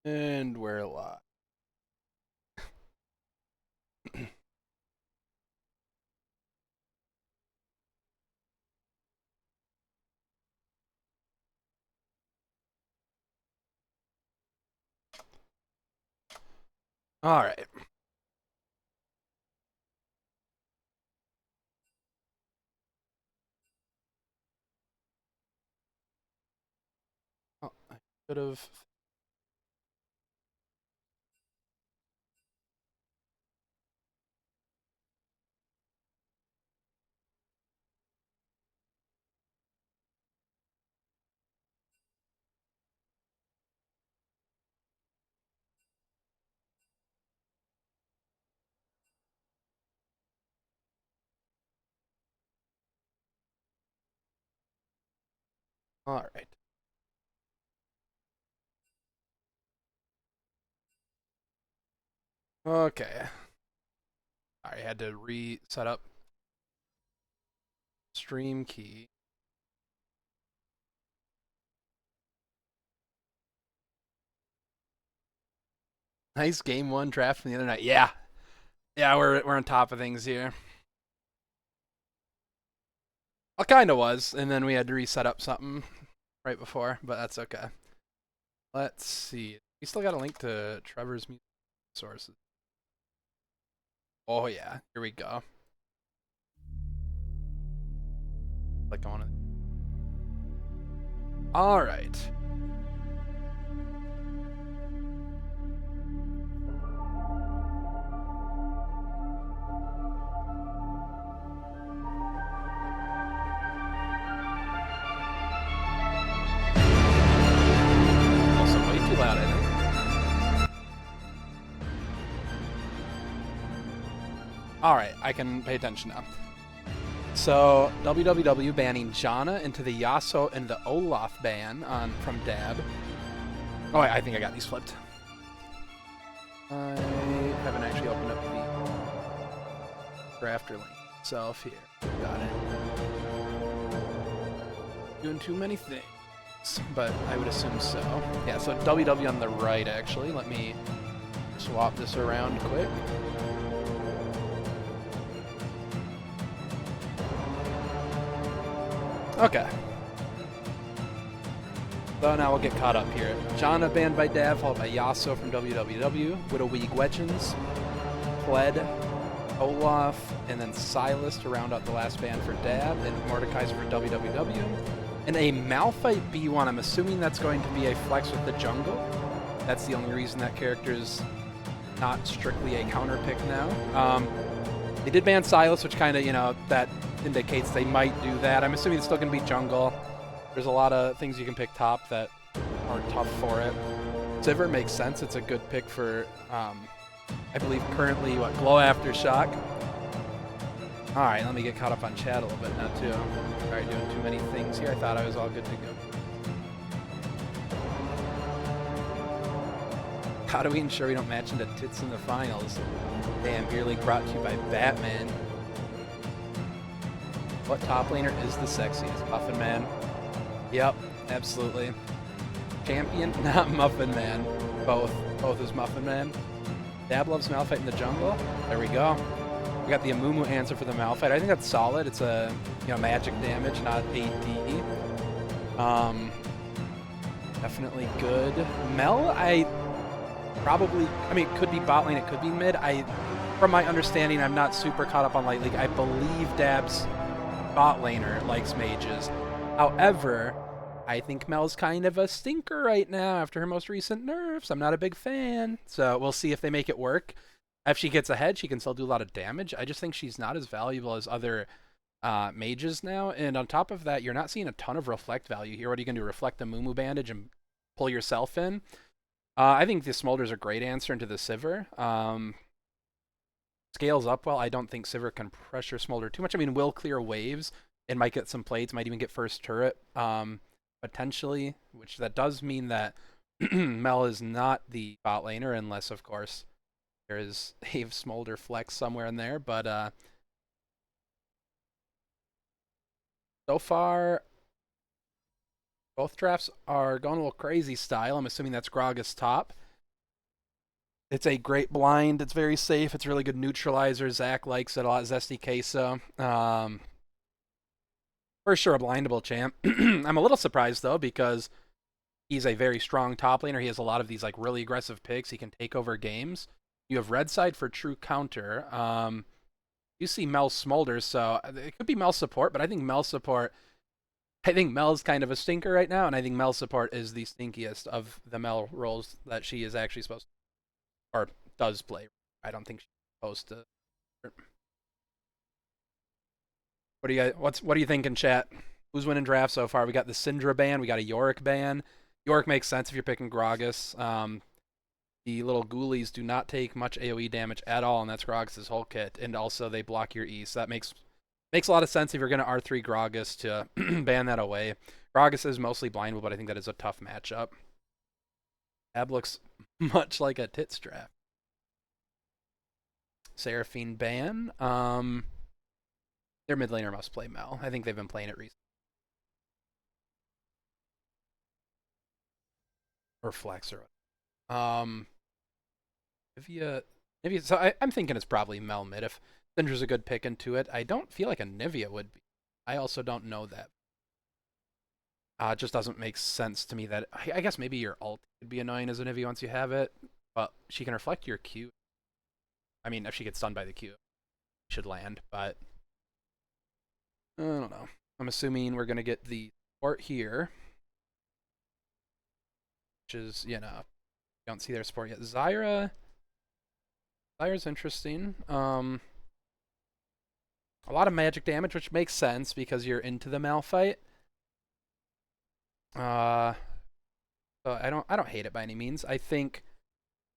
And we're live. All right. Oh, I could have. All right. Okay. I had to reset up stream key. Nice game one draft from the other night. Yeah. Yeah, we're on top of things here. I kind of was, and then we had to reset up something right before, but that's okay. Let's see. We still got a link to Trevor's music sources. Oh yeah, here we go. Click on it. All right. Also, way too loud, I think. All right, I can pay attention now. So WWW banning Jana into the Yasuo and the Olaf ban on from Dab. Oh, I think I got these flipped. I haven't actually opened up the drafter link itself here. Got it. Doing too many things, but I would assume so. Yeah, so WW on the right actually. Let me swap this around quick. Okay. So now we'll get caught up here. Jana banned by Dav, followed by Yasuo from WWW, Widowweed Gwetchins, Pled, Olaf, and then Silas to round out the last ban for Dab, and Mordekaiser for WWW. And a Malphite B1, I'm assuming that's going to be a flex with the jungle. That's the only reason that character is not strictly a counter pick now. They did ban Silas, which kind of, that indicates they might do that. I'm assuming it's still going to be jungle. There's a lot of things you can pick top that are tough for it. Sivir makes sense. It's a good pick for, I believe, currently, Glow Aftershock. All right, let me get caught up on chat a little bit now, too. All right, doing too many things here. I thought I was all good to go. How do we ensure we don't match into tits in the finals? Damn, Beer League brought to you by Batman. What top laner is the sexiest? Muffin Man. Yep, absolutely. Champion, not Muffin Man. Both is Muffin Man. Dab loves Malphite in the jungle. There we go. We got the Amumu answer for the Malphite. I think that's solid. It's a magic damage, not AD. Definitely good. Mel, it could be bot lane, it could be mid. From my understanding, I'm not super caught up on Light League. I believe Dab's bot laner likes mages. However, I think Mel's kind of a stinker right now after her most recent nerfs. I'm not a big fan. So we'll see if they make it work. If she gets ahead, she can still do a lot of damage. I just think she's not as valuable as other mages now. And on top of that, you're not seeing a ton of reflect value here. What are you going to do? Reflect the Mumu bandage and pull yourself in? I think the Smolder's a great answer into the Sivir. Scales up well. I don't think Sivir can pressure Smolder too much. I mean, will clear waves and might get some plates, might even get first turret, potentially, which that does mean that Mel is not the bot laner, unless, of course, there is a Smolder flex somewhere in there. But so far, both drafts are going a little crazy style. I'm assuming that's Gragas top. It's a great blind. It's very safe. It's really good neutralizer. Zach likes it a lot. Zesty Queso. For sure, a blindable champ. I'm a little surprised though because he's a very strong top laner. He has a lot of these like really aggressive picks. He can take over games. You have red side for true counter. You see Mel Smolders, so it could be Mel support, but I think Mel support. I think Mel's kind of a stinker right now, and I think Mel support is the stinkiest of the Mel roles that she is actually supposed to, or does play. I don't think she's supposed to. What do you guys? What do you think in chat? Who's winning draft so far? We got the Syndra ban. We got a Yorick ban. Yorick makes sense if you're picking Gragas. The little ghoulies do not take much AoE damage at all, and that's Gragas' whole kit. And also they block your E, so that makes a lot of sense if you're going to R3 Gragas to ban that away. Gragas is mostly blindable, but I think that is a tough matchup. Ab looks much like a tits draft. Seraphine ban. Their mid laner must play Mel. I think they've been playing it recently. Or Flex or Nivea. So I'm thinking it's probably Mel mid. If Syndra's a good pick into it, I don't feel like a Nivea would be. I also don't know that. It just doesn't make sense to me that I guess maybe your ult could be annoying as a Nivea once you have it, but she can reflect your Q. I mean, if she gets stunned by the Q, she should land, but I don't know. I'm assuming we're gonna get the support here, which is, you know, don't see their support yet. Zyra's interesting. A lot of magic damage, which makes sense because you're into the Malphite. So I don't hate it by any means. I think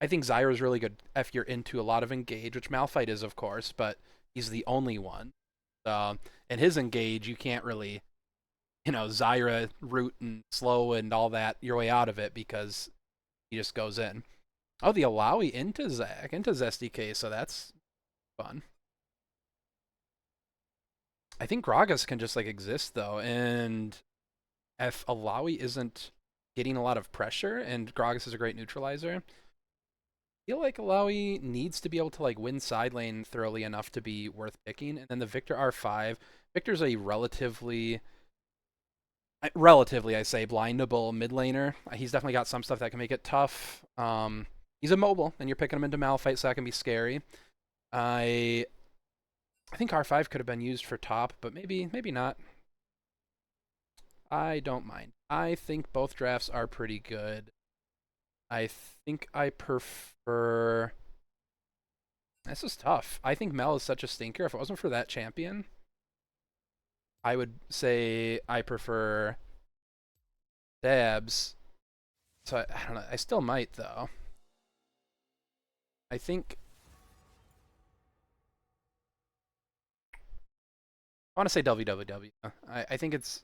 Zyra's really good if you're into a lot of engage, which Malphite is, of course, but he's the only one. And his engage, you can't really, Zyra root and slow and all that your way out of it because he just goes in. Oh, the Alawi into Zach, into Zesty, so that's fun. I think Gragas can just like exist though, and if Alawi isn't getting a lot of pressure and Gragas is a great neutralizer, I feel like Alawi needs to be able to like win side lane thoroughly enough to be worth picking. And then the Victor R5. Victor's a relatively I say, blindable mid laner. He's definitely got some stuff that can make it tough. He's immobile, and you're picking him into Malphite, so that can be scary. I think R5 could have been used for top, but maybe not. I don't mind. I think both drafts are pretty good. I think I prefer... This is tough. I think Mel is such a stinker. If it wasn't for that champion, I would say I prefer Dabs. So I don't know. I still might, though. I think... I want to say WWW. I think it's...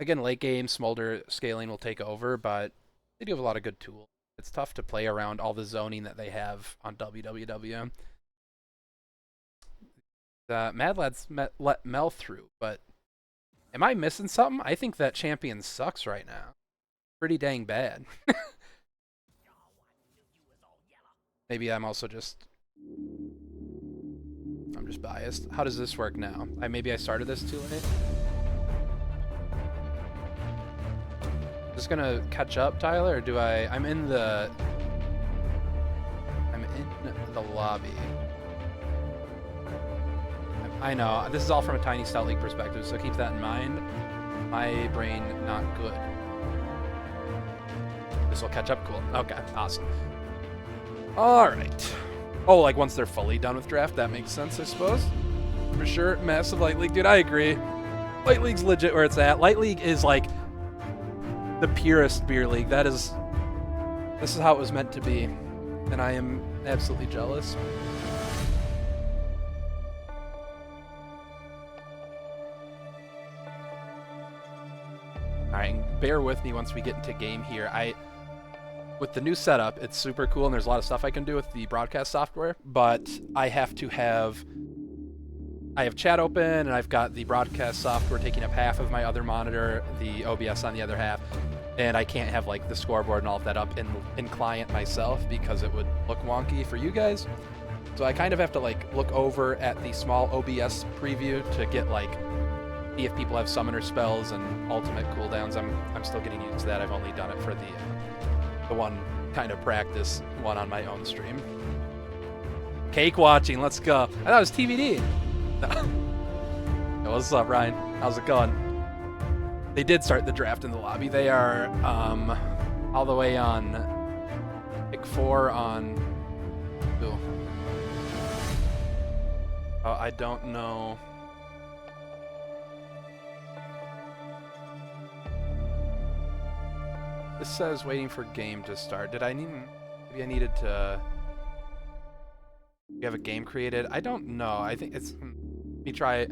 Again, late game, Smolder scaling will take over, but they do have a lot of good tools. It's tough to play around all the zoning that they have on WWW. Mad Lads let Mel through, but am I missing something? I think that champion sucks right now. Pretty dang bad. Maybe I'm also just... I'm just biased. How does this work now? Maybe I started this too late? Just gonna catch up, Tyler, or do I'm in the lobby. I know, this is all from a tiny stout league perspective, so keep that in mind. My brain not good. This will catch up, cool. Okay, awesome. Alright. Oh, like once they're fully done with draft, that makes sense, I suppose. For sure, massive Light League. Dude, I agree. Light League's legit where it's at. Light League is like the purest beer league. This is how it was meant to be, and I am absolutely jealous. Alright, bear with me once we get into game here. With the new setup, it's super cool, and there's a lot of stuff I can do with the broadcast software, but I have chat open, and I've got the broadcast software taking up half of my other monitor, the OBS on the other half. and I can't have like the scoreboard and all of that up in client myself because it would look wonky for you guys. So I kind of have to like look over at the small OBS preview to get like see if people have summoner spells and ultimate cooldowns. I'm still getting used to that. I've only done it for the one kind of practice one on my own stream. Cake watching, let's go. I thought it was TVD. No. What's up, Ryan? How's it going? They did start the draft in the lobby. They are all the way on pick 4 on. Ooh. Oh, I don't know. This says waiting for game to start. Did I need? Maybe I needed to. You have a game created? I don't know. I think it's. Let me try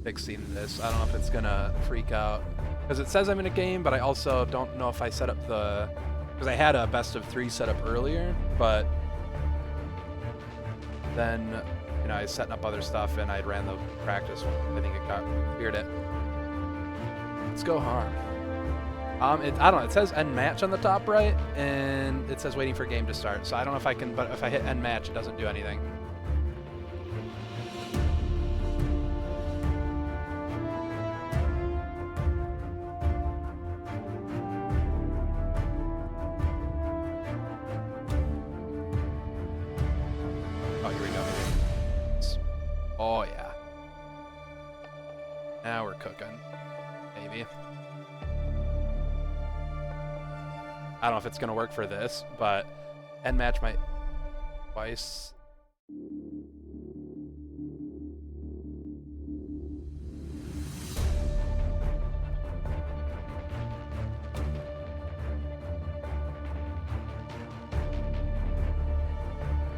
fixing this. I don't know if it's gonna freak out because it says I'm in a game, but I also don't know if I set up the. Because I had a best of 3 set up earlier, but then I was setting up other stuff and I ran the practice one. I think it got cleared it. Let's go harm. I don't know. It says end match on the top right, and it says waiting for game to start. So I don't know if I can, but if I hit end match, it doesn't do anything. Oh, here we go. Oh yeah. Now we're cooking. Maybe. I don't know if it's going to work for this, but end match might twice.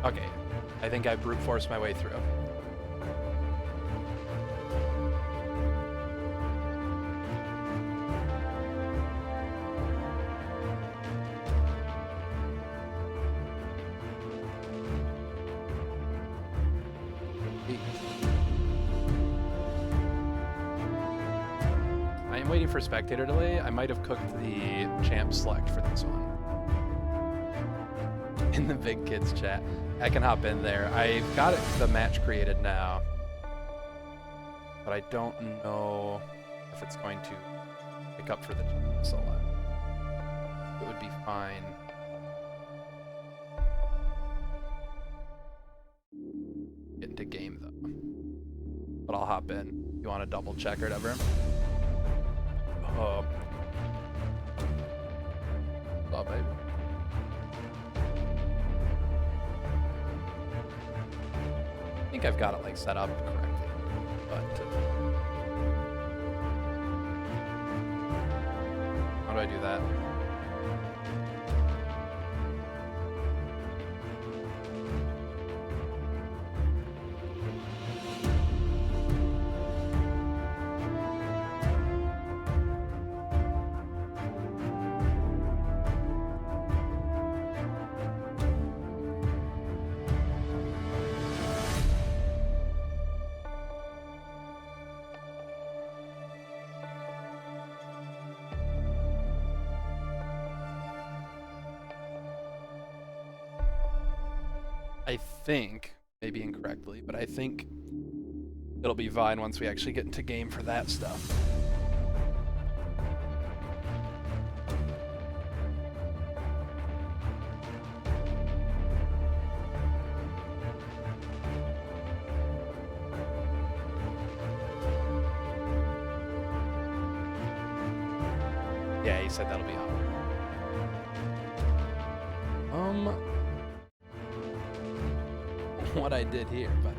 Okay, I think I brute forced my way through. I am waiting for spectator delay. I might have cooked the champ select for this one. In the big kids chat. I can hop in there. I've got the match created now. But I don't know if it's going to pick up for the champ select. It would be fine. Get into game though. But I'll hop in. You want to double check or whatever? Oh. Oh, baby. I think I've got it like set up correctly, but how do I do that? I think, maybe incorrectly, but I think it'll be fine once we actually get into game for that stuff. Yeah, he said that'll be on. What I did here, but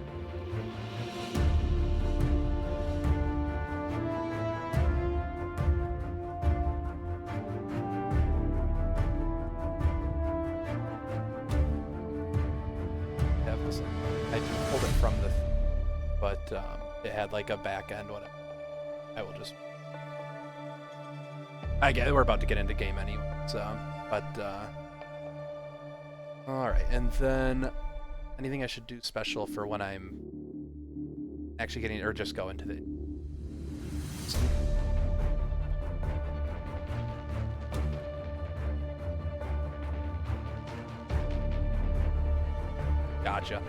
I pulled it from the, but it had like a back end. Whatever. I will just. I get. We're about to get into game anyway, so but all right, and then. Anything I should do special for when I'm actually getting, or just go into the... Gotcha.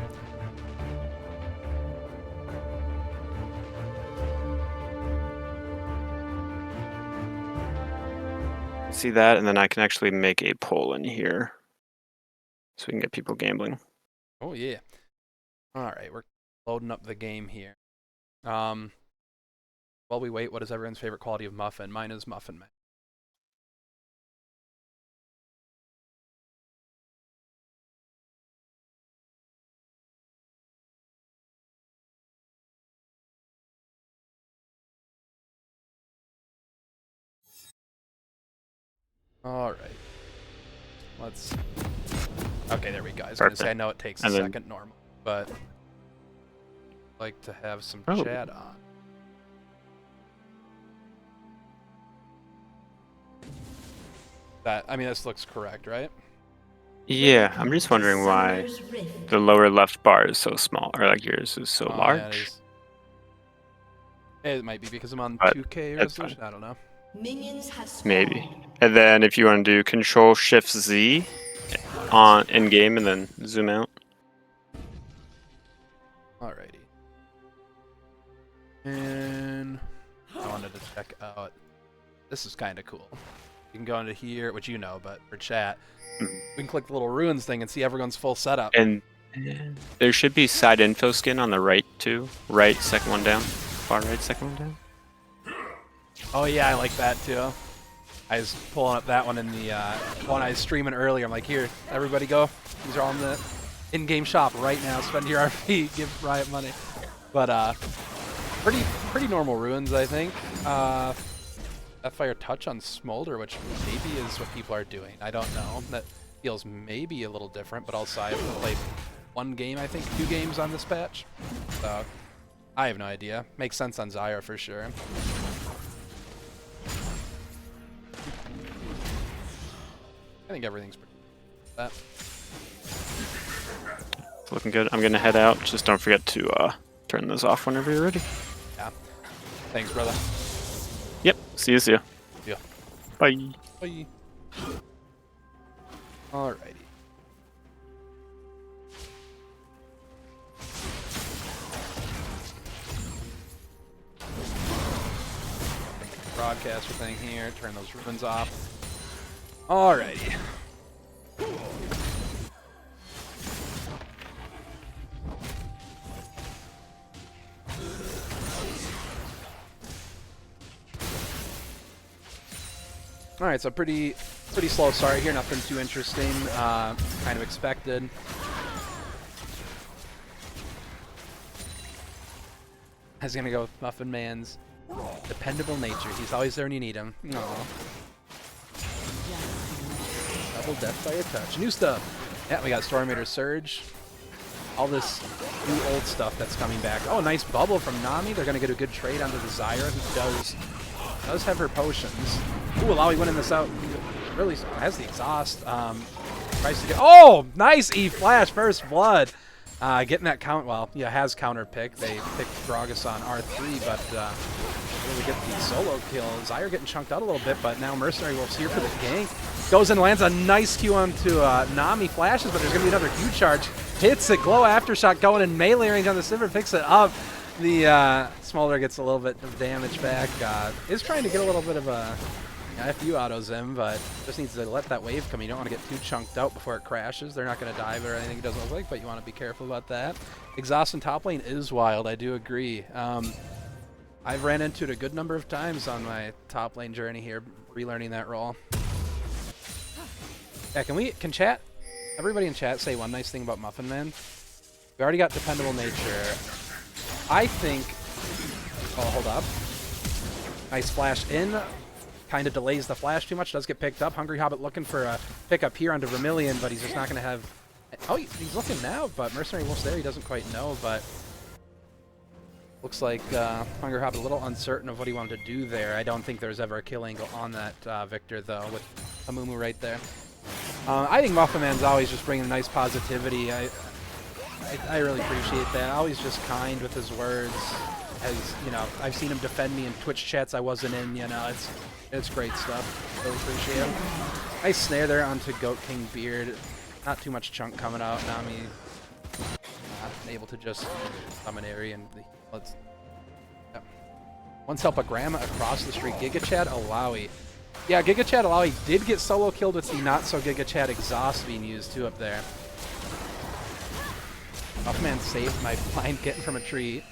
See that, and then I can actually make a poll in here, so we can get people gambling. Oh yeah. All right, we're loading up the game here. While we wait, what is everyone's favorite quality of muffin? Mine is Muffin Man. All right. Let's. Okay, there we go. I was gonna say I know it takes a second normal, but I'd like to have some chat on. I mean, this looks correct, right? Yeah, I'm just wondering why the lower left bar is so small, or like yours is so large. Yeah, it might be because I'm on But 2K resolution. I don't know. Maybe. And then if you want to do Control Shift Z on in game and then zoom out. Alrighty. And I wanted to check out. This is kind of cool. You can go into here, which you know, but for chat, we can click the little ruins thing and see everyone's full setup. And there should be side info skin on the right too. Right, second one down. Far right, second one down. Oh yeah, I like that too. I was pulling up that one in the one I was streaming earlier. I'm like, here, everybody go. These are all in the in-game shop right now. Spend your RP, give Riot money. But pretty normal ruins, I think. Fire touch on Smolder, which maybe is what people are doing. I don't know. That feels maybe a little different, but also I've played one game, I think, 2 games on this patch. So I have no idea. Makes sense on Zyra for sure. I think everything's pretty good. It's looking good. I'm gonna head out. Just don't forget to turn this off whenever you're ready. Yeah. Thanks, brother. Yep. See you. Yeah. Bye. Bye. Alrighty. Broadcaster thing here. Turn those ruins off. Alrighty. Alright, so pretty slow start here, nothing too interesting, kind of expected. I was gonna go with Muffin Man's dependable nature. He's always there when you need him. Aww. Double Death Fire Touch. New stuff! Yeah, we got Stormator Surge. All this new old stuff that's coming back. Oh, nice bubble from Nami. They're gonna get a good trade onto the Zyra, who does have her potions. Ooh, Alawi winning this out. Really has the exhaust. Tries to get. Oh, nice E flash, first blood. Getting that count. Well, yeah, has counter pick. They picked Gragas on R3, but really get the solo kill. Zyra getting chunked out a little bit, but now Mercenary Wolf's here for the gank. Goes and lands a nice Q onto Nami. Flashes, but there's gonna be another Q charge. Hits it. Glow aftershock going in melee range on the Sivir. Picks it up. The Smolder gets a little bit of damage back. Is trying to get a little bit of a FU autos him, but just needs to let that wave come. You don't want to get too chunked out before it crashes. They're not going to dive or anything, it doesn't look like, but you want to be careful about that. Exhaust in top lane is wild, I do agree. I've ran into it a good number of times on my top lane journey here, relearning that role. Yeah, can chat, everybody in chat say one nice thing about Muffin Man? We already got dependable nature. I think, oh, hold up. Nice flash in. Kind of delays the flash too much. Does get picked up. Hungry Hobbit looking for a pickup here onto Vermilion, but he's just not going to have... Oh, he's looking now, but Mercenary Wolf's there. He doesn't quite know, but... Looks like Hungry Hobbit a little uncertain of what he wanted to do there. I don't think there's ever a kill angle on that Victor, though, with Amumu right there. I think Muffin Man's always just bringing nice positivity. I really appreciate that. Always just kind with his words. As you know, I've seen him defend me in Twitch chats I wasn't in. You know, it's great stuff. Really appreciate him. Nice snare there onto Goat King Beard. Not too much chunk coming out. Nami able to just summon Airy and let's. Yeah. Once help a Grandma across the street. Giga Chad Alawi. Yeah, Giga Chad Alawi did get solo killed with the not so Giga Chad exhaust being used too up there. Muffin Man saved my blind kitten from a tree.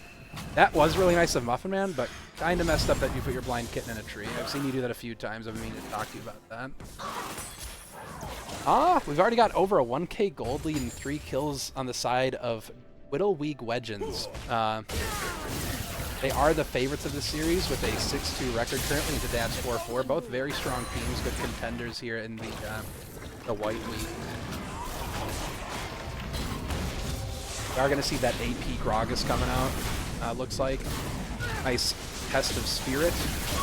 That was really nice of Muffin Man, but kind of messed up that you put your blind kitten in a tree. I've seen you do that a few times. I've been meaning to talk to you about that. We've already got over a 1k gold lead and 3 kills on the side of Whittleweeg Wedgens. They are the favorites of the series with a 6-2 record currently into Dad's 4-4. Both very strong teams, good contenders here in the White League. We are going to see that AP Gragas coming out, looks like. Nice Test of Spirit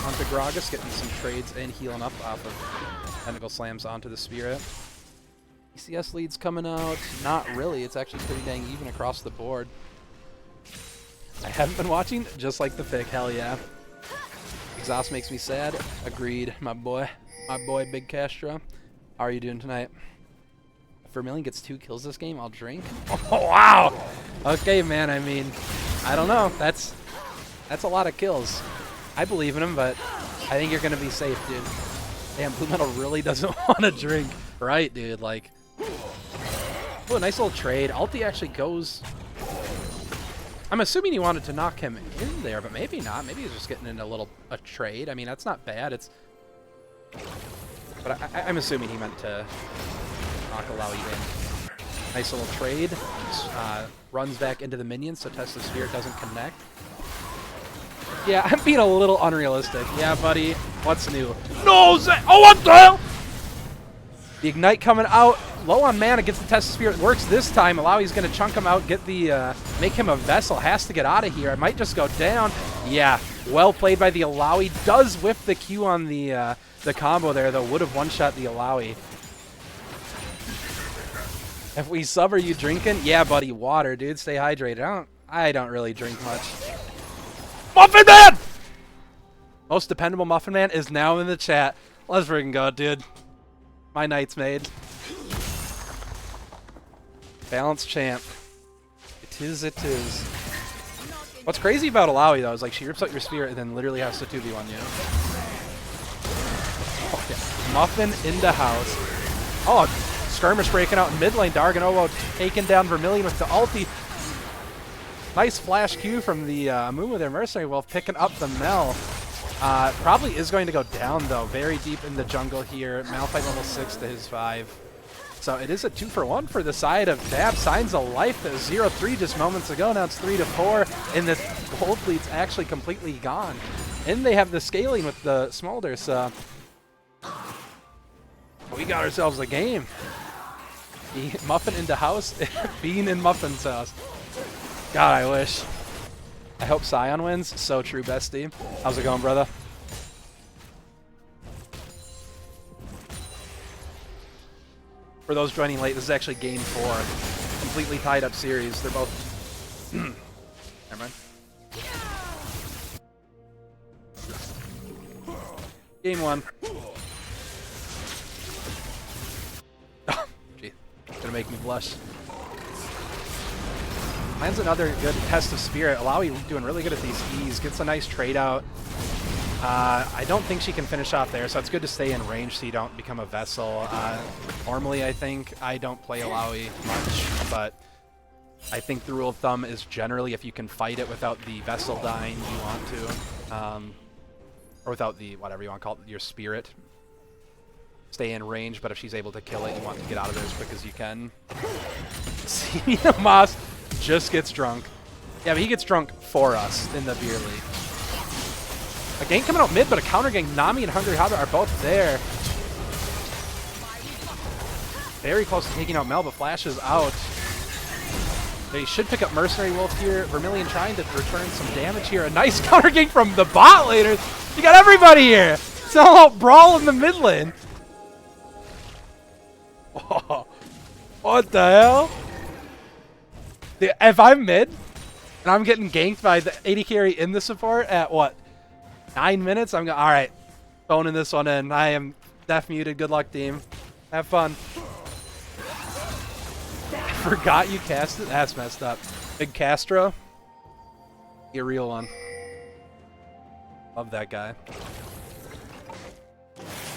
onto Gragas, getting some trades and healing up off of Tentacle Slams onto the Spirit. ECS leads coming out. Not really. It's actually pretty dang even across the board. I haven't been watching, just like the pick. Hell yeah. Exhaust makes me sad. Agreed, my boy. My boy, Big Castro. How are you doing tonight? If Vermilion gets 2 kills this game, I'll drink. Oh, wow! Okay, man, I mean, I don't know. That's a lot of kills. I believe in him, but I think you're going to be safe, dude. Damn, Blue Metal really doesn't want to drink. Right, dude, like... Oh, a nice little trade. Alti actually goes... I'm assuming he wanted to knock him in there, but maybe not. Maybe he's just getting in a trade. I mean, that's not bad. It's... But I'm assuming he meant to knock Alawi in. Nice little trade. Runs back into the minions, so Test of Spirit doesn't connect. Yeah, I'm being a little unrealistic. Yeah, buddy. What's new? No, oh, what the hell? The Ignite coming out. Low on mana, gets the Test of Spirit. Works this time. Alawi's going to chunk him out, get the, make him a vessel. Has to get out of here. I might just go down. Yeah, well played by the Alawi. Does whiff the Q on the combo there, though. Would have one-shot the Alawi. If we sub, are you drinking? Yeah, buddy, water, dude. Stay hydrated. I don't really drink much. Muffin Man! Most dependable Muffin Man is now in the chat. Let's freaking go, dude. My night's made. Balance champ. It is, it is. What's crazy about Alawi, though, is like she rips out your spirit and then literally has to 2v1 you. Oh, yeah. Muffin in the house. Oh, skirmish breaking out in mid lane. Darganovo taking down Vermilion with the ulti. Nice flash Q from the Amumu there, Mercenary Wolf, picking up the Mel. Probably is going to go down, though. Very deep in the jungle here. Malphite level 6 to his 5. So it is a 2-for-1 for the side of Dab. Signs of Life. 0-3 just moments ago. Now it's 3-4. And the gold lead's actually completely gone. And they have the scaling with the Smolder, so... We got ourselves a game. Muffin into house. Bean in Muffin's house. God, I wish. I hope Scion wins. So true, bestie. How's it going, brother? For those joining late, this is actually game 4. Completely tied up series. They're both... Never mind. Game 1. Oh, gee. Gonna make me blush. Lands another good Test of Spirit. Alawi doing really good at these E's. Gets a nice trade out. I don't think she can finish off there, so it's good to stay in range so you don't become a vessel. Normally, I think I don't play Alawi much, but I think the rule of thumb is generally if you can fight it without the vessel dying, you want to. Or without the, whatever you want to call it, your spirit. Stay in range, but if she's able to kill it, you want to get out of there as quick as you can. See, Moss just gets drunk. Yeah, but he gets drunk for us in the beer league. A gank coming out mid, but a counter gank. Nami and Hungry Hobbit are both there. Very close to taking out Mel, but Flash is out. They should pick up Mercenary Wolf here. Vermilion trying to return some damage here. A nice counter gank from the bot laner. You got everybody here. It's all out brawl in the mid lane. Oh, what the hell? If I'm mid and I'm getting ganked by the AD carry in the support at what? 9 minutes? I'm going, all right, phoning this one in. I am def muted. Good luck, team. Have fun. I forgot you cast it. That's messed up. Big Castro. Be a real one. Love that guy.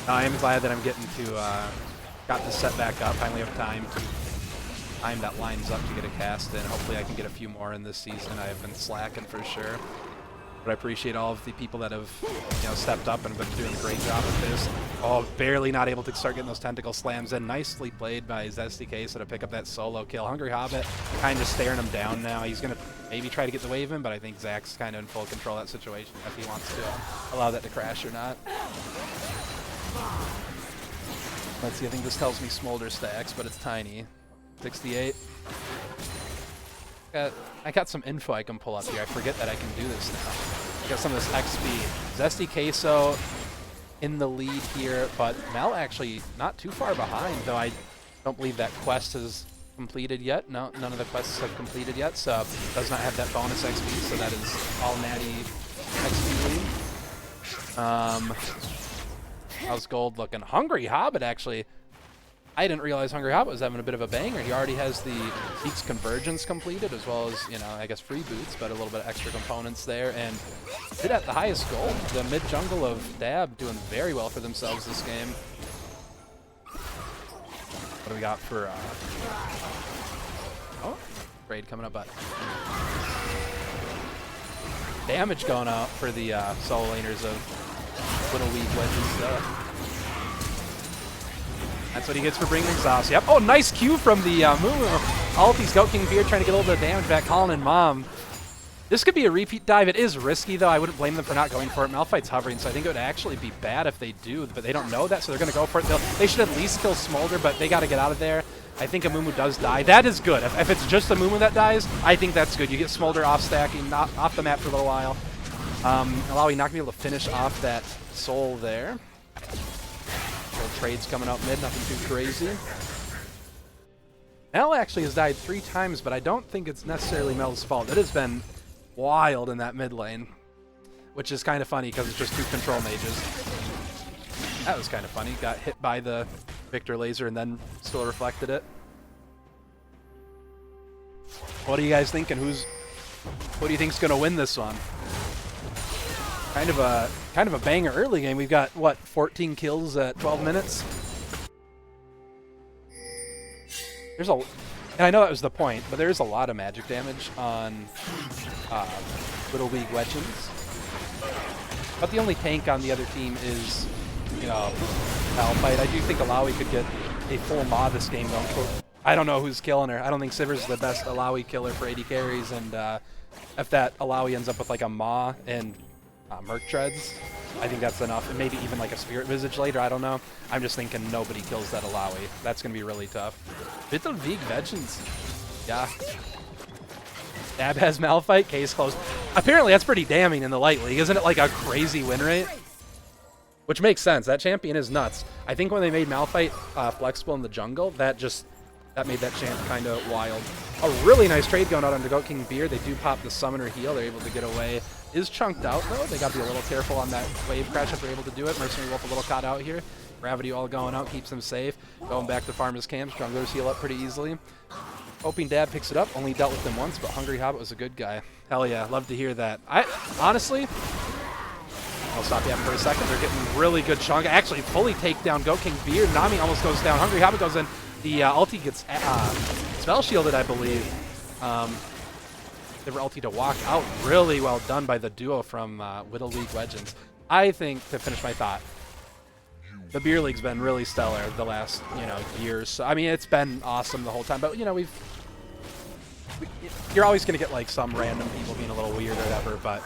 I am glad that I'm getting to, got this set back up. Finally have time that lines up to get a cast in. Hopefully I can get a few more in this season. I have been slacking for sure. But I appreciate all of the people that have, you know, stepped up and have been doing a great job with this. Oh, barely not able to start getting those tentacle slams in. Nicely played by Zesty Queso to pick up that solo kill. Hungry Hobbit kind of staring him down now. He's going to maybe try to get the wave in, but I think Zach's kind of in full control of that situation if he wants to allow that to crash or not. Let's see, I think this tells me Smolder stacks, but it's tiny. 68. I got some info I can pull up here. I forget that I can do this now. I got some of this XP. Zesty Queso in the lead here, but Mel actually not too far behind, though I don't believe that quest has completed yet. No, none of the quests have completed yet, so does not have that bonus XP, so that is all natty XP lead. How's gold looking? Hungry Hobbit, actually. I didn't realize Hungry Hobbit was having a bit of a banger. He already has the Zeke's Convergence completed, as well as, you know, I guess free boots, but a little bit of extra components there. And did at the highest gold. The mid-jungle of Dab doing very well for themselves this game. What do we got for, oh, raid coming up, but damage going out for the solo laners of Little Weak Wedges. That's what he gets for bringing Exhaust. Yep. Oh, nice Q from the Moo. Ulti's Goat King Beard trying to get a little bit of damage back. Colin and Mom. This could be a repeat dive. It is risky, though. I wouldn't blame them for not going for it. Malphite's hovering, so I think it would actually be bad if they do, but they don't know that, so they're going to go for it. They should at least kill Smolder, but they got to get out of there. I think a Mumu does die. That is good. If it's just a Mumu that dies, I think that's good. You get Smolder off stacking, off the map for a little while. Alawi not going to be able to finish off that soul there. Trades coming out mid, nothing too crazy. Mel actually has died 3 times, but I don't think it's necessarily Mel's fault. It has been wild in that mid lane, which is kind of funny because it's just 2 control mages. That was kind of funny. Got hit by the Victor laser and then still reflected it. What are you guys thinking? What do you think's gonna win this one? Kind of a banger early game. We've got, what, 14 kills at 12 minutes? And I know that was the point, but there's a lot of magic damage on Little League Legends. But the only tank on the other team is, you know, Malphite. I do think Alawi could get a full Ma this game, though. I don't know who's killing her. I don't think Sivir's the best Alawi killer for 80 carries, and if that Alawi ends up with like a Ma and Merc Treads, I think that's enough. And maybe even like a Spirit Visage later, I don't know. I'm just thinking nobody kills that Alawi. That's going to be really tough. Little League Legends. Yeah. Dab has Malphite, case closed. Apparently that's pretty damning in the light league. Isn't it like a crazy win rate? Which makes sense. That champion is nuts. I think when they made Malphite flexible in the jungle, that made that champ kind of wild. A really nice trade going out under Goat King Beard. They do pop the summoner heal. They're able to get away. Is chunked out, though. They got to be a little careful on that wave crash if they're able to do it. Mercenary Wolf a little caught out here. Gravity all going out, keeps them safe. Going back to farmers' camps. Junglers heal up pretty easily. Hoping Dad picks it up. Only dealt with them once, but Hungry Hobbit was a good guy. Hell yeah, love to hear that. Honestly, I'll stop yapping for a second. They're getting really good chunk. Actually, fully take down Goat King Beard. Nami almost goes down. Hungry Hobbit goes in. The ulti gets spell shielded, I believe. They were ulti to walk out. Really well done by the duo from Little League Legends. I think, to finish my thought, the beer league's been really stellar the last, years. So, I mean, it's been awesome the whole time. But you're always gonna get like some random people being a little weird or whatever. But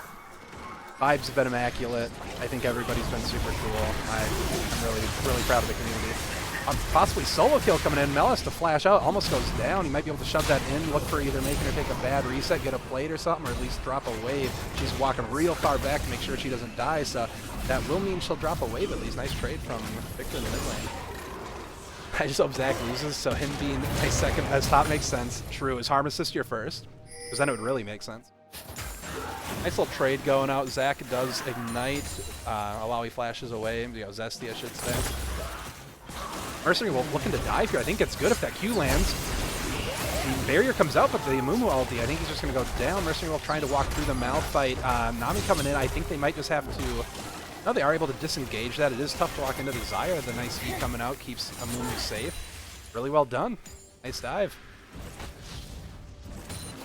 vibes have been immaculate. I think everybody's been super cool. I'm really proud of the community. Possibly solo kill coming in. Mel has to flash out. Almost goes down. He might be able to shove that in. Look for either making her take a bad reset, get a plate or something, or at least drop a wave. She's walking real far back to make sure she doesn't die, so that will mean she'll drop a wave at least. Nice trade from Victor in the mid lane. I just hope Zach loses, so him being my second best top makes sense. True. Is Harm Assist your first? Because then it would really make sense. Nice little trade going out. Zach does ignite. Alawi flashes away. Zesty, I should say. Mercenary Wolf looking to dive here. I think it's good if that Q lands. The barrier comes out, but the Amumu ulti, I think he's just going to go down. Mercenary Wolf trying to walk through the Malphite. Nami coming in, I think they might just have to... No, they are able to disengage that. It is tough to walk into the Zyra. The nice E coming out keeps Amumu safe. Really well done. Nice dive.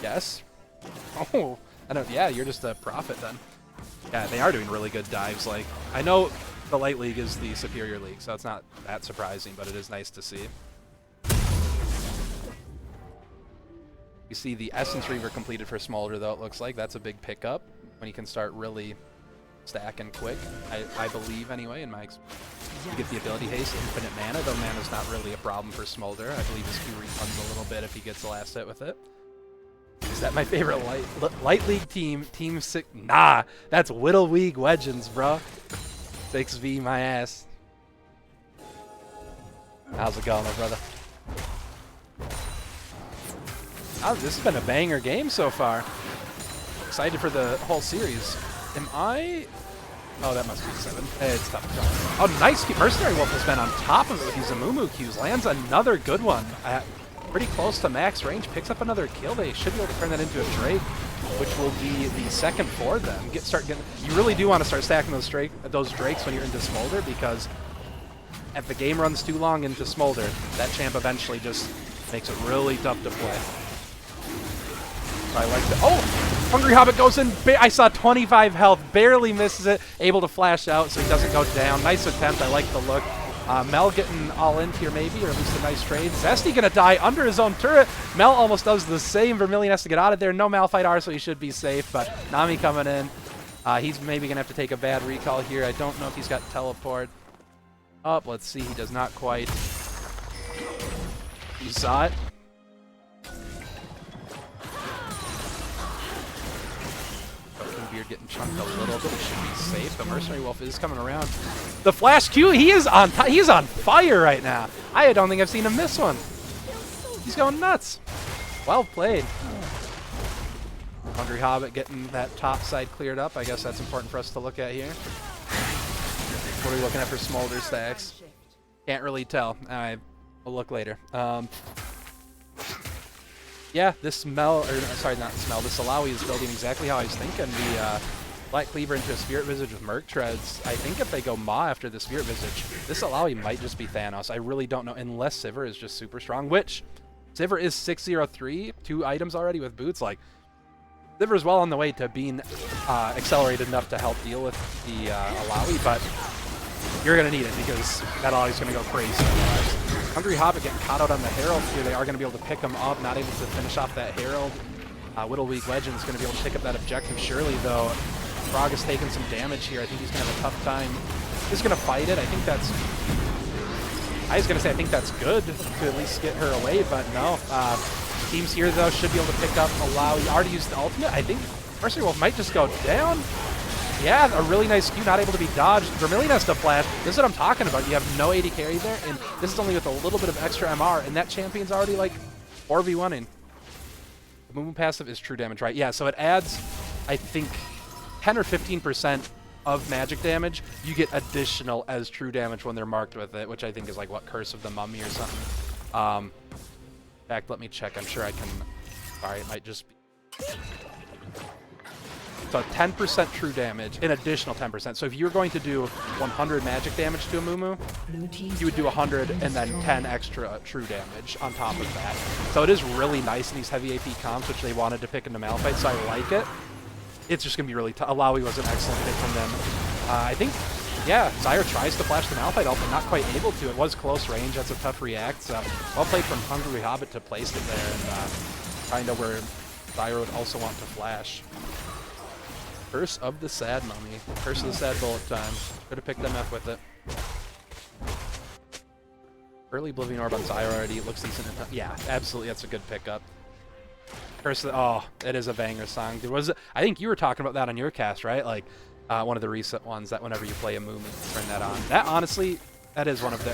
Yes. Oh, I don't... Yeah, you're just a prophet then. Yeah, they are doing really good dives. Like, I know the Light League is the superior league, so it's not that surprising, but it is nice to see. You see the Essence Reaver completed for Smolder, though, it looks like. That's a big pickup when you can start really stacking quick, I believe, anyway, in my experience. You get the ability haste, infinite mana, though mana's not really a problem for Smolder. I believe his Q refunds a little bit if he gets the last hit with it. Is that my favorite Light League team? Team 6? Nah, that's Whittle Week Legends, bro. 6v my ass. How's it going, my brother? Oh, this has been a banger game so far. Excited for the whole series. Am I... Oh, that must be 7. It's tough. Oh, nice. Mercenary Wolf has been on top of it with these Amumu Qs. Lands another good one. Pretty close to max range. Picks up another kill. They should be able to turn that into a Drake, which will be the second for them. You really do want to start stacking those Drakes when you're into Smolder, because if the game runs too long into Smolder, that champ eventually just makes it really tough to play. I like that. Oh! Hungry Hobbit goes in. I saw 25 health. Barely misses it. Able to flash out so he doesn't go down. Nice attempt. I like the look. Mel getting all in here maybe, or at least a nice trade. Zesty gonna die under his own turret. Mel almost does the same. Vermilion has to get out of there. No Malphite R, so he should be safe, but Nami coming in. He's maybe gonna have to take a bad recall here. I don't know if he's got teleport. Oh, let's see. He does not quite. You saw it. Beard getting chunked a little bit. He should be safe. The Mercenary Wolf is coming around. The Flash Q, he is on fire right now. I don't think I've seen him miss one. He's going nuts. Well played. Hungry Hobbit getting that top side cleared up. I guess that's important for us to look at here. What are we looking at for Smolder stacks? Can't really tell. All right, we'll look later. Yeah, this this Alawi is building exactly how I was thinking. The Black Cleaver into a Spirit Visage with Merc Treads. I think if they go Ma after the Spirit Visage, this Alawi might just be Thanos. I really don't know, unless Sivir is just super strong, which Sivir is 603, 2 items already with boots. Like, Sivir is well on the way to being accelerated enough to help deal with the Alawi, but you're going to need it because that Alawi's going to go crazy otherwise. Hungry Hobbit getting caught out on the Herald here. They are going to be able to pick him up, not able to finish off that Herald. Whittle Week Legends going to be able to pick up that objective. Surely, though, Frog is taking some damage here. I think he's going to have a tough time. He's going to fight it. I think that's... I was going to say I think that's good to at least get her away, but no. Teams here, though, should be able to pick up Allow. He already used the ultimate. I think Mercenary Wolf might just go down. Yeah, a really nice Q, not able to be dodged. Vermilion has to flash. This is what I'm talking about. You have no AD carry there, and this is only with a little bit of extra MR, and that champion's already, like, 4v1ing. The movement passive is true damage, right? Yeah, so it adds, I think, 10 or 15% of magic damage. You get additional as true damage when they're marked with it, which I think is, like, what, Curse of the Mummy or something. In fact, let me check. I'm sure I can... Sorry, it might just be... So 10% true damage, an additional 10%. So if you're going to do 100 magic damage to a Mumu, you would do 100 and then 10 extra true damage on top of that. So it is really nice in these heavy AP comps, which they wanted to pick into Malphite, so I like it. It's just going to be really tough. Alawi was an excellent pick from them. I think, yeah, Zyra tries to flash the Malphite ult, but not quite able to. It was close range. That's a tough react. So well played from Hungry Hobbit to place it there, and kind of where Zyra would also want to flash. Curse of the Sad Mummy. Curse of the Sad Bullet Time. Could have picked MF with it. Early Oblivion Orb on Zyra already. Looks decent. Yeah, absolutely. That's a good pickup. Curse of the... Oh, it is a banger song. I think you were talking about that on your cast, right? Like, one of the recent ones that whenever you play a Moomin, turn that on. That, honestly, that is one of the...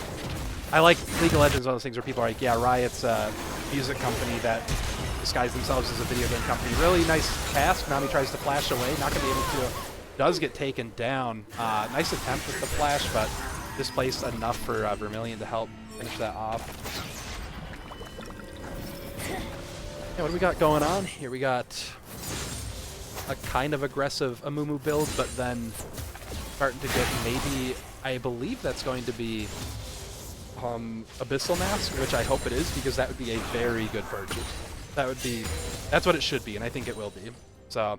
I like League of Legends, one of those things where people are like, yeah, Riot's a music company that disguise themselves as a video game company. Really nice cast. Nami tries to flash away. Not going to be able to. Does get taken down. Nice attempt with the flash, but displaced enough for Vermilion to help finish that off. Yeah, what do we got going on here? We got a kind of aggressive Amumu build, but then starting to get maybe, I believe that's going to be Abyssal Mask, which I hope it is, because that would be a very good purchase. That's what it should be, and I think it will be. So,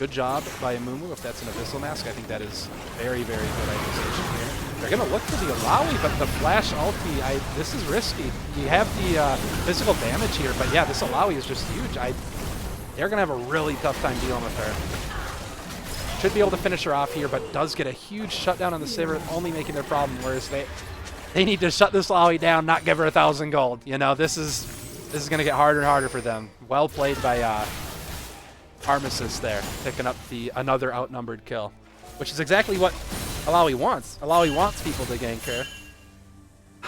good job by Amumu if that's an Abyssal Mask. I think that is very, very good itemization here. They're going to look for the Alawi, but the flash ulti, this is risky. You have the physical damage here, but yeah, this Alawi is just huge. They're going to have a really tough time dealing with her. Should be able to finish her off here, but does get a huge shutdown on the Sivir, only making their problem worse. They need to shut this Alawi down, not give her 1,000 gold. You know, this is going to get harder and harder for them. Well played by Armistice there, picking up another outnumbered kill, which is exactly what Alawi wants. Alawi wants people to gank her.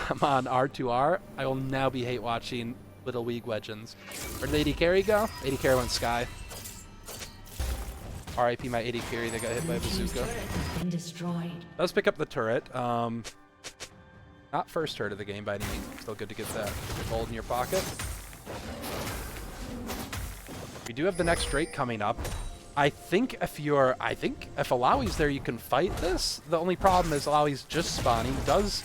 I'm on R2R. I will now be hate watching Little Weak Legends. Where did AD Carry go? AD Carry went Sky. RIP my AD Carry that got hit by a bazooka. Let's pick up the turret. Not first turret of the game by any means. Still good to get that gold in your pocket. We do have the next Drake coming up. I think if Alawi's there, you can fight this. The only problem is Alawi's just spawning, does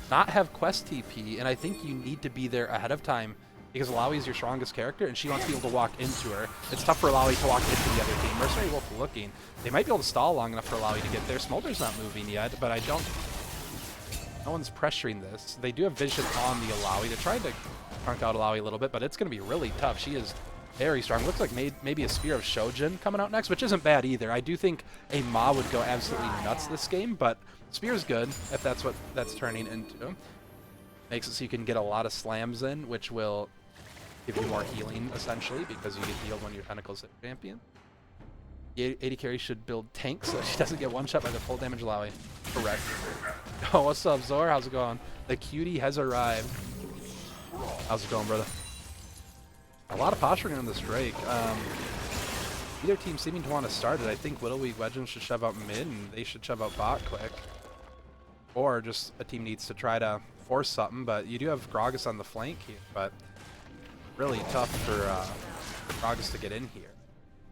not have quest TP, and I think you need to be there ahead of time because Alawi is your strongest character, and she wants to be able to walk into her. It's tough for Alawi to walk into the other team. Mercenary Wolf looking. They might be able to stall long enough for Alawi to get there. Smolder's not moving yet, but no one's pressuring this. They do have vision on the Alawi. They're trying to crunk out Alawi a little bit, but it's going to be really tough. She is very strong. Looks like maybe a Spear of Shojin coming out next, which isn't bad either. I do think a Ma would go absolutely nuts this game, but Spear's good if that's what that's turning into. Makes it so you can get a lot of slams in, which will give you more healing, essentially, because you get healed when your Tentacles hit champion. AD Carry should build tanks so she doesn't get one-shot by the full damage Alawi. Correct. Oh, what's up, Zor? How's it going? The cutie has arrived. How's it going, brother? A lot of posturing on this Drake. Either team seeming to want to start it. I think Little Weak Legends should shove out mid, and they should shove out bot quick. Or just a team needs to try to force something, but you do have Gragas on the flank here, but really tough for Gragas to get in here.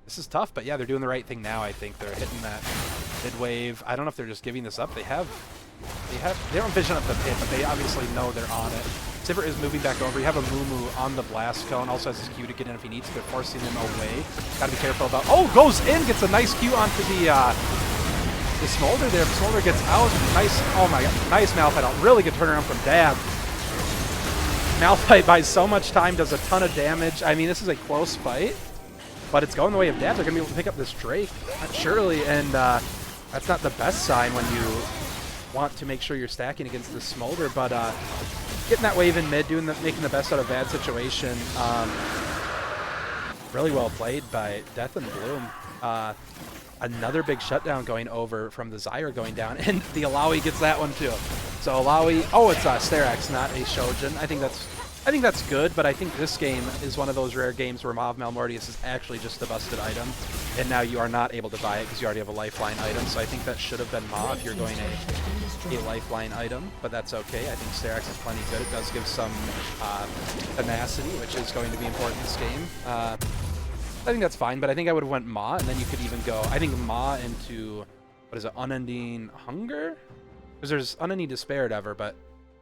This is tough, but yeah, they're doing the right thing now, I think. They're hitting that mid wave. I don't know if they're just giving this up. They don't vision up the pit, but they obviously know they're on it. Sivir is moving back over. You have a Mumu on the blast cone. Also has his Q to get in if he needs to, forcing them away. Gotta be careful about. Oh, goes in, gets a nice Q onto the Smolder there. Smolder gets out. Nice. Oh my god. Nice Malphite out. Really good turnaround from Dab. Malphite buys so much time, does a ton of damage. I mean, this is a close fight, but it's going the way of Dab. They're gonna be able to pick up this Drake, surely, and that's not the best sign when you want to make sure you're stacking against the Smolder, but getting that wave in mid, making the best out of a bad situation. Really well played by Death and Bloom. Another big shutdown going over from the Zyre going down, and the Alawi gets that one too. So Alawi, oh, it's Sterax, not a Shojin. I think that's good, but I think this game is one of those rare games where Maw of Malmortius is actually just a busted item, and now you are not able to buy it because you already have a lifeline item. So I think that should have been Maw if you're going a lifeline item, but that's okay. I think Sterax is plenty good. It does give some tenacity, which is going to be important in this game. I think that's fine, but I think I would have went Ma, and then you could even go, I think Ma into, what is it, Unending Hunger? Because there's Unending Despair, whatever, but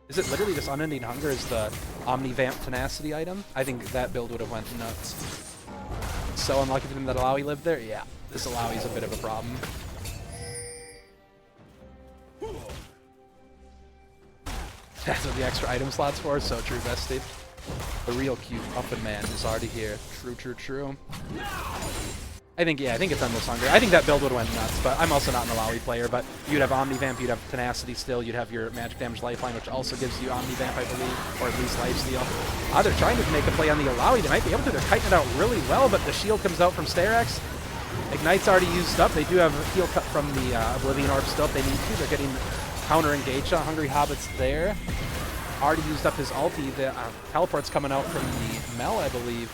is it literally just Unending Hunger is the Omnivamp Tenacity item? I think that build would have went nuts. So unlucky for them that Alawi lived there? Yeah, this Alawi is a bit of a problem. That's what the extra item slot's for, so true, bestie. The real cute Muffin Man is already here. True, true, true. I think it's Endless Hunger. I think that build would have went nuts, but I'm also not an Alawi player, but you'd have Omnivamp, you'd have Tenacity still, you'd have your Magic Damage Lifeline, which also gives you Omnivamp, I believe, or at least Lifesteal. They're trying to make a play on the Alawi. They might be able to. They're kiting it out really well, but the shield comes out from Sterax. Ignite's already used up. They do have a heal cut from the Oblivion Orb still if they need to. They're getting counter-engaged on Hungry Hobbit's there. Already used up his ulti. The teleport's coming out from the Mel, I believe.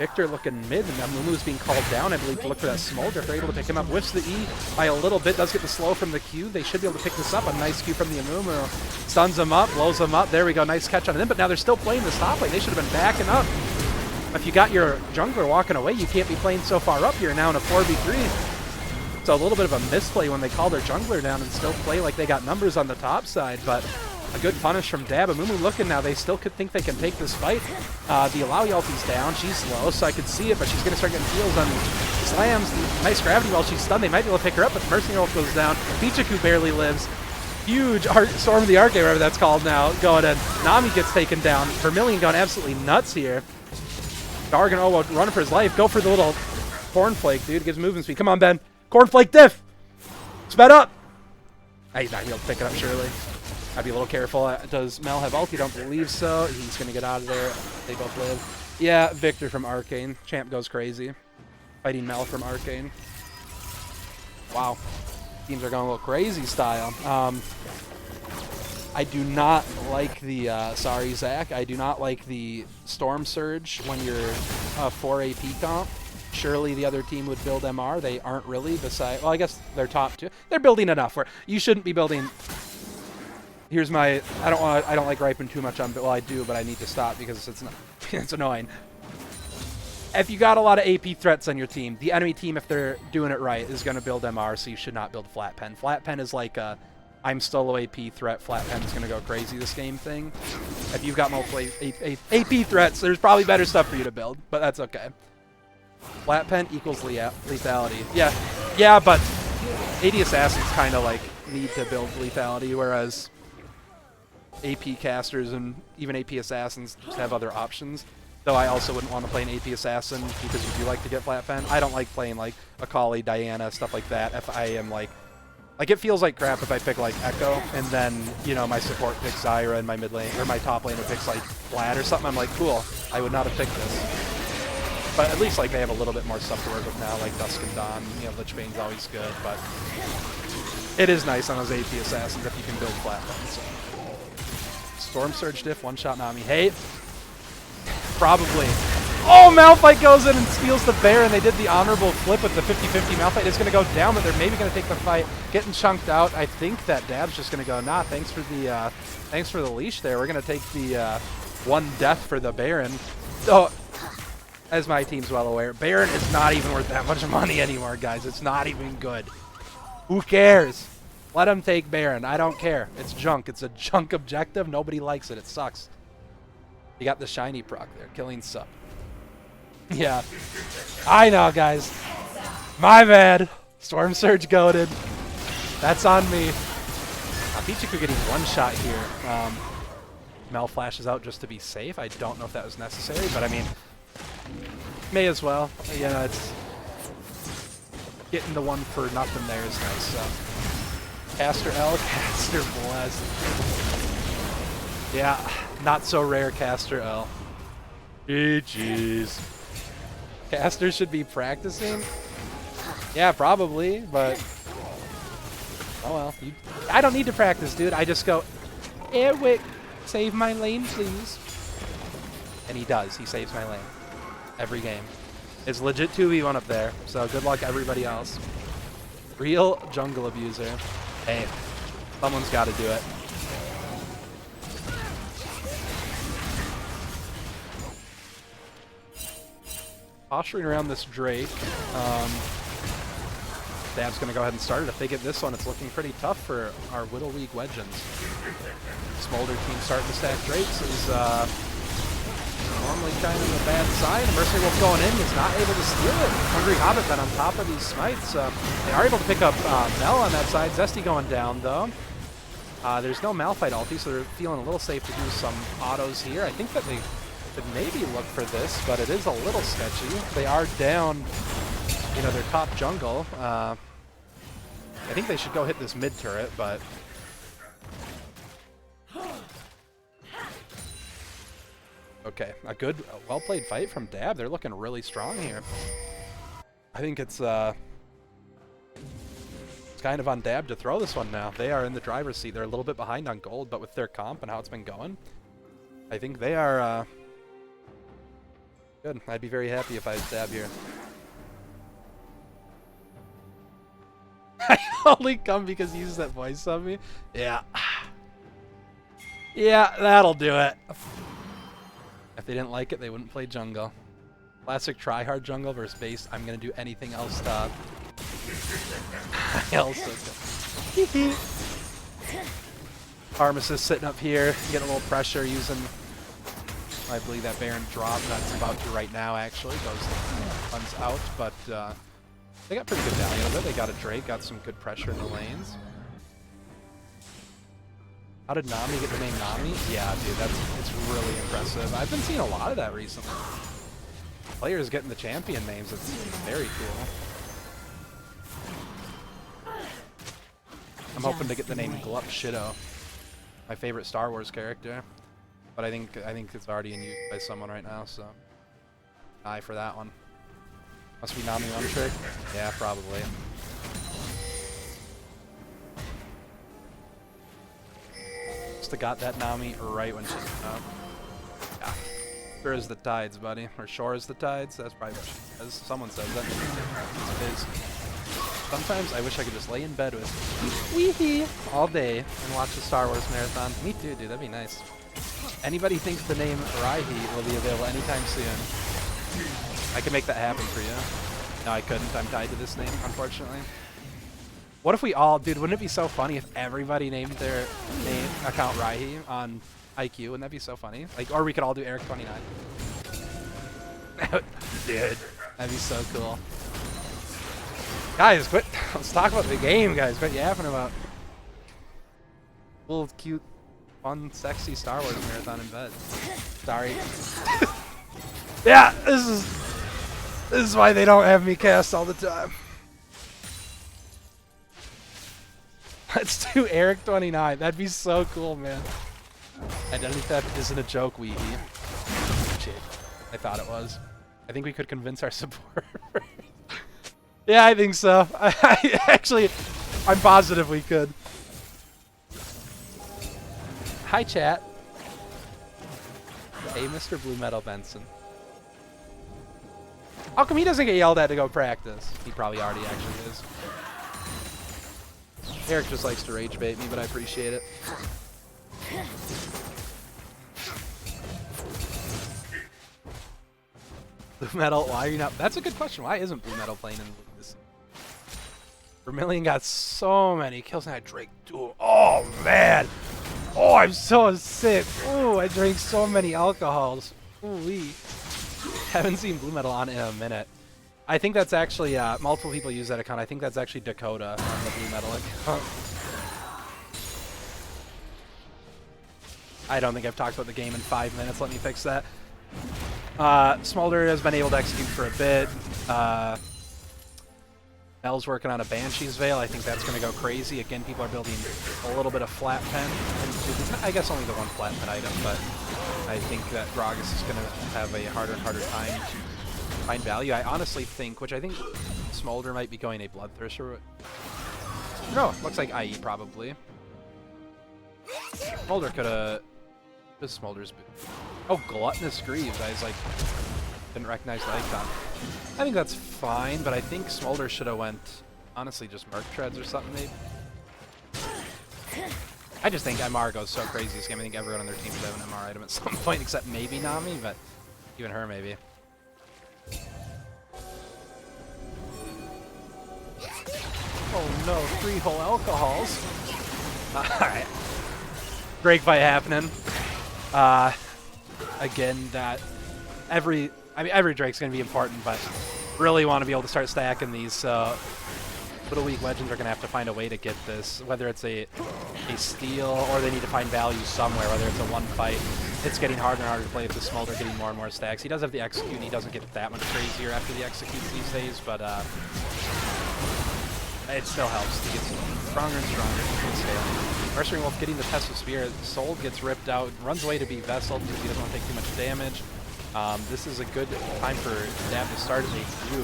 Victor looking mid, and Amumu's being called down, I believe, to look for that smolder. If they're able to pick him up, whiffs the E by a little bit, does get the slow from the Q. They should be able to pick this up. A nice Q from the Amumu. Stuns him up, blows him up. There we go, nice catch on him, but now they're still playing this top lane. They should have been backing up. If you got your jungler walking away, you can't be playing so far up here now in a 4v3. So a little bit of a misplay when they call their jungler down and still play like they got numbers on the top side, but a good punish from Dab. Amumu looking now. They still could think they can take this fight. The Alawi ulti's down. She's low, so I could see it, but she's going to start getting heals on slams. Nice gravity while she's stunned. They might be able to pick her up, but the Mercenary ult goes down. Pichiku barely lives. Huge Storm of the Arcade, whatever that's called now, going in. Nami gets taken down. Vermilion going absolutely nuts here. Dargan, oh, running for his life. Go for the little cornflake, dude. Gives movement speed. Come on, Ben. Cornflake diff. Sped up. He's not going to be able to pick it up, surely. I'd be a little careful. Does Mel have ulti? Don't believe so. He's going to get out of there. They both live. Yeah, Victor from Arcane. Champ goes crazy. Fighting Mel from Arcane. Wow. Teams are going a little crazy style. I do not like the, sorry, Zach. I do not like the Storm Surge when you're 4 AP comp. Surely the other team would build MR. They aren't really, besides, well, I guess they're top 2. They're building enough where you shouldn't be building. Here's my, I don't like griping too much on, well, I do, but I need to stop because it's not, it's annoying. If you got a lot of AP threats on your team, the enemy team, if they're doing it right, is going to build MR, so you should not build Flat Pen. Flat Pen is like a, I'm still low AP threat, Flat Pen is going to go crazy this game thing. If you've got multiple AP threats, there's probably better stuff for you to build, but that's okay. Flat Pen equals lethality. Yeah, but AD Assassins kind of like need to build lethality, whereas AP casters and even AP Assassins just have other options. Though I also wouldn't want to play an AP Assassin because you do like to get Flat Pen. I don't like playing like Akali, Diana, stuff like that. If I am like it feels like crap if I pick like Echo and then, you know, my support picks Zyra and my mid lane, or my top laner picks like Vlad or something. I'm like, cool, I would not have picked this. But at least like they have a little bit more stuff to work with now, like Dusk and Dawn. You know, Lich Bane's always good, but it is nice on those AP Assassins if you can build Flat Pen. So. Storm Surge diff, one-shot Nami. Hey, probably. Oh, Malphite goes in and steals the bear, and they did the honorable flip with the 50-50. Malphite is going to go down, but they're maybe going to take the fight. Getting chunked out. I think that Dab's just going to go, nah, thanks for the leash there. We're going to take the one death for the Baron. Oh, as my team's well aware, Baron is not even worth that much money anymore, guys. It's not even good. Who cares? Let him take Baron. I don't care. It's junk. It's a junk objective. Nobody likes it. It sucks. You got the shiny proc there. Killing Sup. Yeah. I know, guys. My bad. Storm Surge goated. That's on me. Pichiku getting one shot here. Mel flashes out just to be safe. I don't know if that was necessary, but I mean, may as well. You know, it's getting the one for nothing there is nice. So. Caster L, Caster Blessed. Yeah, not so rare Caster L. GG's. Caster should be practicing? Yeah, probably, but oh well. I don't need to practice, dude. I just go, Airwick, save my lane, please. And he does. He saves my lane. Every game. It's legit 2v1 up there, so good luck everybody else. Real jungle abuser. Hey, someone's got to do it. Posturing around this Drake. Dab's going to go ahead and start it. If they get this one, it's looking pretty tough for our Whittle League Wedgeons. Smolder team starting to stack Drakes is normally kind of a bad sign. Mercenary Wolf going in is not able to steal it. Hungry Hobbit then on top of these smites. They are able to pick up Mel on that side. Zesty going down though. There's no Malphite ulti, so they're feeling a little safe to do some autos here. I think that they could maybe look for this, but it is a little sketchy. They are down, you know, their top jungle. I think they should go hit this mid turret, but okay, a good, well-played fight from Dab. They're looking really strong here. I think it's kind of on Dab to throw this one now. They are in the driver's seat. They're a little bit behind on gold, but with their comp and how it's been going, I think they are Good. I'd be very happy if I stab here. I only come because he used that voice on me. Yeah. Yeah, that'll do it. If they didn't like it, they wouldn't play jungle. Classic tryhard jungle versus base. I'm gonna do anything else top. I also do. Armistice sitting up here, getting a little pressure using, I believe, that Baron drop that's about to right now, actually. Runs out, but they got pretty good value out of it. They got a Drake, got some good pressure in the lanes. How did Nami get the name Nami? Yeah, dude, it's really impressive. I've been seeing a lot of that recently. Players getting the champion names, it's very cool. I'm hoping to get the name Glup Shido, my favorite Star Wars character. But I think it's already in use by someone right now, so eye for that one. Must be Nami one trick? Yeah, probably. Must have got that Nami right when she yeah. Sure as the tides, buddy. Or shore as the tides. That's probably what she says. Someone says that. It is. Sometimes I wish I could just lay in bed with Wee-hee all day and watch the Star Wars marathon. Me too, dude. That'd be nice. Anybody thinks the name Raihi will be available anytime soon? I can make that happen for you. No, I couldn't. I'm tied to this name, unfortunately. What if we all, dude, wouldn't it be so funny if everybody named their name account Raihi on IQ? Wouldn't that be so funny? Like, or we could all do Eric29. Dude, that'd be so cool. Guys, quit. Let's talk about the game, guys. Quit yapping about little cute, fun, sexy Star Wars marathon in bed. Sorry. Yeah, this is why they don't have me cast all the time. Let's do Eric29. That'd be so cool, man. Identity theft isn't a joke, Weehee. Shit. I thought it was. I think we could convince our support. Yeah, I think so. Actually, I'm positive we could. Hi, chat. Hey, Mr. Blue Metal Benson. How come he doesn't get yelled at to go practice? He probably already actually is. Eric just likes to rage bait me, but I appreciate it. Blue Metal, why are you not? That's a good question. Why isn't Blue Metal playing in this? Vermilion got so many kills and I Drake duel. Oh man. Oh, I'm so sick. Ooh, I drank so many alcohols. Ooh-wee. Haven't seen Blue Metal on in a minute. I think that's actually, multiple people use that account. I think that's actually Dakota on the Blue Metal account. I don't think I've talked about the game in 5 minutes. Let me fix that. Smolder has been able to execute for a bit. Mel's working on a Banshee's Veil. I think that's going to go crazy. Again, people are building a little bit of flat pen. I guess only the one flat pen item, but I think that Gragas is going to have a harder and harder time to find value. I honestly think, which I think Smolder might be going a Bloodthirster. No, looks like IE probably. Smolder could have... This Smolder's... Oh, Gluttonous Greaves. I was like... Didn't recognize the icon. I think that's fine, but I think Smolder should have went, honestly, just Merc Treads or something, maybe. I just think MR goes so crazy this game. I think everyone on their team should have an MR item at some point, except maybe Nami, but even her, maybe. Oh no, 3 whole alcohols. Alright. Drake fight happening. Again, that every Drake's going to be important, but really want to be able to start stacking these, so Little Weak Legends are going to have to find a way to get this, whether it's a steal or they need to find value somewhere, whether it's a one fight. It's getting harder and harder to play with the Smolder getting more and more stacks. He does have the execute, and he doesn't get that much crazier after the executes these days, but it still helps to get stronger and stronger. Mercenary Wolf getting the Test of Spirit. Soul gets ripped out, runs away to be Vessel because he doesn't want to take too much damage. This is a good time for Dab to start as a Q.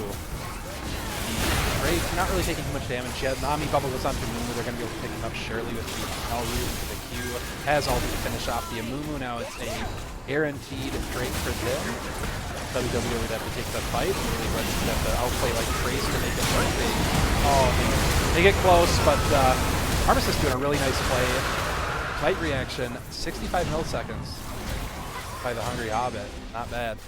Drake not really taking too much damage yet. Nami bubble goes onto Mumu. They're going to be able to pick him up surely with the L root into the Q. Has ulti to finish off the Amumu. Now it's a guaranteed Drake for them. WWE would have to take the fight. Really, but would have to outplay like crazy to make it work. They get close, but Armistice doing a really nice play. Fight reaction, 65 milliseconds by the Hungry Hobbit. Not bad.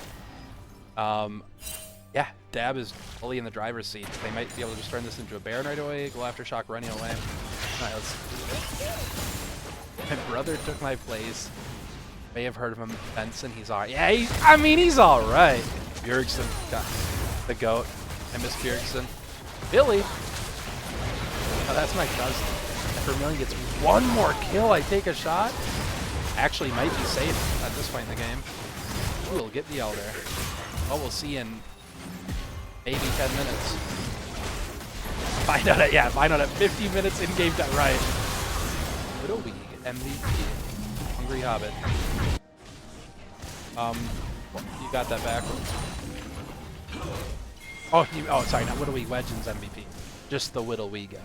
Yeah, Dab is fully in the driver's seat. They might be able to just turn this into a Baron right away, go after Shock running away. Alright, let's do it. My brother took my place. May have heard of him, Benson. He's alright. Yeah, he's alright. Bjergsen got the GOAT. I miss Bjergsen. Billy. Oh, that's my cousin. If Vermilion gets one more kill, I take a shot. Actually, might be safe at this point in the game. We'll get the Elder. Well, we'll see in maybe 10 minutes. Find out at 50 minutes in game time. Right. Little League MVP. Hungry Hobbit. You got that backwards. Oh, sorry, not Whittle League Legends MVP. Just the Whittle League guy.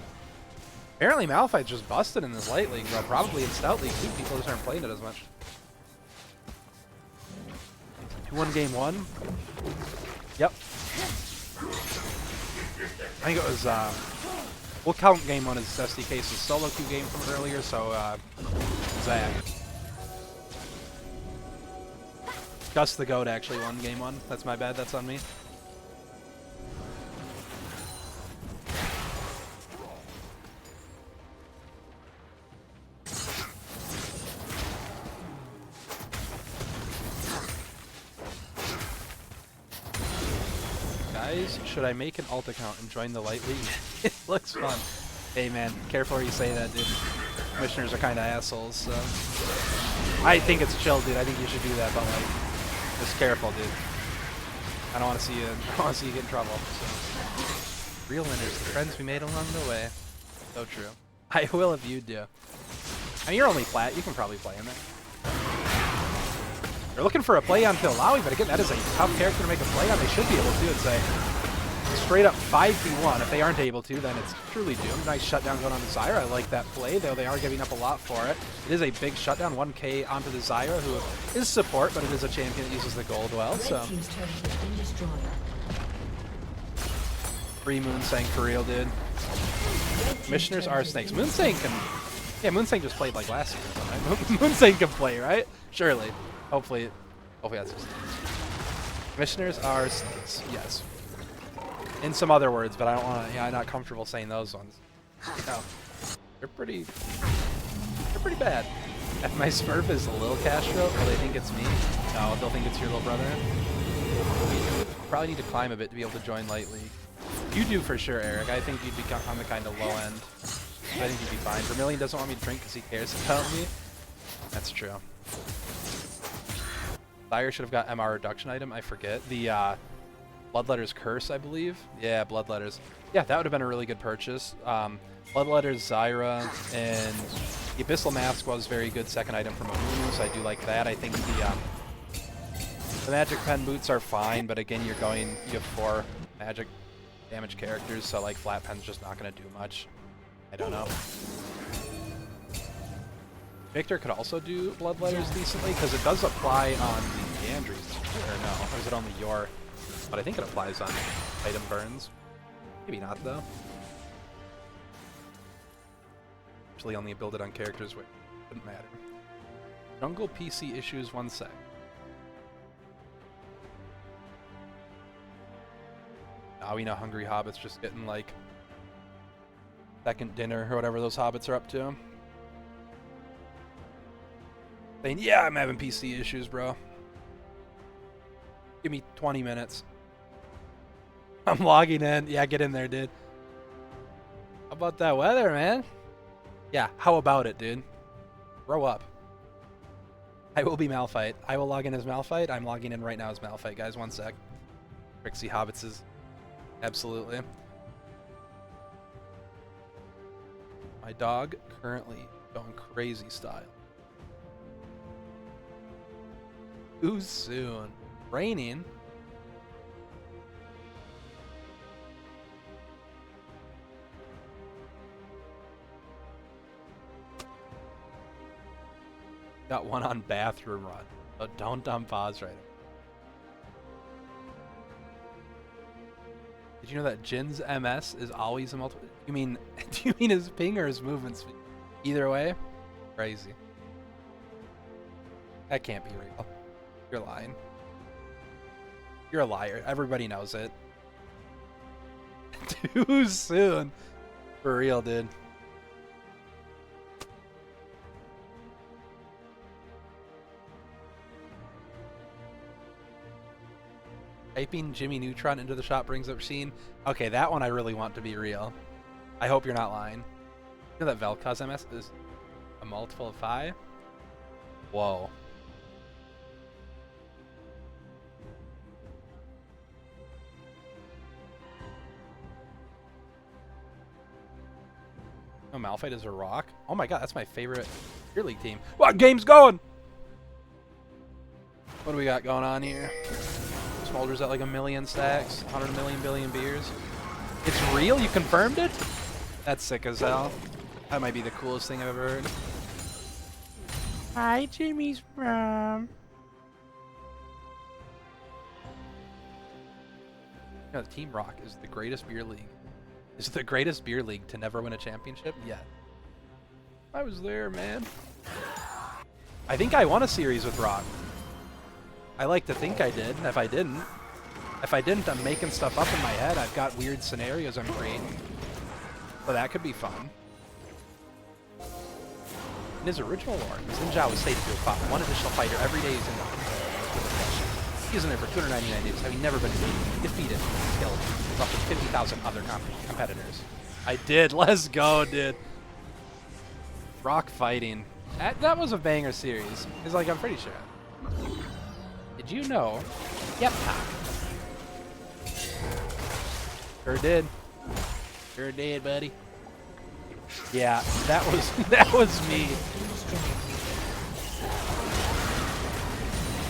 Apparently Malphite's just busted in this light league, bro. Probably in Stout League too. People just aren't playing it as much. 2-1 game 1. Yep. I think it was, we'll count game 1 as SDK's solo queue game from earlier, so, Zach. Gus the GOAT actually won game 1. That's my bad, that's on me. Guys, should I make an alt account and join the Light League? It looks fun. Hey man, careful where you say that, dude. Commissioners are kind of assholes, so. I think it's chill, dude. I think you should do that, but like, just careful, dude. I don't want to see you get in trouble. So. Real winners, the friends we made along the way. So true. I will if you do. I mean, you're only flat. You can probably play in there. They're looking for a play on Pillawi, but again, that is a tough character to make a play on. They should be able to. It's a straight up 5v1. If they aren't able to, then it's truly doomed. Nice shutdown going on the Zyra. I like that play, though they are giving up a lot for it. It is a big shutdown, 1k onto the Zyra, who is support, but it is a champion that uses the gold well, so. Free Moonsang for real, dude. Commissioners are snakes. Moonsang can... Yeah, Moonsang just played like last year. Right? Moonsang can play, right? Surely. Hopefully that's just... Commissioners are snakes, yes. In some other words, but I don't want to... Yeah, I'm not comfortable saying those ones. No. They're pretty bad. If my Smurf is a little Castro, will they think it's me? No, they'll think it's your little brother. Probably need to climb a bit to be able to join Light League. You do for sure, Eric. I think you'd be on the kind of low end. I think you'd be fine. Vermilion doesn't want me to drink because he cares about me. That's true. Fire should have got MR reduction item. I forget. The Bloodletter's Curse, I believe. Yeah, Bloodletters. Yeah, that would have been a really good purchase. Bloodletter's Zyra and the Abyssal Mask was very good second item from Amunu, so I do like that. I think the Magic Pen boots are fine, but again, you have 4 magic damage characters, so like Flat Pen's just not going to do much. I don't know. Victor could also do Bloodletters decently, because it does apply on the Gandries, or no, or is it only your? But I think it applies on item burns. Maybe not, though. Actually only build it on characters where it wouldn't matter. Jungle PC issues, 1 sec. Now we know Hungry Hobbit's just getting like second dinner or whatever those hobbits are up to. Saying, yeah, I'm having PC issues, bro. Give me 20 minutes. I'm logging in. Yeah, get in there, dude. How about that weather, man? Yeah, how about it, dude? Grow up. I will be Malphite. I will log in as Malphite. I'm logging in right now as Malphite, guys. 1 sec. Trixie Hobbits is... Absolutely. My dog currently going crazy style. Too soon. Raining. Got one on bathroom run. But don't dump pause right now. you know that Jin's MS is always a multiple? You mean, do you mean his ping or his movement speed? Either way, crazy. That can't be real. You're lying. You're a liar. Everybody knows it. Too soon. For real, dude. Typing Jimmy Neutron into the shop brings up Sheen. Okay, that one I really want to be real. I hope you're not lying. You know that Vel'Koz MS is a multiple of 5? Whoa. Oh, Malphite is a rock? Oh my god, that's my favorite Beer League team. What game's going? What do we got going on here? Smolder's at like 1 million stacks, 100 million billion beers. It's real? You confirmed it? That's sick as hell. That might be the coolest thing I've ever heard. Hi, Jimmy's mom. You know, Team Rock is the greatest beer league. Is the greatest beer league to never win a championship yet. I was there, man. I think I won a series with Rock. I like to think I did. If I didn't, I'm making stuff up in my head. I've got weird scenarios I'm creating. So that could be fun. In his original lore, Xin Zhao was stated to have fought one additional fighter every day he's in the He was in there for 299 days, having never been defeated, killed, roughly 50,000 other competitors. I did. Let's go, dude. Rock fighting. That was a banger series. It's like, I'm pretty sure. Did you know? Yep. Sure did. Sure did, buddy. Yeah, that was me.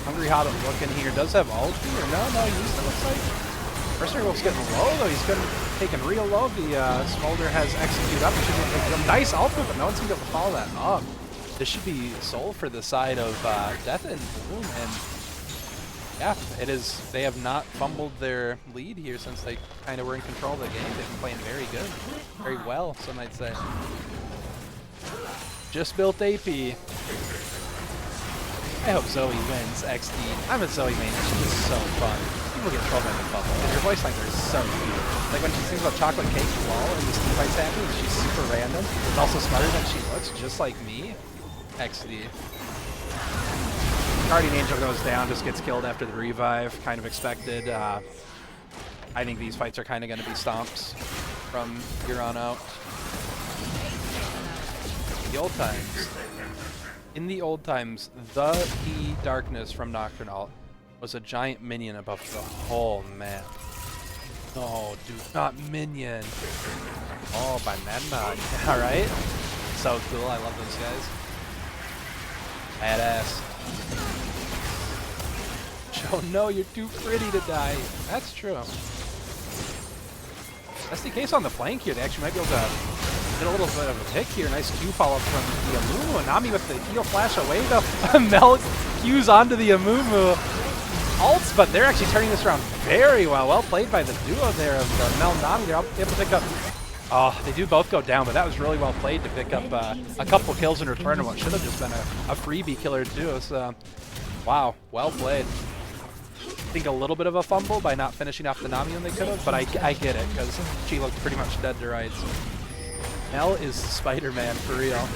Hungry Hot looking here. Does have ulti or no? No, he used it, looks like. Mercenary Wolf's getting low though. He's taken real low. The Smolder has execute up. He should get a nice ultimate, but no one's gonna be able to follow that up. This should be sold for the side of Death and Boom, and yeah, it is. They have not fumbled their lead here since they kind of were in control of the game. They've been playing very good, very well, some might say. Just built AP. I hope Zoe wins XD. I'm a Zoe main. She's just so fun. People get trolled by the bubble, and her voice lines are so cute. Like when she sings about chocolate cake wall and this team fight's happening, she's super random. It's also smarter than she looks, just like me. XD. Guardian Angel goes down, just gets killed after the revive. Kind of expected. I think these fights are kind of going to be stomps from here on out. The old times. In the old times, the key darkness from Nocturnal was a giant minion above the whole map. No, dude, not minion. Oh, banana. Alright. So cool, I love those guys. Badass. Oh no, you're too pretty to die. That's true. That's the case on the flank here. They actually might be able to get a little bit of a pick here. Nice Q follow-up from the Amumu. And Nami with the heal flash away though. Mel Q's onto the Amumu. Ults, but they're actually turning this around very well. Well played by the duo there of the Mel Nami. They're able to pick up. Oh, they do both go down, but that was really well played to pick up a couple kills in return of what should have just been a freebie killer too. So, wow, well played. I think a little bit of a fumble by not finishing off the Nami when they could have, but I get it, because she looked pretty much dead to rights. Mel is Spider-Man for real.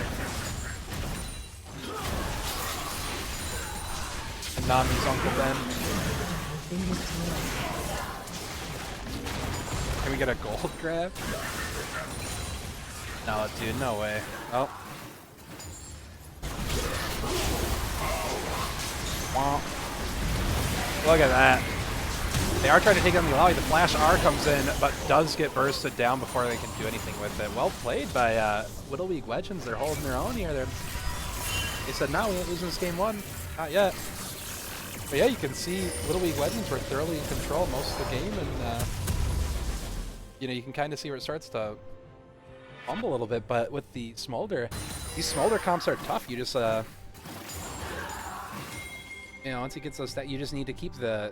And Nami's Uncle Ben. Can we get a gold grab? No, dude, no way. Oh. Womp. Look at that. They are trying to take on the Alawi. The Flash R comes in, but does get bursted down before they can do anything with it. Well played by Little League Legends. They're holding their own here. They said, no, we ain't losing this game one. Not yet. But yeah, you can see Little League Legends were thoroughly in control most of the game, and you know, you can kind of see where it starts to fumble a little bit. But with the Smolder, these Smolder comps are tough. You just you know, once he gets those stats, you just need to keep your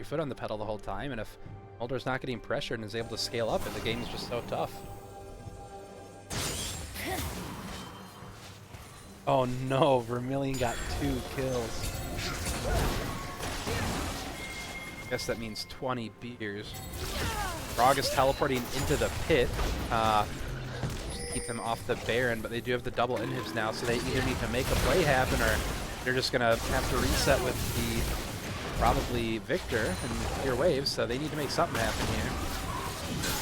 foot on the pedal the whole time. And if Mulder's not getting pressured and is able to scale up, and the game is just so tough. Oh no, Vermilion got 2 kills. Guess that means 20 beers. Frog is teleporting into the pit to keep them off the Baron, but they do have the double inhibs now, so they either need to make a play happen or they're just going to have to reset with the probably Victor and clear waves, so they need to make something happen here.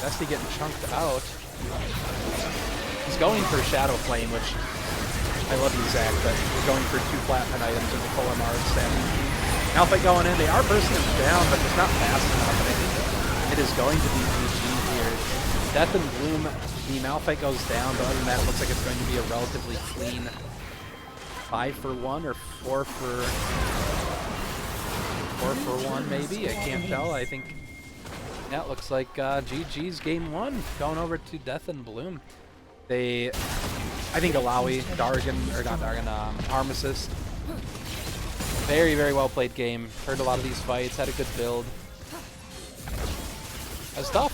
Dusty getting chunked out. He's going for Shadow Flame, which I love you, Zach, but we're going for 2 flatpen items and the full MR stamina. Malphite going in, they are bursting him down, but it's not fast enough, and I think it is going to be GG here. Death and Bloom, the Malphite goes down, but other than that, it looks like it's going to be a relatively clean 5 for 1 or 4 for 1 maybe, I can't tell. I think, yeah, it looks like GG's game 1, going over to Death and Bloom. I think Alawi, Dargan, or not Dargan, Arm Assist. Very, very well played game. Heard a lot of these fights, had a good build. That was tough.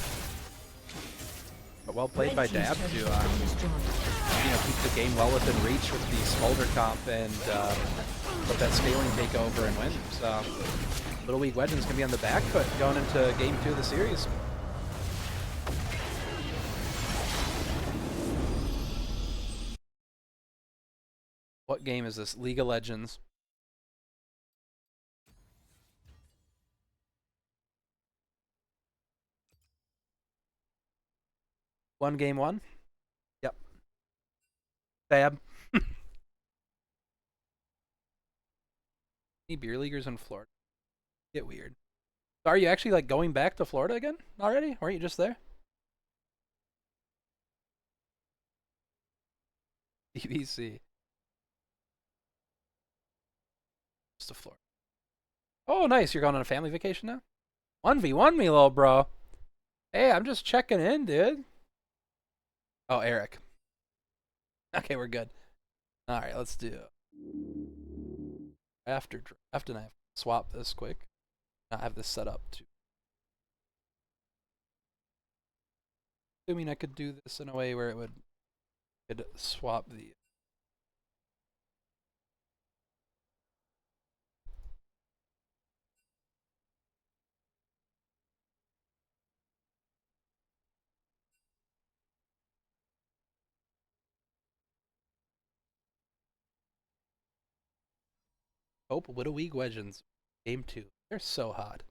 But well played by Dab to keep the game well within reach with the Smolder comp and let that scaling take over and win. So Little League Legends can be on the back foot going into game 2 of the series. What game is this? League of Legends. Game 1? Yep. Fab. Any beer leaguers in Florida? Get weird. So are you actually like going back to Florida again already? Weren't you just there? BBC. Just to Florida. Oh, nice. You're going on a family vacation now? 1v1 me, little bro. Hey, I'm just checking in, dude. Oh, Eric. Okay, we're good. All right, let's do after draft, and I have to swap this quick. I have this set up too. Assuming I could do this in a way where it could swap the. Hope Widow League Legends game 2. They're so hot.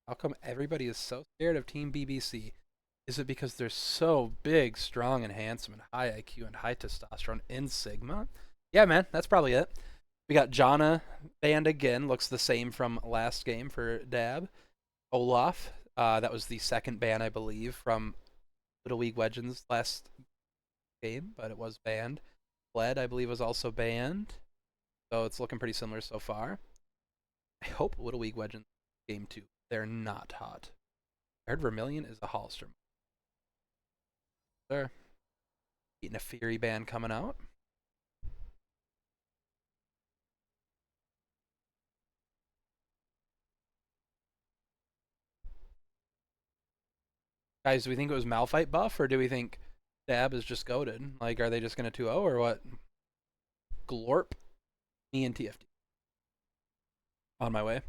How come everybody is so scared of Team BBC? Is it because they're so big, strong, and handsome, and high IQ and high testosterone in Sigma? Yeah, man, that's probably it. We got Jana banned again. Looks the same from last game for Dab. Olaf, that was the second ban, I believe, from Little League Legends last game, but it was banned. Fled, I believe, was also banned. So it's looking pretty similar so far. I hope Little League Legends game 2. They're not hot. I heard Vermilion is a Hollister. They're getting a Fury ban coming out. Guys, do we think it was Malphite buff, or do we think Dab is just goated? Like, are they just going to 2-0, or what? Glorp, me and TFT. On my way.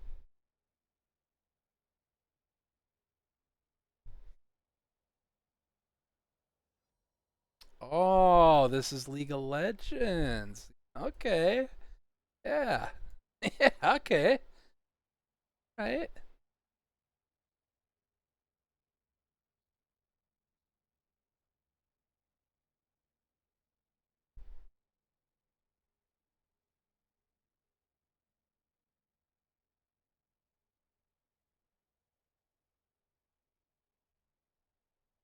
Oh, this is League of Legends. Okay. Yeah. Yeah, okay. Right.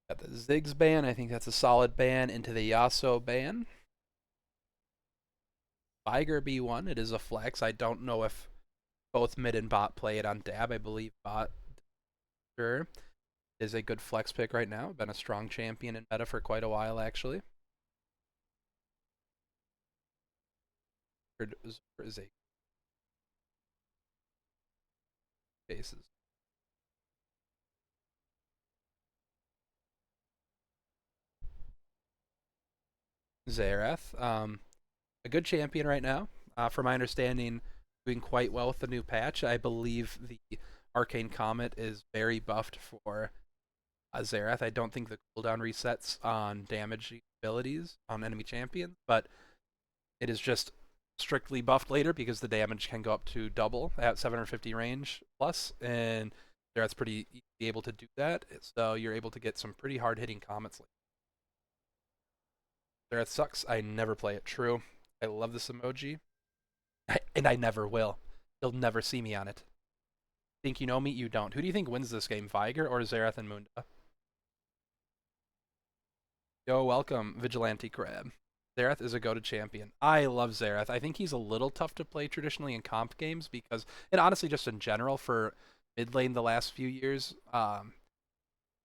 Got the Ziggs ban. I think that's a solid ban. Into the Yasuo ban. Viger B1. It is a flex. I don't know if both mid and bot play it on Dab. I believe bot sure is a good flex pick right now. Been a strong champion in meta for quite a while, actually. Is a cases. Xerath, a good champion right now. From my understanding, doing quite well with the new patch. I believe the Arcane Comet is very buffed for Xerath. I don't think the cooldown resets on damage abilities on enemy champions, but it is just strictly buffed later because the damage can go up to double at 750 range plus, and Xerath's pretty able to do that. So you're able to get some pretty hard hitting comets. Xerath sucks. I never play it. True. I love this emoji, and I never will. You'll never see me on it. Think you know me? You don't. Who do you think wins this game, Viger or Xerath and Munda? Yo, welcome, Vigilante Crab. Xerath is a go-to champion. I love Xerath. I think he's a little tough to play traditionally in comp games because, and honestly, just in general for mid lane the last few years,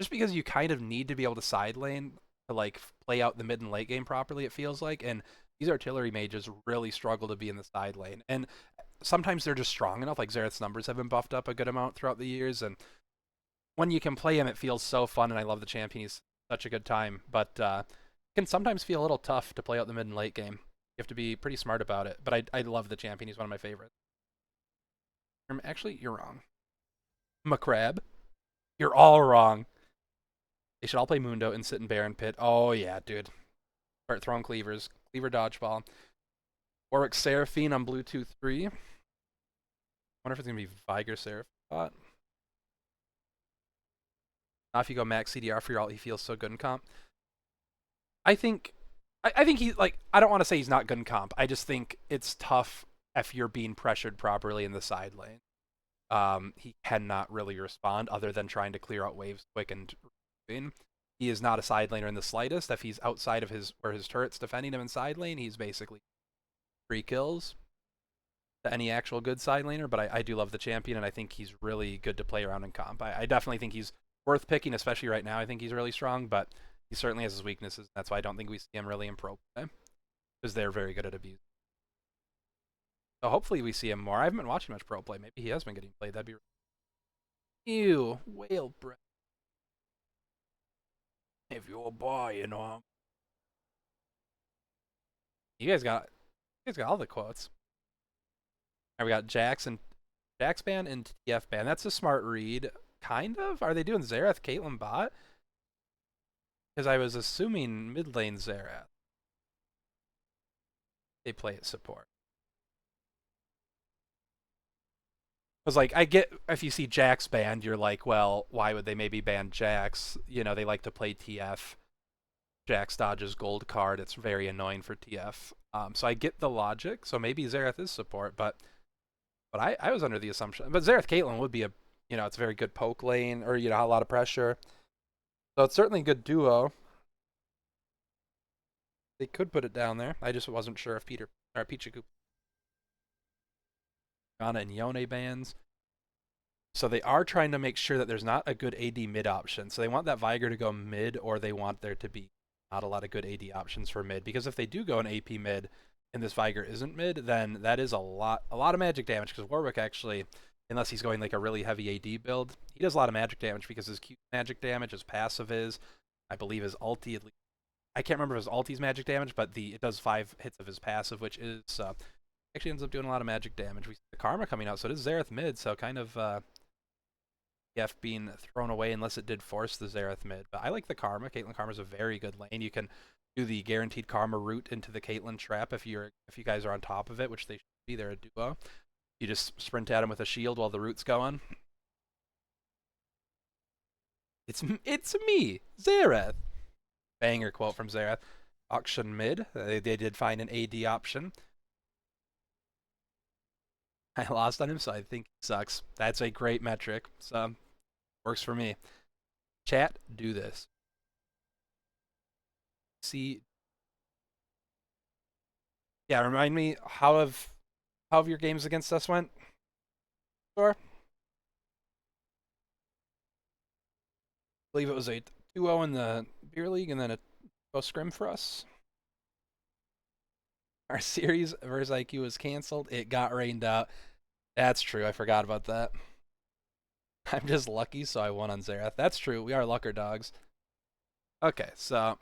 just because you kind of need to be able to side lane to like play out the mid and late game properly. It feels like, and these artillery mages really struggle to be in the side lane, and sometimes they're just strong enough. Like Xerath's numbers have been buffed up a good amount throughout the years, and when you can play him, it feels so fun. And I love the champion; he's such a good time, but can sometimes feel a little tough to play out the mid and late game. You have to be pretty smart about it. But I love the champion; he's one of my favorites. Actually, you're wrong. McCrab, you're all wrong. They should all play Mundo and sit in Baron Pit. Oh yeah, dude. Start throwing cleavers. Cleaver dodgeball. Warwick Seraphine on Bluetooth 3. Wonder if it's gonna be Viger Seraphine bot. Now if you go max CDR for your ult, he feels so good in comp. I think I think he's like, I don't want to say he's not good in comp. I just think it's tough if you're being pressured properly in the side lane. He cannot really respond other than trying to clear out waves quick and he is not a side laner in the slightest. If he's outside of his where his turret's defending him in side lane, he's basically 3 kills to any actual good side laner. But I do love the champion, and I think he's really good to play around in comp. I definitely think he's worth picking, especially right now. I think he's really strong, but he certainly has his weaknesses. That's why I don't think we see him really in pro play, because they're very good at abuse. So hopefully we see him more. I haven't been watching much pro play. Maybe he has been getting played. That'd be ew, whale breath. If you're a boy, you know. You guys got all the quotes. All right, we got Jax ban and TF ban. That's a smart read, kind of. Are they doing Xerath Caitlyn bot? Because I was assuming mid lane Xerath. They play it support. Because like I get if you see Jax banned, you're like, well, why would they maybe ban Jax? You know, they like to play TF. Jax dodges gold card. It's very annoying for TF. So I get the logic. So maybe Xerath is support, but I was under the assumption. But Xerath Caitlyn would be a, you know, it's a very good poke lane, or, you know, a lot of pressure. So it's certainly a good duo. They could put it down there. I just wasn't sure if Pichiku, Ghana, and Yone bans. So they are trying to make sure that there's not a good AD mid option. So they want that Viger to go mid, or they want there to be not a lot of good AD options for mid. Because if they do go an AP mid and this Viger isn't mid, then that is a lot of magic damage. Because Warwick actually, unless he's going like a really heavy AD build, he does a lot of magic damage because his Q magic damage, his passive is, I believe his ulti, at least, I can't remember his ulti's magic damage, but it does 5 hits of his passive, which is actually ends up doing a lot of magic damage. We see the Karma coming out, so it is Xerath mid, so kind of TF being thrown away unless it did force the Xerath mid. But I like the Karma. Caitlyn Karma is a very good lane. You can do the guaranteed Karma route into the Caitlyn trap if you guys are on top of it, which they should be. They're a duo. You just sprint at him with a shield while the route's going. It's me, Xerath. Banger quote from Xerath. Auction mid. They did find an AD option. I lost on him, so I think it sucks. That's a great metric. So works for me. Chat, do this. See. Yeah, remind me how have your games against us went? Sure. I believe it was a 2-0 in the beer league and then a scrim for us. Our series versus IQ was canceled. It got rained out. That's true. I forgot about that. I'm just lucky, so I won on Zerath. That's true. We are lucker dogs. Okay, so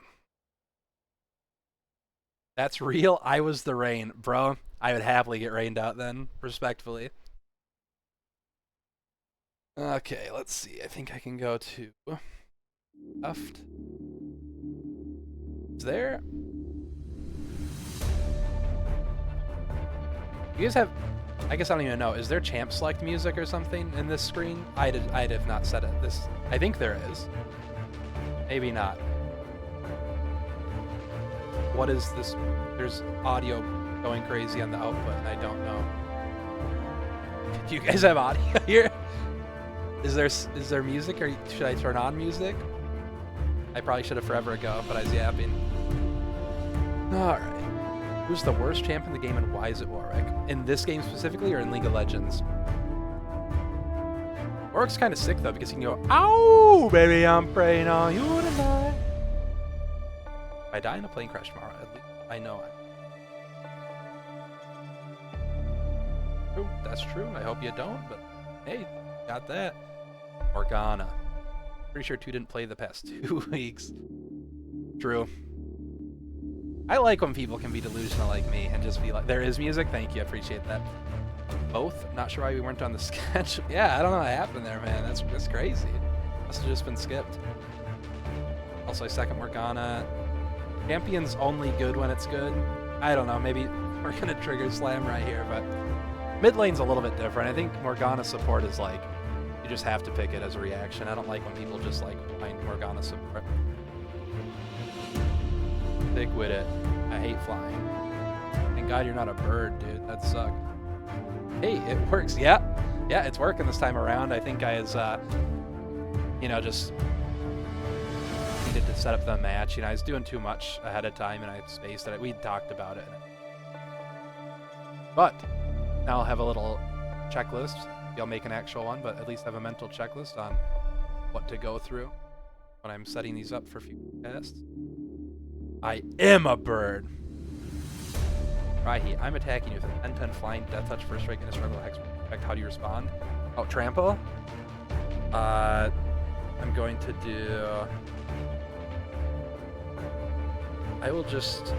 that's real. I was the rain, bro. I would happily get rained out then, respectfully. Okay, let's see. I think I can go to left. Is there? You guys have? I guess I don't even know. Is there champ select music or something in this screen? I'd have not said it. This. I think there is. Maybe not. What is this? There's audio going crazy on the output, and I don't know. Do you guys have audio here? Is there music, or should I turn on music? I probably should have forever ago, but I was yapping. All right. Who's the worst champ in the game, and why is it Warwick? In this game specifically, or in League of Legends? Warwick's kind of sick though, because he can go, "Ow, baby, I'm praying on you tonight." If I die in a plane crash tomorrow, at least I know it. True, that's true. I hope you don't, but hey, got that. Morgana. Pretty sure 2 didn't play the past 2 weeks. True. I like when people can be delusional like me and just be like, there is music? Thank you, I appreciate that. Both? Not sure why we weren't on the sketch. Yeah, I don't know what happened there, man. That's crazy. Must have just been skipped. Also, I second Morgana. Champion's only good when it's good. I don't know, maybe we're gonna trigger slam right here, but mid lane's a little bit different. I think Morgana support is like, you just have to pick it as a reaction. I don't like when people just like find Morgana support. Stick with it. I hate flying. Thank God you're not a bird, dude. That sucks. Hey, it works. Yeah, it's working this time around. I think I was, just needed to set up the match. I was doing too much ahead of time, and I spaced it. We talked about it. But now I'll have a little checklist. I'll make an actual one, but at least have a mental checklist on what to go through when I'm setting these up for future tests. I am a bird. Rahi, I'm attacking you with an 10-10 flying death touch first strike and a struggle hex effect. How do you respond? Oh, trample? I'm going to do... I will just...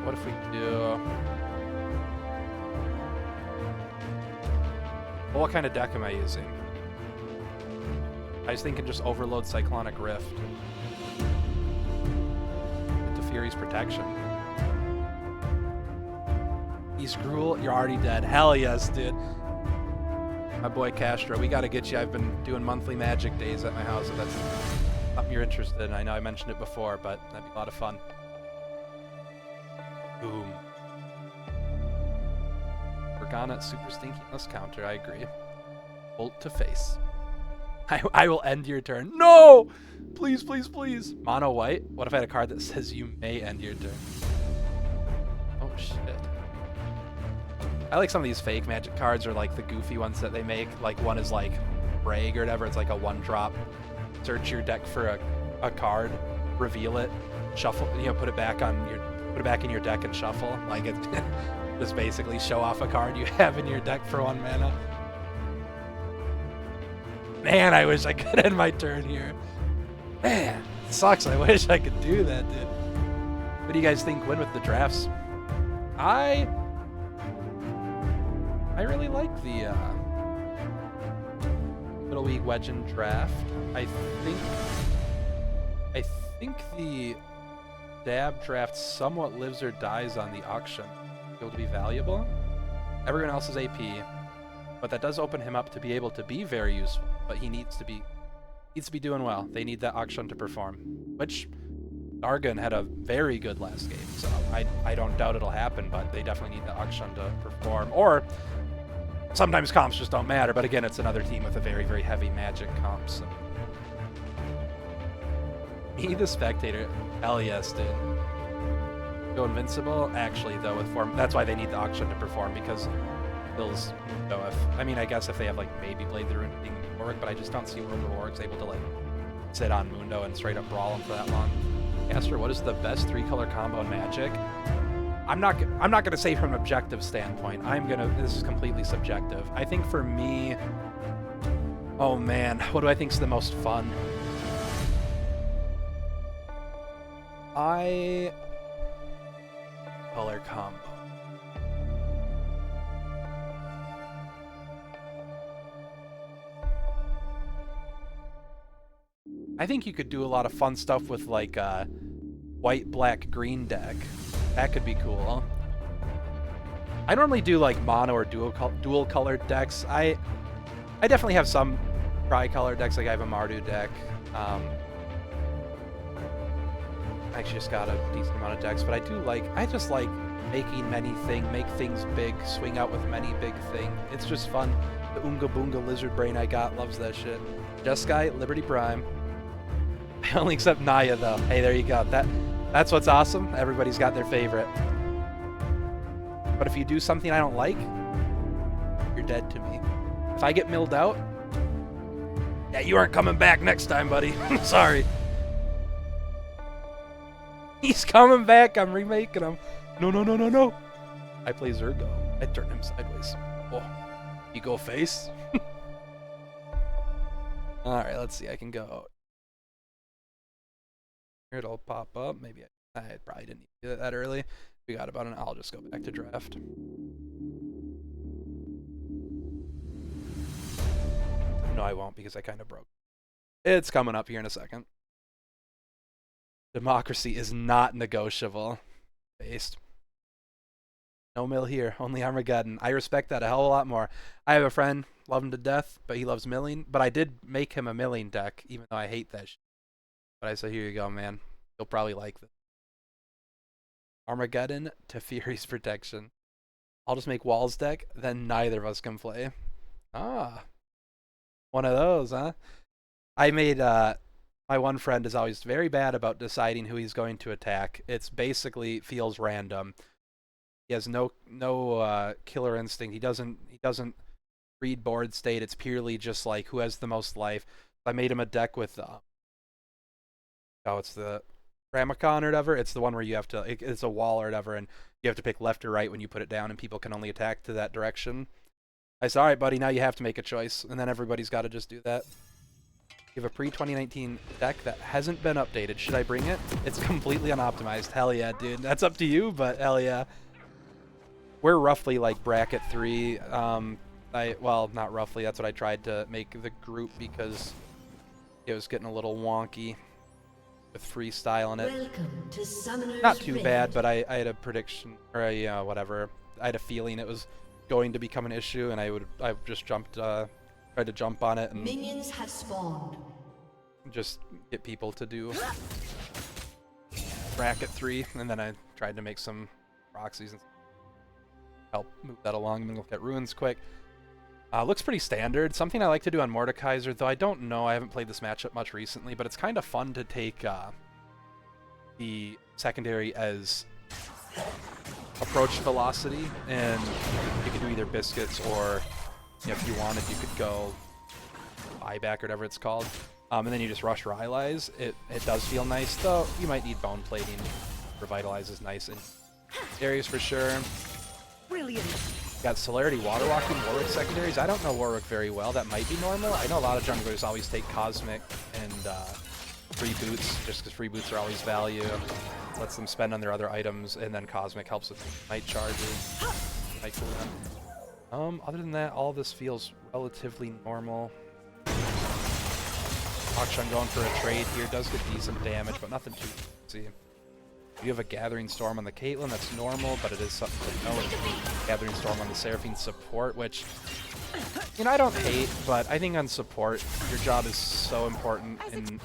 What if we do... Well, what kind of deck am I using? I was thinking just overload Cyclonic Rift. Into Fury's Protection. He's cruel, you're already dead. Hell yes, dude. My boy Castro, we gotta get you. I've been doing monthly Magic days at my house, if that's something you're interested in. I know I mentioned it before, but that'd be a lot of fun. Boom. Morgana, super stinkiness counter, I agree. Bolt to face. I will end your turn. No! Please, please, please. Mono white? What if I had a card that says you may end your turn? Oh, shit. I like some of these fake Magic cards, or like the goofy ones that they make. Like one is like Brag or whatever. It's like a 1-drop. Search your deck for a card, reveal it, shuffle, put it back in your deck and shuffle. Like it just basically show off a card you have in your deck for 1 mana. Man, I wish I could end my turn here. Man, it sucks. I wish I could do that, dude. What do you guys think win with the drafts? I really like the Middle League Legend draft. I think the Dab draft somewhat lives or dies on the auction. Able to be valuable. Everyone else is AP, but that does open him up to be able to be very useful. But he needs to be doing well. They need that auction to perform, which Dargon had a very good last game, so I don't doubt it'll happen. But they definitely need the auction to perform. Or sometimes comps just don't matter. But again, it's another team with a very, very heavy Magic comp. So. Me, the spectator. Hell yes, dude. Go invincible. Actually, though, with form, that's why they need the auction to perform, because Bill's. I guess if they have like maybe Blade the Rune being Warwick, but I just don't see where Warwick's able to like sit on Mundo and straight up brawl him for that long. Caster, what is the best 3-color combo in Magic? I'm not gonna say from an objective standpoint. This is completely subjective. I think for me, Oh man, what do I think's the most fun? Color combo. I think you could do a lot of fun stuff with like a white, black, green deck. That could be cool. I normally do like mono or dual colored decks. I definitely have some tri-color decks. Like I have a Mardu deck. I actually just got a decent amount of decks, but I just like making make things big, swing out with many big thing. It's just fun. The Oonga Boonga lizard brain I got loves that shit. Jeskai, Liberty Prime. I only accept Naya though. Hey, there you go. That's what's awesome. Everybody's got their favorite. But if you do something I don't like, you're dead to me. If I get milled out, yeah, you aren't coming back next time, buddy. Sorry. He's coming back. I'm remaking him. No, no, no, no, no. I play Zergo. I turn him sideways. Oh, you go face? All right, let's see. I can go. Here it'll pop up. Maybe I probably didn't need to do that early. We got about an. I'll just go back to draft. No, I won't because I kind of broke. It's coming up here in a second. Democracy is not negotiable. Based. No mill here, only Armageddon. I respect that a hell of a lot more. I have a friend, love him to death, but he loves milling. But I did make him a milling deck, even though I hate that shit. But I said, here you go, man. You'll probably like this. Armageddon to Fury's Protection. I'll just make Wall's deck, then neither of us can play. Ah. One of those, huh? I made, my one friend is always very bad about deciding who he's going to attack. It's basically feels random. He has no killer instinct. He doesn't read board state. It's purely just like who has the most life. I made him a deck with it's the Ramacon or whatever. It's the one where you have to it's a wall or whatever, and you have to pick left or right when you put it down, and people can only attack to that direction. I said, all right, buddy, now you have to make a choice, and then everybody's got to just do that. You have a pre-2019 deck that hasn't been updated. Should I bring it? It's completely unoptimized. Hell yeah, dude. That's up to you, but hell yeah. We're roughly like bracket 3. Well, not roughly. That's what I tried to make the group because it was getting a little wonky with freestyle in it. Welcome to Summoner's Not too Rift. bad, but I had a prediction, or whatever. I had a feeling it was going to become an issue, and I just tried to jump on it and Minions have spawned. just get people to do bracket 3, and then I tried to make some proxies and help move that along. I'm gonna look at ruins quick. Looks pretty standard. Something I like to do on Mordekaiser, though I don't know. I haven't played this matchup much recently, but it's kind of fun to take the secondary as approach velocity, and you could do either biscuits or, if you wanted, you could go buyback or whatever it's called, and then you just rush Rylai's. It does feel nice, though. You might need bone plating. Revitalize is nice in areas for sure. Brilliant. Got Celerity Water Walking Warwick secondaries. I don't know Warwick very well. That might be normal. I know a lot of junglers always take Cosmic and free boots, just because free boots are always value. Lets them spend on their other items, and then Cosmic helps with night charges. Night cooldown. Other than that, all this feels relatively normal. Akshan going for a trade here. Does get decent damage, but nothing too crazy. You have a Gathering Storm on the Caitlyn, that's normal, but it is something to know. Gathering Storm on the Seraphine support, which, I don't hate, but I think on support, your job is so important in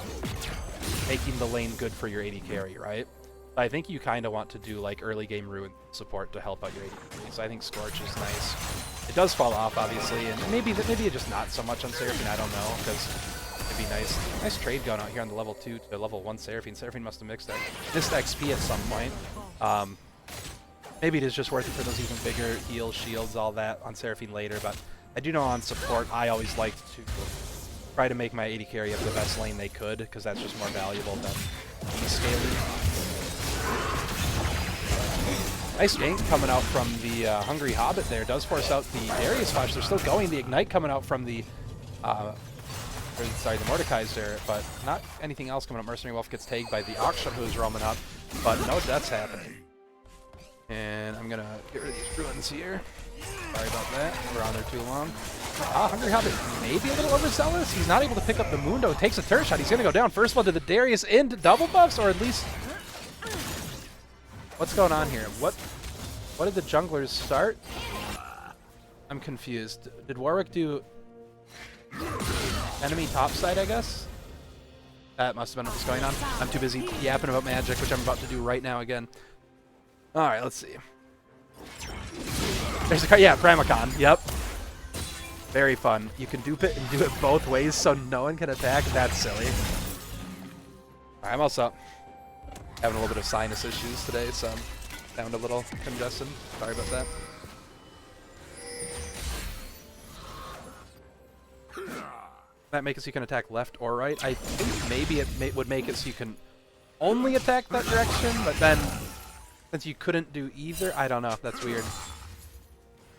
making the lane good for your AD carry, right? But I think you kind of want to do like early game ruin support to help out your AD carry, so I think Scorch is nice. It does fall off, obviously, and maybe just not so much on Seraphine, I don't know, because be nice. Nice trade going out here on the level 2 to level 1 Seraphine. Seraphine must have missed XP at some point. Maybe it is just worth it for those even bigger heals, shields, all that on Seraphine later, but I do know on support I always liked to try to make my AD carry up the best lane they could, because that's just more valuable than scaling. Nice gank coming out from the Hungry Hobbit there. Does force out the Darius Flash. They're still going. The Ignite coming out from the or sorry, the Mordekaiser, but not anything else coming up. Mercenary Wolf gets tagged by the Auction who's roaming up, but no deaths happening. And I'm gonna get rid of these ruins here. Sorry about that. We're on there too long. Hungry Hobbit maybe a little overzealous. He's not able to pick up the Mundo. Takes a turret shot. He's gonna go down. First blood to the Darius into double buffs, or at least what's going on here? What did the junglers start? I'm confused. Did Warwick do enemy topside, I guess? That must have been what's going on. I'm too busy yapping about magic, which I'm about to do right now again. Alright, let's see. There's a card. Yeah, Primacon. Yep. Very fun. You can dupe it and do it both ways so no one can attack. That's silly. Alright, I'm also having a little bit of sinus issues today, so I'm sound a little congested. Sorry about that. That make it so you can attack left or right. I think maybe it would make it so you can only attack that direction, but then since you couldn't do either, I don't know. That's weird.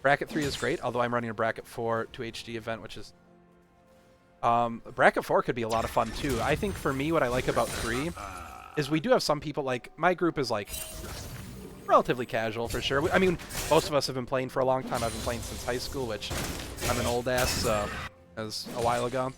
Bracket 3 is great, although I'm running a Bracket 4 2HD event, which is... Bracket 4 could be a lot of fun, too. I think for me, what I like about 3 is we do have some people, like, my group is, like, relatively casual, for sure. I mean, most of us have been playing for a long time. I've been playing since high school, which I'm an old ass, so as a while ago.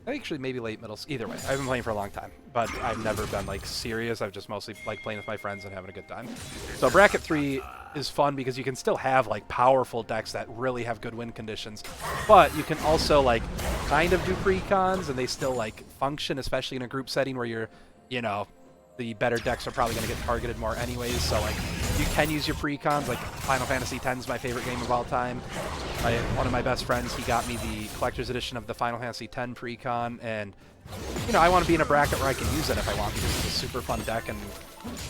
Actually, maybe late middle school. Either way, I've been playing for a long time, but I've never been like serious. I've just mostly like playing with my friends and having a good time. So Bracket 3 is fun because you can still have like powerful decks that really have good win conditions, but you can also like kind of do precons and they still like function, especially in a group setting where you're, you know, the better decks are probably going to get targeted more anyways. So like you can use your precons. Like Final Fantasy X is my favorite game of all time. One of my best friends, he got me the collector's edition of the Final Fantasy X precon, and you know I want to be in a bracket where I can use it if I want because it's a super fun deck, and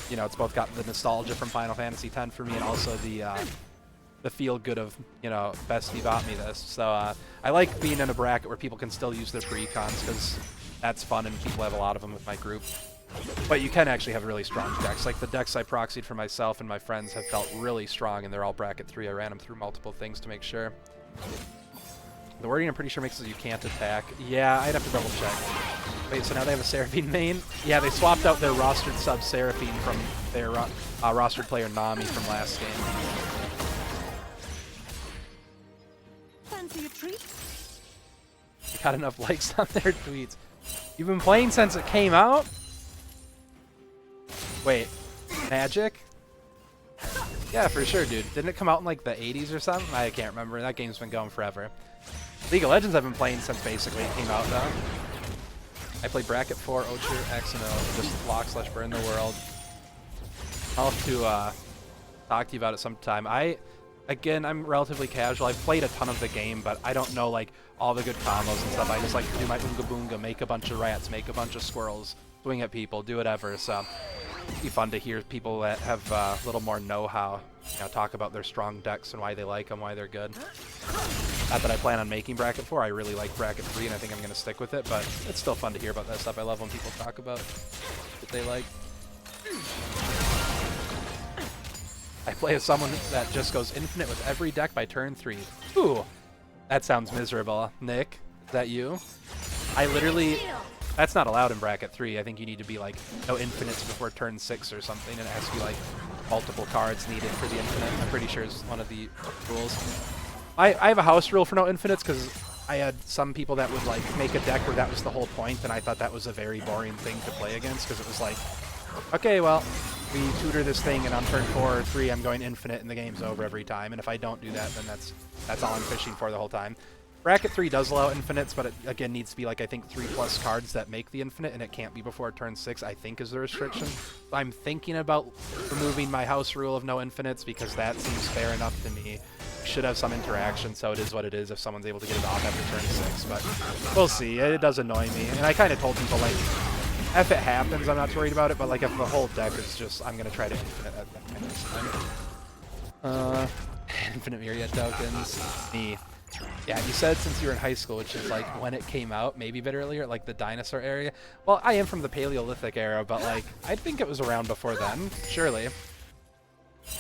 you know it's both got the nostalgia from Final Fantasy X for me and also the feel good of, you know, Bestie bought me this. So I like being in a bracket where people can still use their precons because that's fun and people have a lot of them with my group. But you can actually have really strong decks. Like the decks I proxied for myself and my friends have felt really strong, and they're all Bracket 3. I ran them through multiple things to make sure. The wording I'm pretty sure makes it so you can't attack. Yeah, I'd have to double check. Wait, so now they have a Seraphine main? Yeah, they swapped out their rostered sub Seraphine from their rostered player Nami from last game. Fancy a treat? They got enough likes on their tweets. You've been playing since it came out? Wait, Magic? Yeah, for sure, dude. Didn't it come out in like the 80s or something? I can't remember. That game's been going forever. League of Legends I've been playing since basically it came out, though. I played Bracket 4, Ocher, X, and O, just lock/burn the world. I'll have to talk to you about it sometime. Again, I'm relatively casual. I've played a ton of the game, but I don't know like all the good combos and stuff. I just like to do my Oonga Boonga, make a bunch of rats, make a bunch of squirrels, swing at people, do whatever. So it'd be fun to hear people that have a little more know-how, you know, talk about their strong decks and why they like them, why they're good. Not that I plan on making Bracket 4. I really like Bracket 3, and I think I'm going to stick with it, but it's still fun to hear about that stuff. I love when people talk about what they like. I play as someone that just goes infinite with every deck by turn 3. Ooh, that sounds miserable. Nick, is that you? I literally... That's not allowed in Bracket 3. I think you need to be like, no infinites before turn 6 or something, and it has to be like multiple cards needed for the infinite. I'm pretty sure it's one of the rules. I have a house rule for no infinites because I had some people that would like make a deck where that was the whole point, and I thought that was a very boring thing to play against because it was like, okay, well, we tutor this thing, and on turn 4 or 3, I'm going infinite, and the game's over every time. And if I don't do that, then that's all I'm fishing for the whole time. Bracket 3 does allow infinites, but it, again, needs to be like, I think, 3+ cards that make the infinite, and it can't be before turn 6, I think, is the restriction. So I'm thinking about removing my house rule of no infinites, because that seems fair enough to me. We should have some interaction, so it is what it is if someone's able to get it off after turn 6, but we'll see. It does annoy me, and I kind of told people, like, if it happens, I'm not too worried about it, but like if the whole deck is just, I'm going to try to infinite at that kind of time. Infinite Myriad tokens. Me. Yeah, you said since you were in high school, which is like when it came out, maybe a bit earlier, like the dinosaur area. Well, I am from the Paleolithic era, but like, I think it was around before then, surely.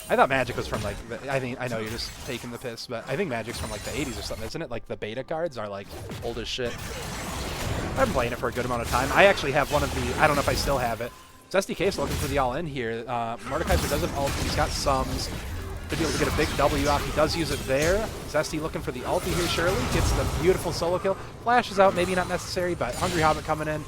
I thought Magic was from like, I know you're just taking the piss, but I think Magic's from like the 80s or something, isn't it? Like the beta cards are like old as shit. I've been playing it for a good amount of time. I actually have one of the, I don't know if I still have it. SDK's looking for the all-in here. Mordekaiser doesn't ult, he's got sums. To be able to get a big W off, he does use it there. Zesty looking for the ulti here, surely. Gets the beautiful solo kill. Flashes out, maybe not necessary, but Hungry Hobbit coming in.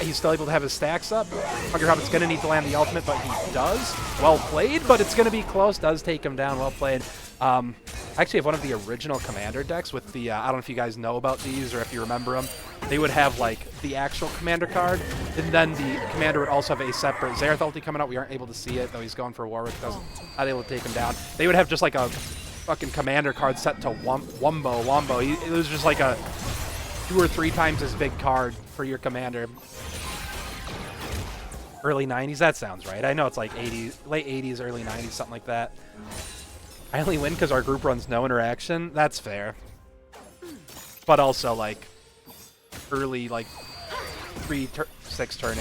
He's still able to have his stacks up. Hungry Hobbit's going to need to land the ultimate, but he does. Well played, but it's going to be close. Does take him down. Well played. I actually have one of the original Commander decks with the, I don't know if you guys know about these or if you remember them. They would have like the actual Commander card, and then the Commander would also have a separate Xerath ulti coming out. We aren't able to see it, though he's going for Warwick. Not able to take him down. They would have just like a fucking Commander card set to Wombo. It was just like a 2 or 3 times as big card for your Commander. Early 90s, that sounds right. I know it's like 80s, late 80s, early 90s, something like that. I only win because our group runs no interaction. That's fair. But also, like, early, like, 3-6 turn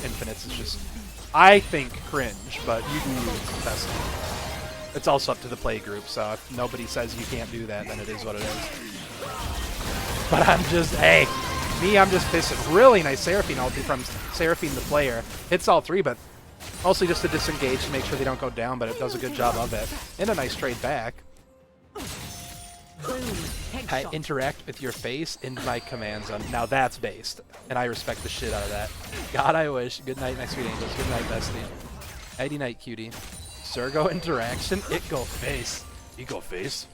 infinites is just, I think, cringe, but you can use best. It's also up to the play group, so if nobody says you can't do that, then it is what it is. But I'm just, hey, I'm just pissing. Really nice Seraphine ulti from Seraphine the player. Hits all 3, but mostly just to disengage to make sure they don't go down, but it does a good job of it. And a nice trade back. I interact with your face in my command zone. Now that's based, and I respect the shit out of that. God, I wish. Good night, my sweet angels. Good night, bestie. Nighty night, cutie. Zergo interaction. It go face. You go face.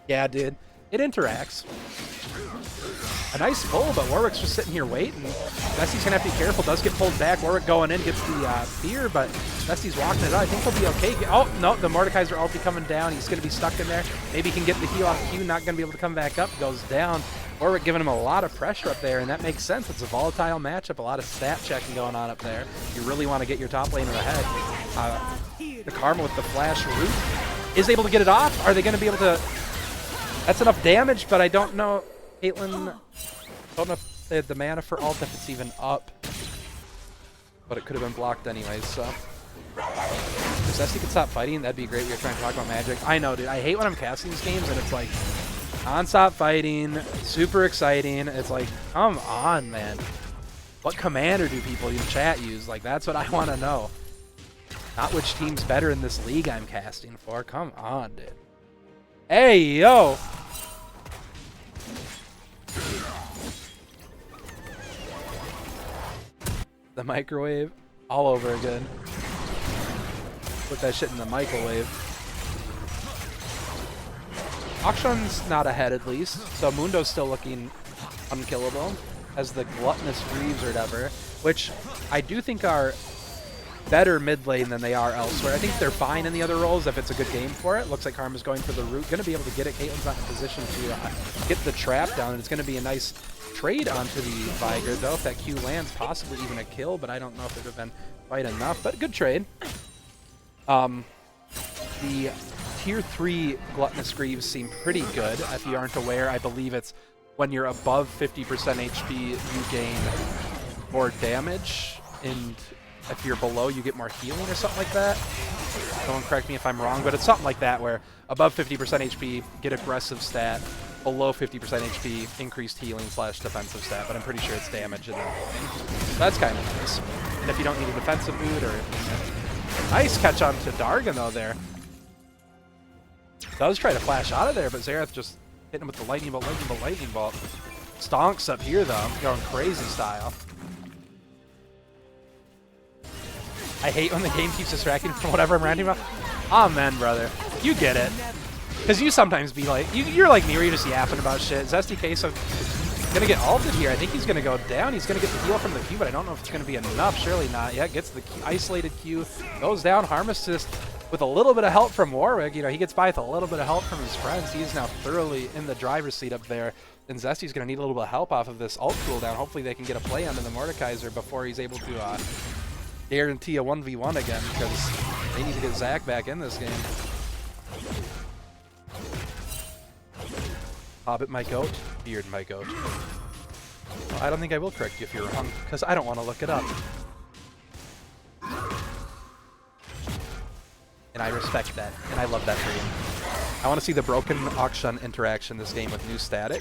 Yeah, dude. It interacts. A nice pull, but Warwick's just sitting here waiting. Bessie's going to have to be careful. Does get pulled back. Warwick going in, gets the fear, but Bessie's walking it out. I think he'll be okay. Oh, no, the Mordekaiser ulti coming down. He's going to be stuck in there. Maybe he can get the heal off Q. Not going to be able to come back up. Goes down. Warwick giving him a lot of pressure up there, and that makes sense. It's a volatile matchup. A lot of stat checking going on up there. You really want to get your top laner ahead. The Karma with the flash root is able to get it off. Are they going to be able to... That's enough damage, but I don't know. Caitlyn, don't know if they had the mana for ult, if it's even up. But it could have been blocked anyways, so. If Zesty could stop fighting, that'd be great. We were trying to talk about Magic. I know, dude. I hate when I'm casting these games and it's like, non-stop fighting, super exciting. It's like, come on, man. What commander do people in chat use? Like, that's what I want to know. Not which team's better in this league I'm casting for. Come on, dude. Hey, yo! The microwave all over again. Put that shit in the microwave. Akshan's not ahead at least, so Mundo's still looking unkillable as the gluttonous Greaves or whatever, which I do think are better mid lane than they are elsewhere. I think they're fine in the other roles if it's a good game for it. Looks like Karma's going for the root. Going to be able to get it. Caitlin's not in position to get the trap down, and it's going to be a nice trade onto the Viger, though. If that Q lands, possibly even a kill, but I don't know if it would have been quite enough. But good trade. The tier 3 Gluttonous Greaves seem pretty good. If you aren't aware, I believe it's when you're above 50% HP, you gain more damage, and if you're below, you get more healing or something like that. Don't correct me if I'm wrong, but it's something like that where above 50% HP, get aggressive stat. Below 50% HP, increased healing / defensive stat, but I'm pretty sure it's damage in that thing. So that's kind of nice. And if you don't need a defensive boot or... Nice catch on to Dargon, though, there. Does try to flash out of there, but Xerath just hitting him with the lightning bolt, lightning bolt. Stonks up here, though, going crazy style. I hate when the game keeps distracting from whatever I'm ranting about. Oh, man, brother. You get it. Because you sometimes be like, you're like me where you're just yapping about shit. Zesty Queso going to get ulted here. I think he's going to go down. He's going to get the heal from the Q, but I don't know if it's going to be enough. Surely not. Yeah, gets the Q, isolated Q. Goes down. Harmist with a little bit of help from Warwick. You know, he gets by with a little bit of help from his friends. He is now thoroughly in the driver's seat up there. And Zesty's going to need a little bit of help off of this ult cooldown. Hopefully they can get a play onto the Mordekaiser before he's able to guarantee a 1v1 again, because they need to get Zach back in this game. Hobbit my goat, Beard my goat. Well, I don't think I will correct you if you're wrong, because I don't want to look it up. And I respect that, and I love that for you. I want to see the broken auction interaction this game with new static.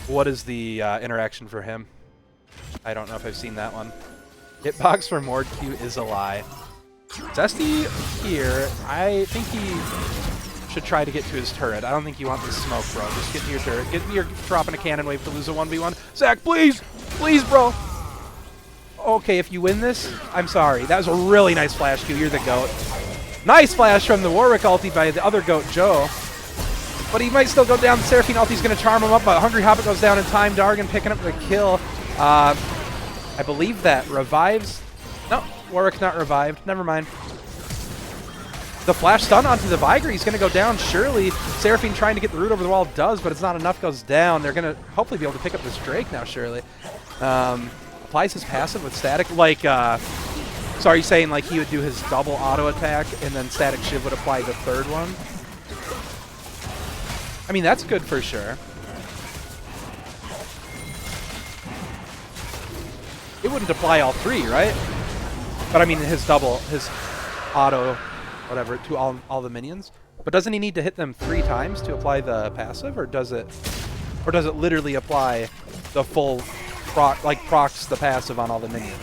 What is the interaction for him? I don't know if I've seen that one. Hitbox for Mord Q is a lie. Zesty here, I think he should try to get to his turret. I don't think you want this smoke, bro. Just get to your turret. Get your dropping a cannon wave to lose a 1v1. Zach, please! Please, bro! Okay, if you win this, I'm sorry. That was a really nice flash Q. You're the GOAT. Nice flash from the Warwick ulti by the other GOAT, Joe. But he might still go down. The Seraphine ulti's going to charm him up, but Hungry Hobbit goes down in time. Dargan picking up the kill. I believe that revives. No, Warwick's not revived. Never mind. The flash stun onto the Viger. He's going to go down, surely. Seraphine trying to get the root over the wall does, but it's not enough. Goes down. They're going to hopefully be able to pick up this Drake now, surely. Applies his passive with static. Like, so are you saying like he would do his double auto attack and then Static Shiv would apply the third one? I mean, that's good for sure. It wouldn't apply all three, right? But I mean, his double, his auto, whatever, to all the minions. But doesn't he need to hit them 3 times to apply the passive, or does it literally apply the full proc, like procs the passive on all the minions?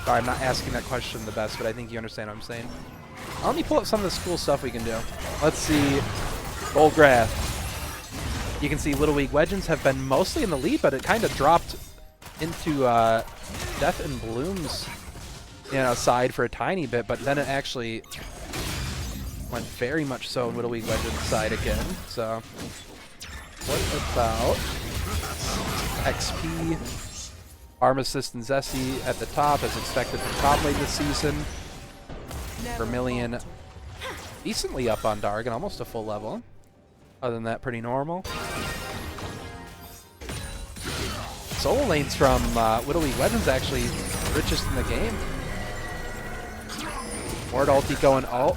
Sorry, I'm not asking that question the best, but I think you understand what I'm saying. Let me pull up some of this cool stuff we can do. Let's see. Goldgrath. You can see Little Weak Legends have been mostly in the lead, but it kind of dropped into Death and Bloom's side for a tiny bit, but then it actually went very much so in Little Weak Legends' side again. So, what about XP? Armistice and Zesty at the top, as expected from top lane this season. Vermilion decently up on Dargan, almost a full level. Other than that, pretty normal. Solo lanes from Little League Legends actually richest in the game. Ward ulti going out,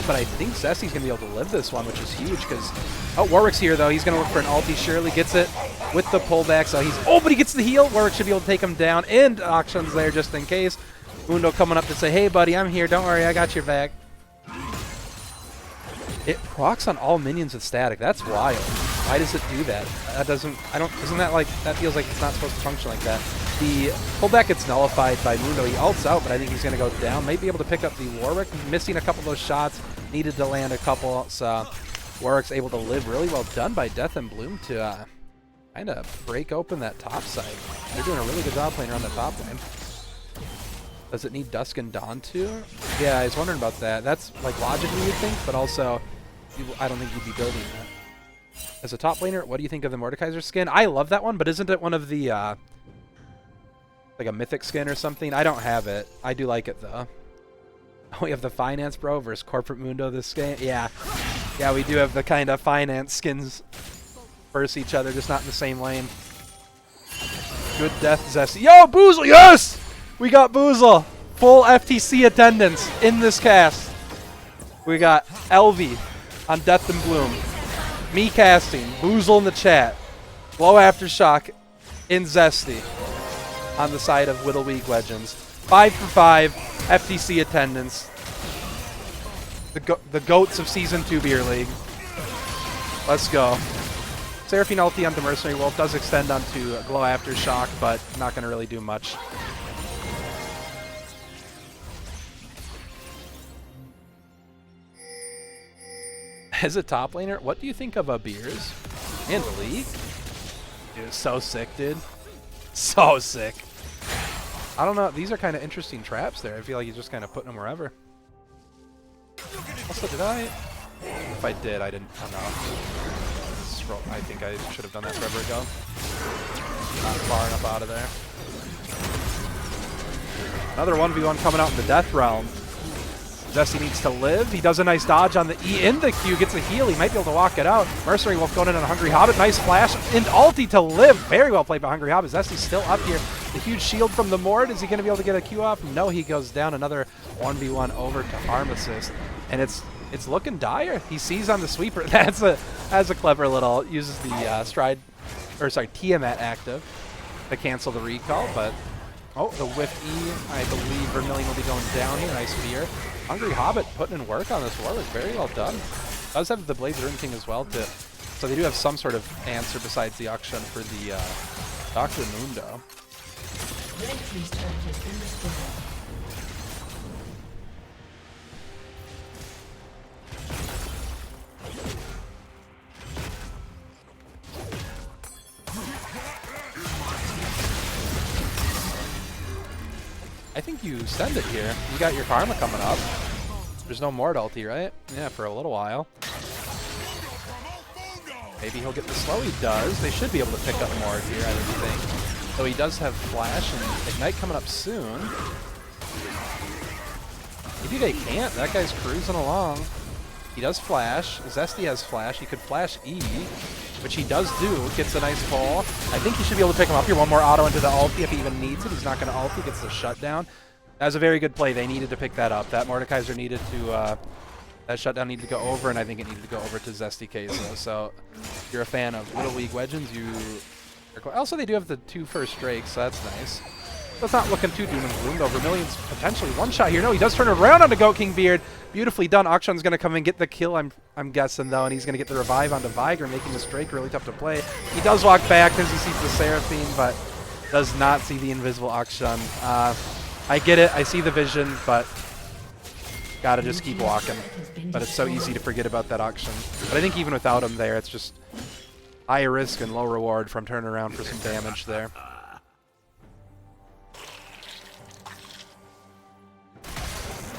but I think Zesty's going to be able to live this one, which is huge because... Oh, Warwick's here, though. He's going to look for an ulti. Surely gets it with the pullback, so he's... Oh, but he gets the heal. Warwick should be able to take him down, and Auction's there just in case. Mundo coming up to say, hey, buddy, I'm here. Don't worry, I got your back. It procs on all minions with static. That's wild. Why does it do that? That doesn't... Isn't that like... That feels like it's not supposed to function like that. The pullback gets nullified by Mundo. He ults out, but I think he's going to go down. Might be able to pick up the Warwick. Missing a couple of those shots. Needed to land a couple, so... Warwick's able to live. Really well done by Death and Bloom to kind of break open that top side. They're doing a really good job playing around the top lane. Does it need Dusk and Dawn too? Yeah, I was wondering about that. That's like logically you'd think, but also I don't think you'd be building that. As a top laner, what do you think of the Mordekaiser skin? I love that one, but isn't it one of the like a mythic skin or something? I don't have it. I do like it though. We have the Finance Bro versus Corporate Mundo this game. Yeah. Yeah, we do have the kind of finance skins versus each other, just not in the same lane. Good death, Zesty. Yo, Boozle, yes! We got Boozle. Full FTC attendance in this cast. We got LV on Death and Bloom. Me casting. Boozle in the chat. Glow Aftershock in Zesty on the side of Little League Legends. 5 for 5 FTC attendance. The GOATs of Season 2 Beer League. Let's go. Seraphine ulti onto Mercenary Wolf does extend onto Glow Aftershock, but not going to really do much. As a top laner, what do you think of Beers and the League? Dude, so sick, dude. So sick. I don't know. These are kind of interesting traps there. I feel like he's just kind of putting them wherever. Also, did I? If I did, I didn't. Oh, no. I think I should have done that forever ago. Not far enough out of there. Another 1v1 coming out in the Death Realm. Zesty needs to live. He does a nice dodge on the E in the Q. Gets a heal. He might be able to walk it out. Mercenary Wolf going in on a Hungry Hobbit. Nice flash. And ulti to live. Very well played by Hungry Hobbit. Zesty's still up here. The huge shield from the Mord. Is he going to be able to get a Q off? No, he goes down. Another 1v1 over to Armistice. And it's looking dire. He sees on the sweeper. That's a clever little, uses the Tiamat active to cancel the recall, but Oh, the whiff E. I believe Vermilion will be going down here. Nice fear. Hungry Hobbit putting in work on this Warwick. Very well done. Does have the Blades Rune King as well, too. So they do have some sort of answer besides the auction for the Dr. Mundo. Red team's turret has been destroyed. I think you send it here. You got your Karma coming up. There's no Mord ulti, right? Yeah, for a little while. Maybe he'll get the slow. He does. They should be able to pick up Mord here, I would think. Though he does have Flash and Ignite coming up soon. Maybe they can't. That guy's cruising along. He does Flash. Zesty has Flash. He could Flash E, which he does do. Gets a nice pull. I think he should be able to pick him up here. One more auto into the ulti if he even needs it. He's not going to ulti. Gets the shutdown. That was a very good play. They needed to pick that up. That Mordekaiser needed to... that shutdown needed to go over, and I think it needed to go over to Zesty Queso. So if you're a fan of Little League Legends, you... Also, they do have the 2 first Drakes, so that's nice. So it's not looking too doom and gloom, though. Vermilion's potentially one shot here. No, he does turn around onto Goat King Beard. Beautifully done. Akshan's going to come and get the kill, I'm guessing, though, and he's going to get the revive onto Viger, making this Drake really tough to play. He does walk back because he sees the Seraphine, but does not see the invisible Akshan. I get it. I see the vision, but gotta just keep walking. But it's so easy to forget about that Akshan. But I think even without him there, it's just high risk and low reward from turning around for some damage there.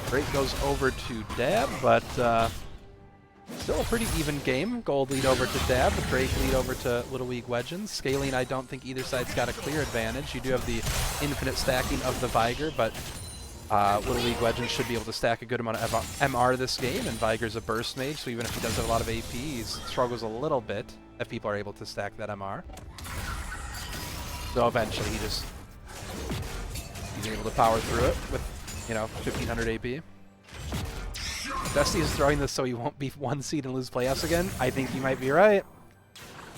Drake goes over to Dab, but still a pretty even game. Gold lead over to Dab, Drake lead over to Little League Legends. Scaling, I don't think either side's got a clear advantage. You do have the infinite stacking of the Viger, but Little League Legends should be able to stack a good amount of MR this game, and Viger's a burst mage, so even if he does have a lot of AP, he struggles a little bit if people are able to stack that MR. So eventually he's able to power through it with, 1500 AP. Dusty is throwing this so he won't be 1 seed and lose playoffs again. I think you might be right.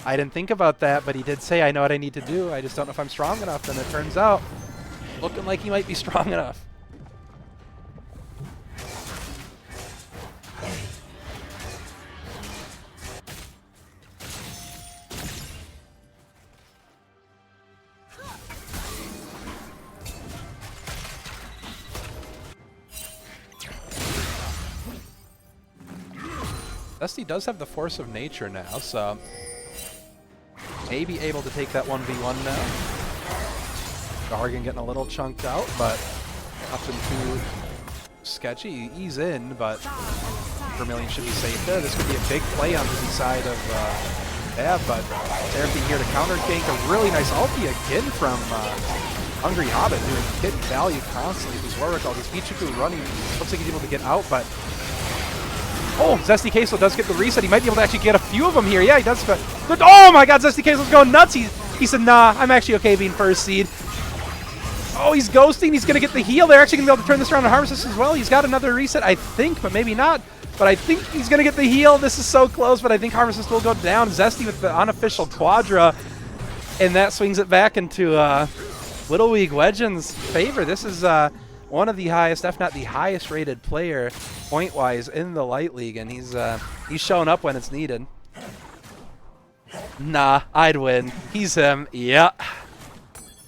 I didn't think about that, but he did say, I know what I need to do. I just don't know if I'm strong enough, and it turns out looking like he might be strong enough. Dusty does have the Force of Nature now, so maybe able to take that 1v1 now. Gargan getting a little chunked out, but nothing too sketchy. He's in, but Vermilion should be safe there. This could be a big play on the side of Dab, but Seraphine here to counter gank. A really nice ulti again from Hungry Hobbit, doing hit value constantly. This Warwick, all this Ichiku running. Looks like he's able to get out, but oh, Zesty Queso does get the reset. He might be able to actually get a few of them here. Yeah, he does. But oh my god, Zesty Queso's going nuts. He said, nah, I'm actually okay being first seed. Oh, he's ghosting. He's going to get the heal. They're actually going to be able to turn this around and harvest this as well. He's got another reset, I think, but maybe not. But I think he's going to get the heal. This is so close, but I think Harvest will go down. Zesty with the unofficial Quadra, and that swings it back into Little League Legends' favor. This is one of the highest, if not the highest rated player point-wise in the Light League, and he's showing up when it's needed. Nah, I'd win. He's him. Yeah.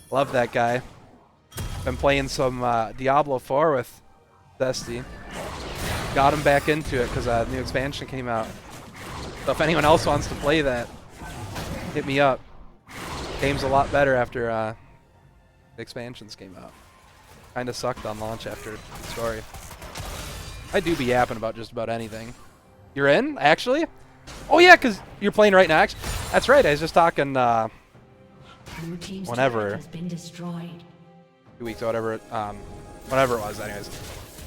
Love that guy. Been playing some Diablo 4 with Zesty. Got him back into it because a new expansion came out. So if anyone else wants to play that, hit me up. Game's a lot better after the expansions came out. Kinda sucked on launch after the story. I do be yapping about just about anything. You're in, actually? Oh yeah, because you're playing right now. Actually, that's right. I was just talking whenever. 2 weeks or whatever. Whatever it was, anyways.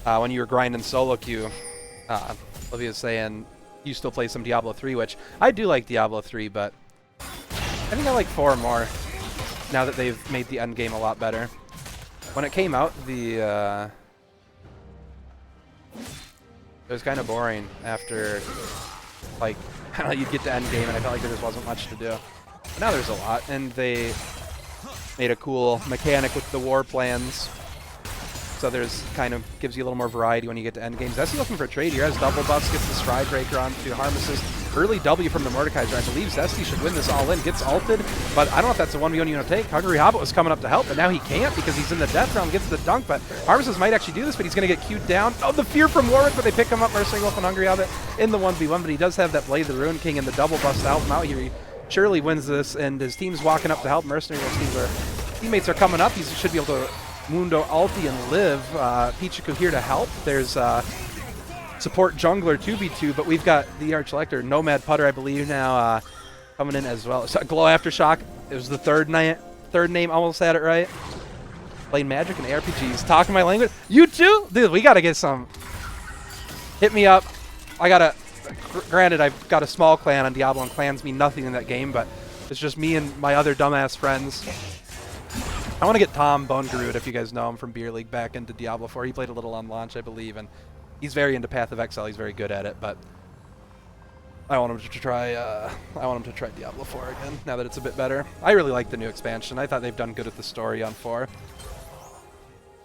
When you were grinding solo queue, Olivia was saying you still play some Diablo 3, which I do like Diablo 3, but I think I like 4 more now that they've made the end game a lot better. When it came out, it was kind of boring after, like, you'd get to end game and I felt like there just wasn't much to do. But now there's a lot, and they Made a cool mechanic with the war plans. So there's kind of gives you a little more variety when you get to end games. Zesty looking for a trade here. Has double buffs, gets the stride breaker onto Harmless. Early W from the Mordekaiser. I believe Zesty should win this all in. Gets ulted, but I don't know if that's the 1v1 you want to take. Hungry Hobbit was coming up to help, but now he can't because he's in the death realm. Gets the dunk, but Harmless might actually do this, but he's going to get queued down. Oh, the fear from Warwick, but they pick him up. Mercenary Wolf and Hungry Hobbit in the 1v1, but he does have that Blade of the Ruin King and the double buffs to help him out here. He surely wins this, and his team's walking up to help. Mercenary Wolf's teammates are coming up. He should be able to Mundo ulti and live. Pichiku here to help. There's support jungler 2v2, but we've got the Arch-Elector, Nomad Putter, I believe now, coming in as well. So, Glow Aftershock, it was the third name, almost had it right. Playing Magic and ARPGs, talking my language. You too? Dude, we gotta get some. Hit me up. Granted, I've got a small clan on Diablo, and clans mean nothing in that game, but it's just me and my other dumbass friends. I want to get Tom Bone Garud, if you guys know him from Beer League, back into Diablo 4. He played a little on launch, I believe, and he's very into Path of Exile. He's very good at it, but I want him to try. I want him to try Diablo 4 again now that it's a bit better. I really like the new expansion. I thought they've done good with the story on 4.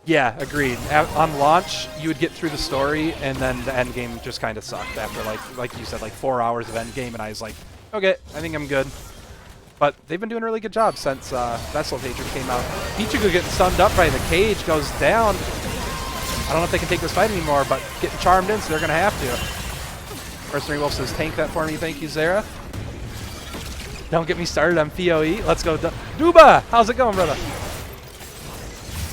Yeah, agreed. On launch, you would get through the story, and then the end game just kind of sucked after like you said, like 4 hours of end game, and I was like, okay, I think I'm good. But they've been doing a really good job since Vessel of Hatred came out. Pichiku getting stunned up by the cage, goes down. I don't know if they can take this fight anymore, but getting charmed in, so they're going to have to. Mercenary Wolf says, tank that for me, thank you, Zara. Don't get me started on PoE. Let's go. Duba! How's it going, brother?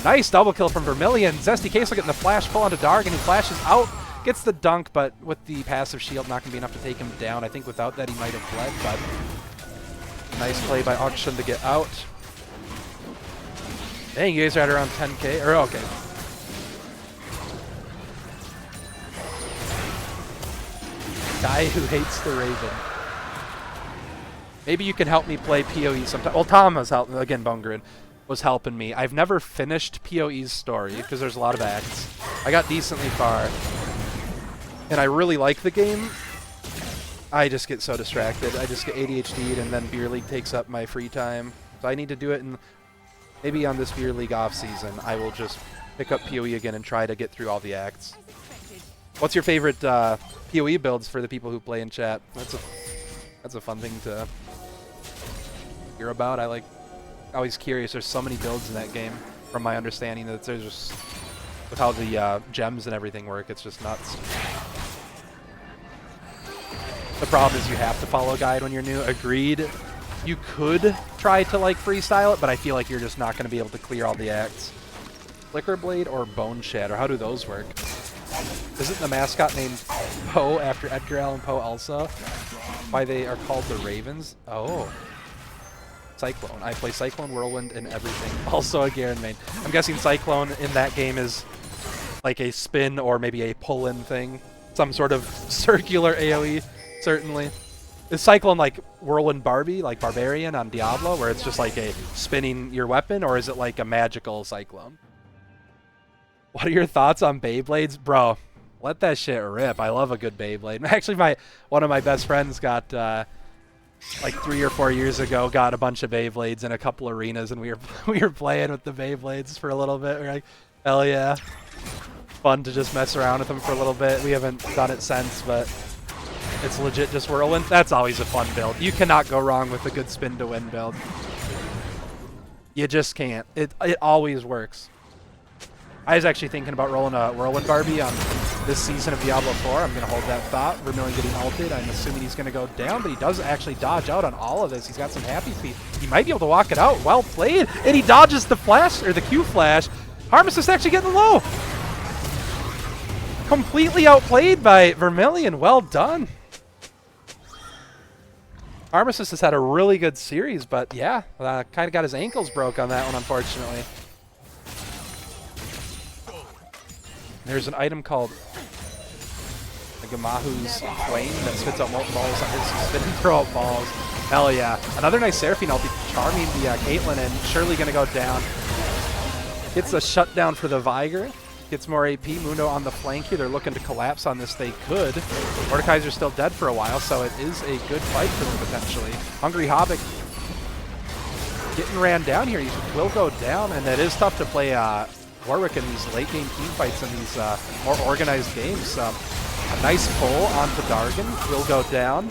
Nice double kill from Vermilion. Zesty Queso getting the flash pull onto Dark, and he flashes out. Gets the dunk, but with the passive shield, not going to be enough to take him down. I think without that, he might have bled, but nice play by Auction to get out. Dang, you guys are at around 10k. Or, okay. Guy who hates the Raven. Maybe you can help me play PoE sometime. Well, Tom was helping, again, Bone Grid was helping me. I've never finished PoE's story because there's a lot of acts. I got decently far, and I really like the game. I just get so distracted. I just get ADHD'd, and then Beer League takes up my free time. So I need to do it, and maybe on this Beer League off season, I will just pick up PoE again and try to get through all the acts. What's your favorite PoE builds for the people who play in chat? That's a fun thing to hear about. Always curious. There's so many builds in that game. From my understanding, that there's just with how the gems and everything work, it's just nuts. The problem is you have to follow a guide when you're new. Agreed. You could try to like freestyle it, but I feel like you're just not going to be able to clear all the acts. Flicker Blade or Bone Shatter? How do those work? Isn't the mascot named Poe after Edgar Allan Poe also? Why they are called the Ravens? Oh. Cyclone. I play Cyclone, Whirlwind, and everything. Also a Garen main. I'm guessing Cyclone in that game is like a spin or maybe a pull-in thing. Some sort of circular AoE, certainly. Is Cyclone like Whirlwind Barbie, like Barbarian on Diablo, where it's just like a spinning your weapon, or is it like a magical Cyclone? What are your thoughts on Beyblades? Bro, let that shit rip. I love a good Beyblade. Actually, one of my best friends got, like 3 or 4 years ago, got a bunch of Beyblades in a couple arenas, and we were playing with the Beyblades for a little bit. We were like, hell yeah. Fun to just mess around with them for a little bit. We haven't done it since, but it's legit just Whirlwind. That's always a fun build. You cannot go wrong with a good spin to win build. You just can't. It always works. I was actually thinking about rolling a Whirlwind Barbie on this season of Diablo 4. I'm going to hold that thought. Vermilion getting ulted. I'm assuming he's going to go down, but he does actually dodge out on all of this. He's got some happy speed. He might be able to walk it out. Well played. And he dodges the flash, or the Q flash. Harmless is actually getting low. Completely outplayed by Vermilion. Well done. Armistice has had a really good series, but yeah, kind of got his ankles broke on that one, unfortunately. There's an item called the Gamahu's Flame that spits out molten balls on his spin and throw out balls. Hell yeah. Another nice Seraphine ulti, charming the Caitlyn, and surely going to go down. Gets a shutdown for the Viger. Gets more AP. Mundo on the flank here. They're looking to collapse on this. They could. Mordekaiser's still dead for a while, so it is a good fight for them potentially. Hungry Hobbit getting ran down here. He will go down, and it is tough to play Warwick in these late game team fights in these more organized games. A nice pull onto Dargan, will go down.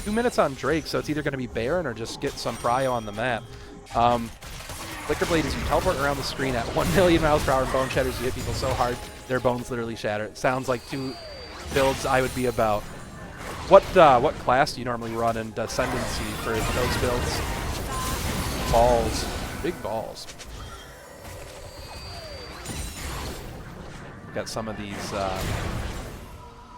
2 minutes on Drake, so it's either going to be Baron or just get some prio on the map. Flicker Blade is you teleport around the screen at 1 million miles per hour, and Bone Shatters, you hit people so hard, their bones literally shatter. It sounds like 2 builds I would be about. What class do you normally run in Ascendancy for those builds? Balls. Big balls. Got some of these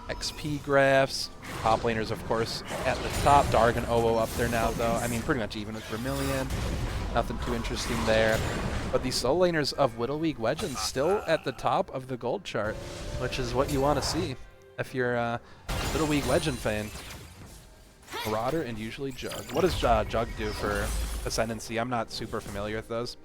XP graphs. Top laners, of course, at the top. Darg and OO up there now, though. I mean, pretty much even with Vermilion. Nothing too interesting there. But the solo laners of Whittleweed Legends still at the top of the gold chart, which is what you want to see if you're a Whittleweed Legend fan. Marauder and usually Jug. What does Jug do for Ascendancy? I'm not super familiar with those.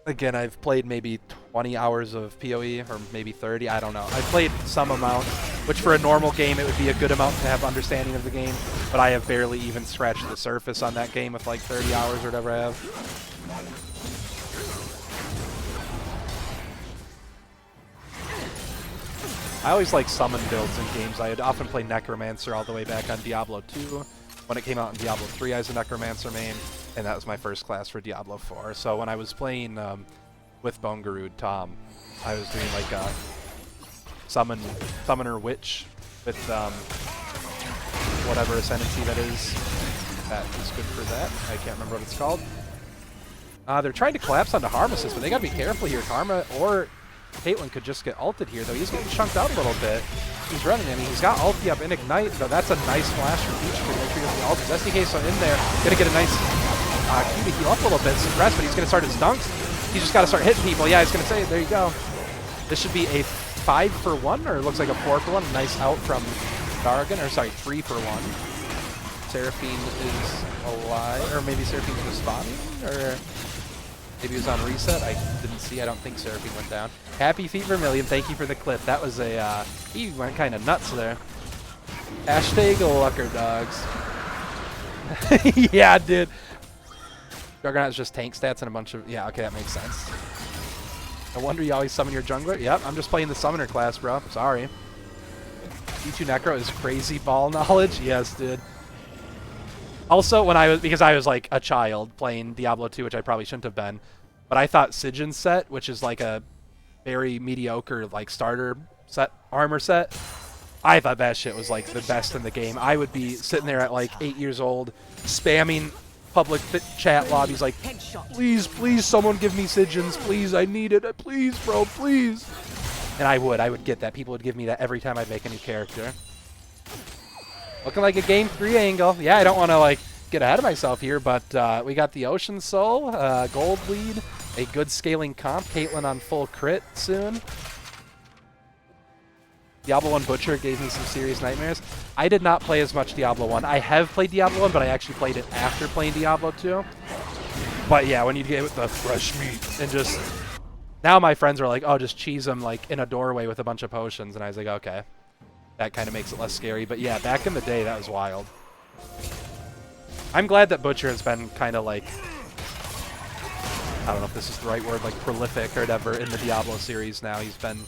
Again, I've played maybe 20 hours of PoE, or maybe 30, I don't know. I've played some amount, which for a normal game it would be a good amount to have understanding of the game, but I have barely even scratched the surface on that game with like 30 hours or whatever I have. I always like summon builds in games. I had often played Necromancer all the way back on Diablo 2. When it came out in Diablo 3, I was a Necromancer main, and that was my first class for Diablo 4. So when I was playing with Bone Garud Tom, I was doing like a Summoner Witch with whatever Ascendancy that is. That is good for that. I can't remember what it's called. They're trying to collapse onto Harmesis, but they gotta be careful here. Karma or Caitlyn could just get ulted here, though. He's getting chunked out a little bit. He's running. I mean, he's got ulti up in Ignite, though. That's a nice flash from Peach to make sure he doesn't ult. SDK so in there, gonna get a nice Q to heal up a little bit. Suppress, but he's gonna start his dunks. He's just gotta start hitting people. Yeah, he's gonna say, there you go. This should be a 5-for-1, or it looks like a 4-for-1. Nice out from Dargan, or sorry, 3-for-1. Seraphine is alive, or maybe Seraphine's responding, or maybe he was on reset. I didn't see. I don't think Seraphine went down. Happy Feet Vermilion, thank you for the clip. That was a, he went kind of nuts there. Hashtag Lucker Dogs. Yeah, dude. Juggernaut's just tank stats and a bunch of, yeah, okay, that makes sense. No wonder you always summon your jungler. Yep, I'm just playing the summoner class, bro. Sorry. D2 Necro is crazy ball knowledge. Yes, dude. Also, because I was like a child playing Diablo 2, which I probably shouldn't have been, but I thought Sigyn's set, which is like a very mediocre like starter set, armor set, I thought that shit was like the best in the game. I would be sitting there at like 8 years old, spamming public chat lobbies like, please, please, someone give me Sigyn's, please, I need it, please, bro, please. And I would get that. People would give me that every time I'd make a new character. Looking like a game 3 angle. Yeah, I don't want to like get ahead of myself here, but we got the Ocean Soul, gold lead, a good scaling comp. Caitlyn on full crit soon. Diablo 1 Butcher gave me some serious nightmares. I did not play as much Diablo 1. I have played Diablo 1, but I actually played it after playing Diablo 2. But yeah, when you get with the fresh meat and just... Now my friends are like, oh, just cheese them like in a doorway with a bunch of potions. And I was like, okay. That kind of makes it less scary. But yeah, back in the day, that was wild. I'm glad that Butcher has been kind of like... I don't know if this is the right word, like prolific or whatever in the Diablo series now. He's been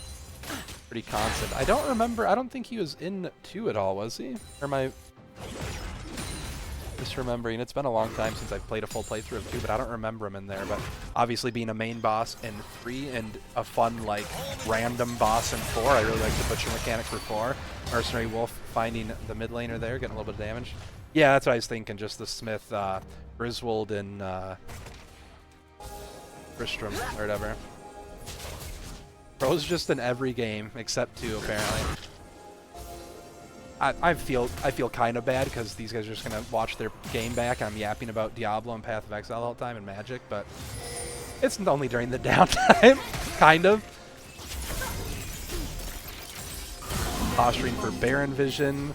pretty constant. I don't remember, I don't think he was in 2 at all, was he? Or am I misremembering? It's been a long time since I've played a full playthrough of 2, but I don't remember him in there. But obviously being a main boss in 3 and a fun, like, random boss in 4, I really like the Butcher mechanic for 4. Mercenary Wolf finding the mid laner there, getting a little bit of damage. Yeah, that's what I was thinking, just the Smith, Griswold, and Tristram, or whatever. Bro's just in every game except 2, apparently. I feel kind of bad because these guys are just gonna watch their game back. I'm yapping about Diablo and Path of Exile all the time and Magic, but it's only during the downtime, kind of. Posturing for Baron Vision.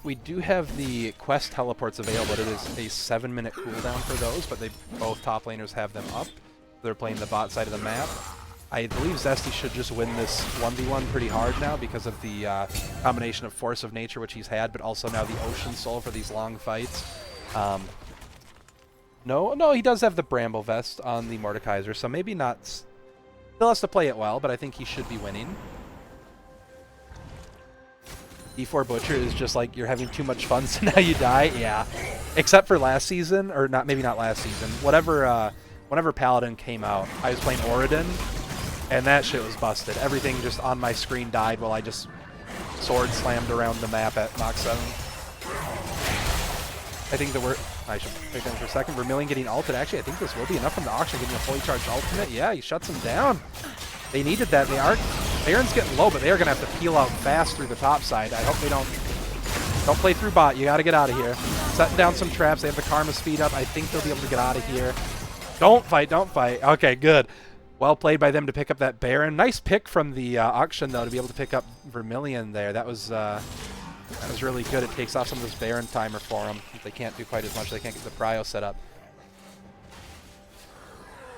We do have the quest teleports available. It is a 7-minute cooldown for those, but both top laners have them up. They're playing the bot side of the map. I believe Zesty should just win this 1v1 pretty hard now because of the combination of Force of Nature, which he's had, but also now the Ocean Soul for these long fights. No, he does have the Bramble Vest on the Mordekaiser, so maybe not. Still has to play it well, but I think he should be winning. E4 Butcher is just like, you're having too much fun, so now you die. Yeah. Except for last season, or not, maybe not last season. Whenever Paladin came out, I was playing Oridon, and that shit was busted. Everything just on my screen died while I just sword slammed around the map at Mach 7. I think I should pick him for a second. Vermilion getting ulted. Actually, I think this will be enough from the auction, getting a fully charged ultimate. Yeah, he shuts him down. They needed that. Baron's getting low, but they are going to have to peel out fast through the top side. I hope they don't play through bot. You got to get out of here. Setting down some traps. They have the Karma speed up. I think they'll be able to get out of here. Don't fight, don't fight. Okay, good. Well played by them to pick up that Baron. Nice pick from the auction, though, to be able to pick up Vermilion there. That was really good. It takes off some of this Baron timer for them. They can't do quite as much. They can't get the Prio set up.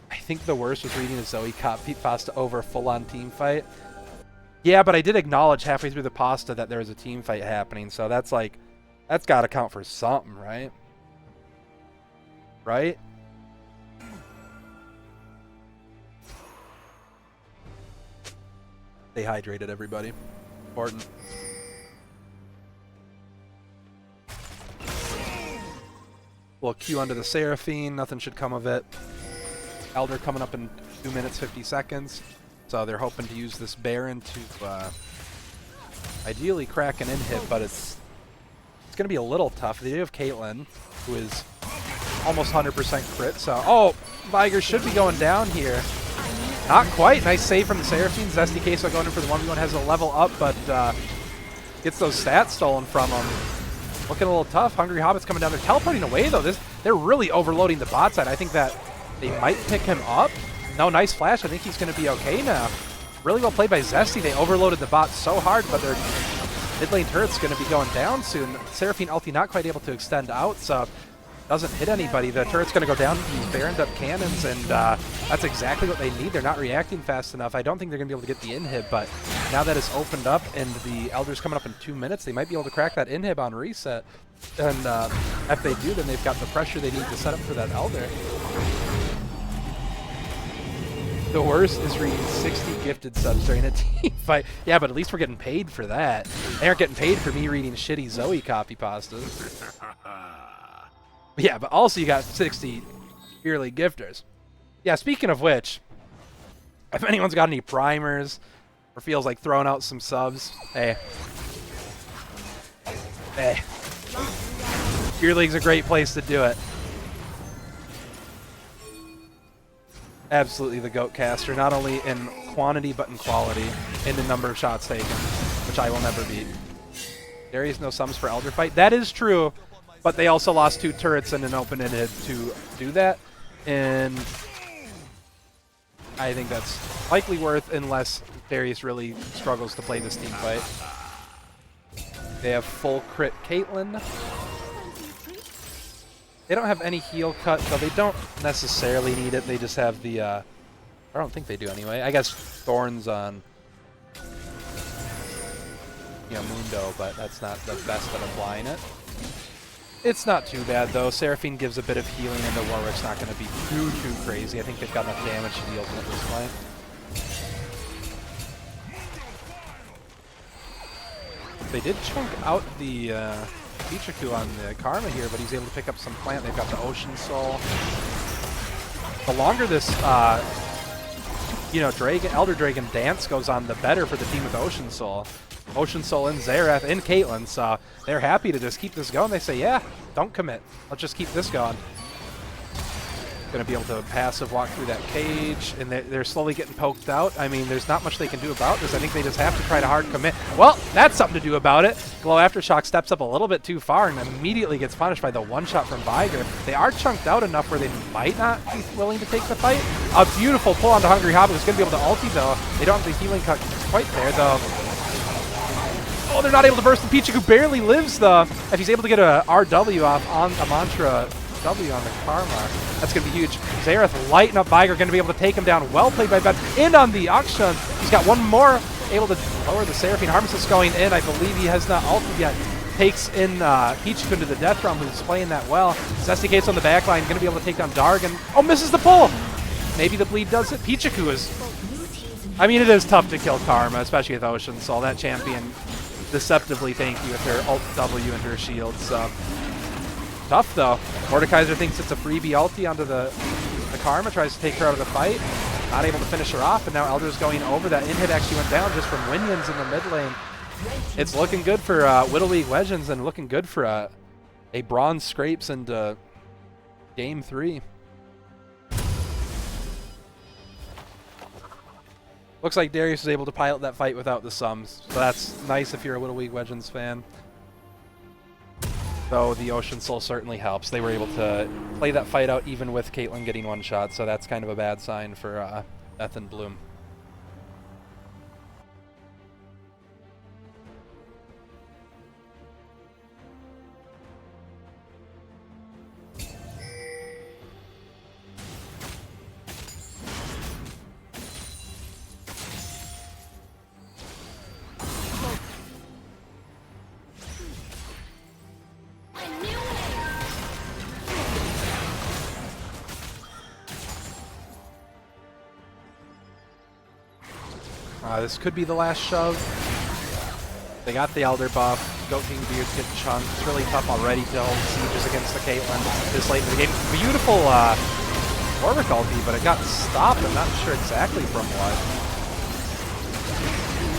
I think the worst was reading a Zoe copy pasta over a full-on team fight. Yeah, but I did acknowledge halfway through the pasta that there was a team fight happening, so that's got to count for something, right? Right? Stay hydrated, everybody. Important. We'll Q onto the Seraphine. Nothing should come of it. Elder coming up in 2 minutes, 50 seconds. So they're hoping to use this Baron to ideally crack an inhib, but it's going to be a little tough. They do have Caitlyn, who is almost 100% crit. So, oh, Viger should be going down here. Not quite. Nice save from the Seraphine. Zesty Queso going in for the 1v1, has a level up, but gets those stats stolen from him. Looking a little tough. Hungry Hobbit's coming down. They're teleporting away, though. They're really overloading the bot side. I think that they might pick him up. No, nice flash. I think he's going to be okay now. Really well played by Zesty. They overloaded the bot so hard, but their mid lane turret's going to be going down soon. Seraphine ulti not quite able to extend out, so doesn't hit anybody. The turret's going to go down. These Baroned up cannons, and that's exactly what they need. They're not reacting fast enough. I don't think they're going to be able to get the inhib, but now that it's opened up and the Elder's coming up in 2 minutes, they might be able to crack that inhib on reset. And if they do, then they've got the pressure they need to set up for that Elder. The worst is reading 60 gifted subs during a team fight. Yeah, but at least we're getting paid for that. They aren't getting paid for me reading shitty Zoe copy pastas. Yeah, but also you got 60 yearly gifters. Yeah, speaking of which, if anyone's got any primers or feels like throwing out some subs, hey. Gear League's a great place to do it. Absolutely the GOAT caster, not only in quantity but in quality, in the number of shots taken, which I will never beat. There is no sums for Elder fight. That is true, but they also lost 2 turrets and an open inhib to do that, and I think that's likely worth unless Darius really struggles to play this team fight. They have full crit Caitlyn. They don't have any heal cut, so they don't necessarily need it. They just have the, I don't think they do anyway. I guess Thorns on, Mundo, but that's not the best at applying it. It's not too bad, though. Seraphine gives a bit of healing, and the Warwick's not going to be too crazy. I think they've got enough damage to deal with at this point. They did chunk out the Pichaku on the Karma here, but he's able to pick up some plant. They've got the Ocean Soul. The longer this, Elder Dragon dance goes on, the better for the team with Ocean Soul. Ocean Soul and Xerath and Caitlyn, so they're happy to just keep this going. They say, yeah, don't commit. Let's just keep this going. Going to be able to passive walk through that cage, and they're slowly getting poked out. I mean, there's not much they can do about this. I think they just have to try to hard commit. Well, that's something to do about it. Glow Aftershock steps up a little bit too far and immediately gets punished by the one-shot from Viger. They are chunked out enough where they might not be willing to take the fight. A beautiful pull onto Hungry Hobbit, who's going to be able to ulti, though. They don't have the healing cut quite there, though. Oh, they're not able to burst the Pichaku barely lives, though. If he's able to get a RW off on a Mantra W on the Karma. That's going to be huge. Xerath lighting up Viger, going to be able to take him down. Well played by Ben. In on the Akshan. He's got one more, able to lower the Seraphine. Harmless going in. I believe he has not ulted yet. Takes in Pichiku into the Death Realm, who's playing that well. Zesticates on the back line, going to be able to take down Dargan. Oh, misses the pull! Maybe the bleed does it. Pichiku is... I mean, it is tough to kill Karma, especially with Ocean Soul. That champion deceptively tanky with her ult W and her shield, so... Tough, though. Mordekaiser thinks it's a freebie ulti onto the Karma, tries to take her out of the fight. Not able to finish her off, and now Elder's going over. That in-hit actually went down just from Winions in the mid lane. It's looking good for Whittle League Legends and looking good for a Bronze Scrapes into Game 3. Looks like Darius was able to pilot that fight without the sums, so that's nice if you're a Whittle League Legends fan. Though the Ocean Soul certainly helps. They were able to play that fight out even with Caitlyn getting one shot, so that's kind of a bad sign for Beth and Bloom. This could be the last shove. They got the Elder buff. Goat King Beard's getting chunked. It's really tough already to hold sieges against the Caitlyn this late in the game. Beautiful Warwick ulti, but it got stopped. I'm not sure exactly from what.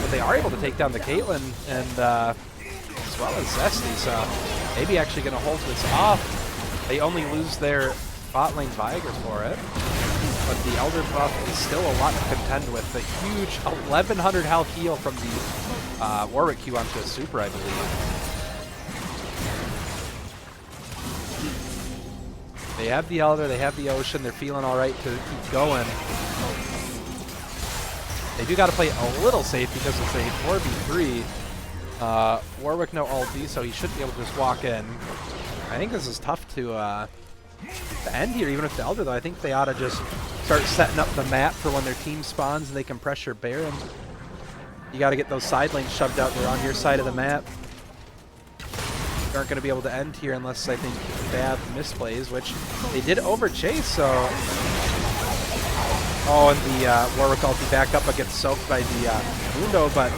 But they are able to take down the Caitlyn and as well as Zesty, so maybe actually going to hold this off. They only lose their bot lane Viger for it. But the Elder buff is still a lot to contend with. The huge 1100 health heal from the Warwick Q onto a super, I believe. They have the Elder, they have the Ocean, they're feeling alright to keep going. They do got to play a little safe because it's a 4v3. Warwick no ulti, so he should be able to just walk in. I think this is tough to end here, even with the Elder, though. I think they ought to just start setting up the map for when their team spawns and they can pressure Baron. You got to get those side lanes shoved out there on your side of the map. They aren't going to be able to end here unless, I think, Bab misplays, which they did over chase, so... Oh, and the Warwick ulti back up, but gets soaked by the Mundo, but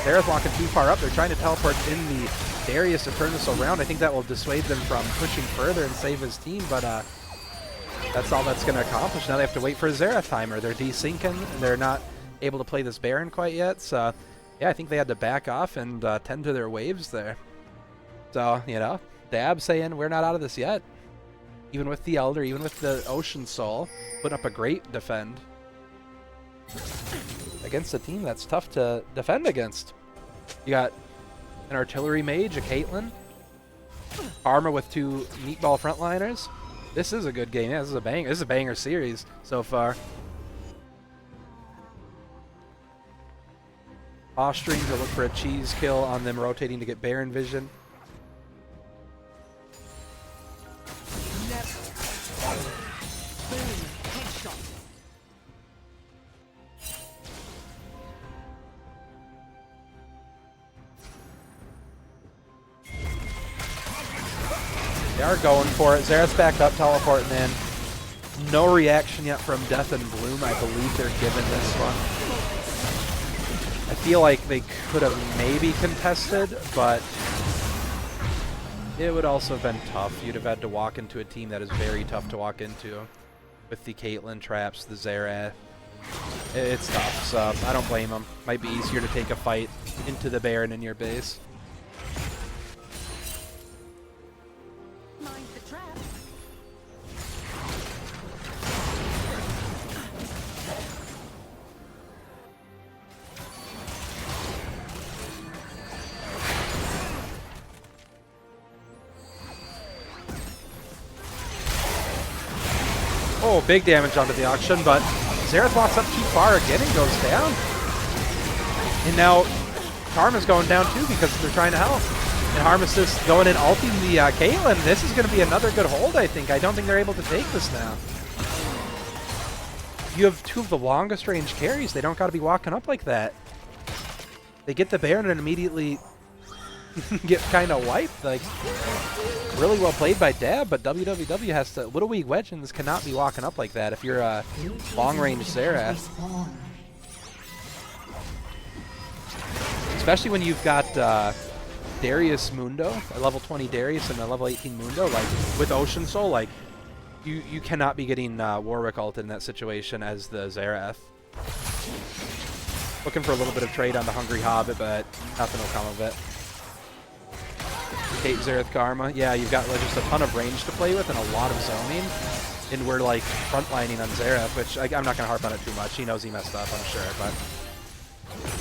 Xerath walking too far up. They're trying to teleport in the Darius to turn this around. I think that will dissuade them from pushing further and save his team, but that's all that's going to accomplish. Now they have to wait for a Xerath timer. They're desyncing, and they're not able to play this Baron quite yet, so yeah, I think they had to back off and tend to their waves there. So, you know, Dab saying we're not out of this yet. Even with the Elder, even with the Ocean Soul, putting up a great defend against a team that's tough to defend against. You got an Artillery Mage, a Caitlyn, Armor with two Meatball Frontliners. This is a good game. Yeah, this is a banger. This is a banger series so far. Posturing to look for a cheese kill on them rotating to get Baron vision. They are going for it. Xerath's back up, teleporting in. No reaction yet from Death and Bloom. I believe they're given this one. I feel like they could have maybe contested, but it would also have been tough. You'd have had to walk into a team that is very tough to walk into with the Caitlyn traps, the Xerath. It's tough, so I don't blame them. Might be easier to take a fight into the Baron in your base. Oh, big damage onto the auction, but Xerath walks up too far again and goes down. And now Karma's going down too because they're trying to help. And Harmesis going in ulting the Caitlyn. This is going to be another good hold, I think. I don't think they're able to take this now. You have two of the longest range carries. They don't got to be walking up like that. They get the Baron and immediately get kind of wiped. Like, really well played by Dab, but WWW has to... Little Weak Legends cannot be walking up like that if you're a long-range Xerath. Especially when you've got Darius Mundo, a level 20 Darius and a level 18 Mundo, like, with Ocean Soul, like, you cannot be getting Warwick ulted in that situation as the Xerath. Looking for a little bit of trade on the Hungry Hobbit, but nothing will come of it. Kate Xerath Karma. Yeah, you've got just a ton of range to play with and a lot of zoning. And we're like frontlining on Xerath, which I'm not going to harp on it too much. He knows he messed up, I'm sure, but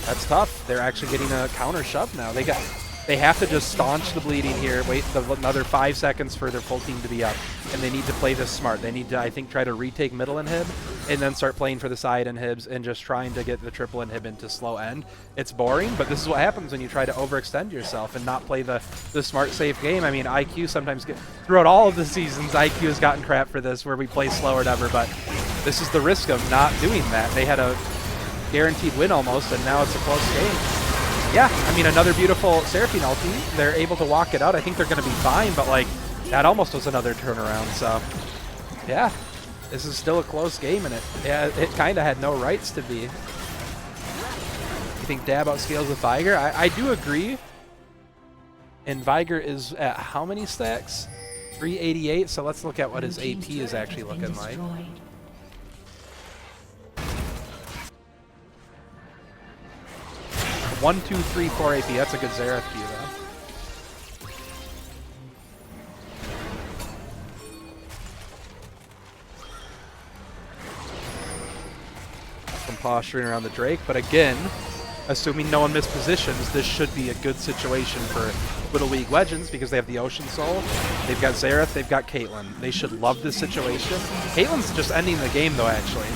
that's tough. They're actually getting a counter shove now. They have to just staunch the bleeding here, wait another 5 seconds for their full team to be up, and they need to play this smart. They need to, I think, try to retake middle inhib, and then start playing for the side inhibs, and just trying to get the triple inhib into slow end. It's boring, but this is what happens when you try to overextend yourself and not play the smart, safe game. I mean, IQ sometimes throughout all of the seasons, IQ has gotten crap for this, where we play slow or whatever, but this is the risk of not doing that. They had a guaranteed win almost, and now it's a close game. Yeah, I mean, another beautiful Seraphine ulti. They're able to walk it out. I think they're going to be fine, but, like, that almost was another turnaround. So, yeah, this is still a close game, and it kind of had no rights to be. You think Dab outscales with Viger? I do agree. And Viger is at how many stacks? 388, so let's look at what his AP is actually looking like. 1, 2, 3, 4 AP. That's a good Xerath queue, though. Some posturing around the Drake, but again, assuming no one mispositions, this should be a good situation for Little League Legends because they have the Ocean Soul, they've got Xerath, they've got Caitlyn. They should love this situation. Caitlyn's just ending the game, though, actually.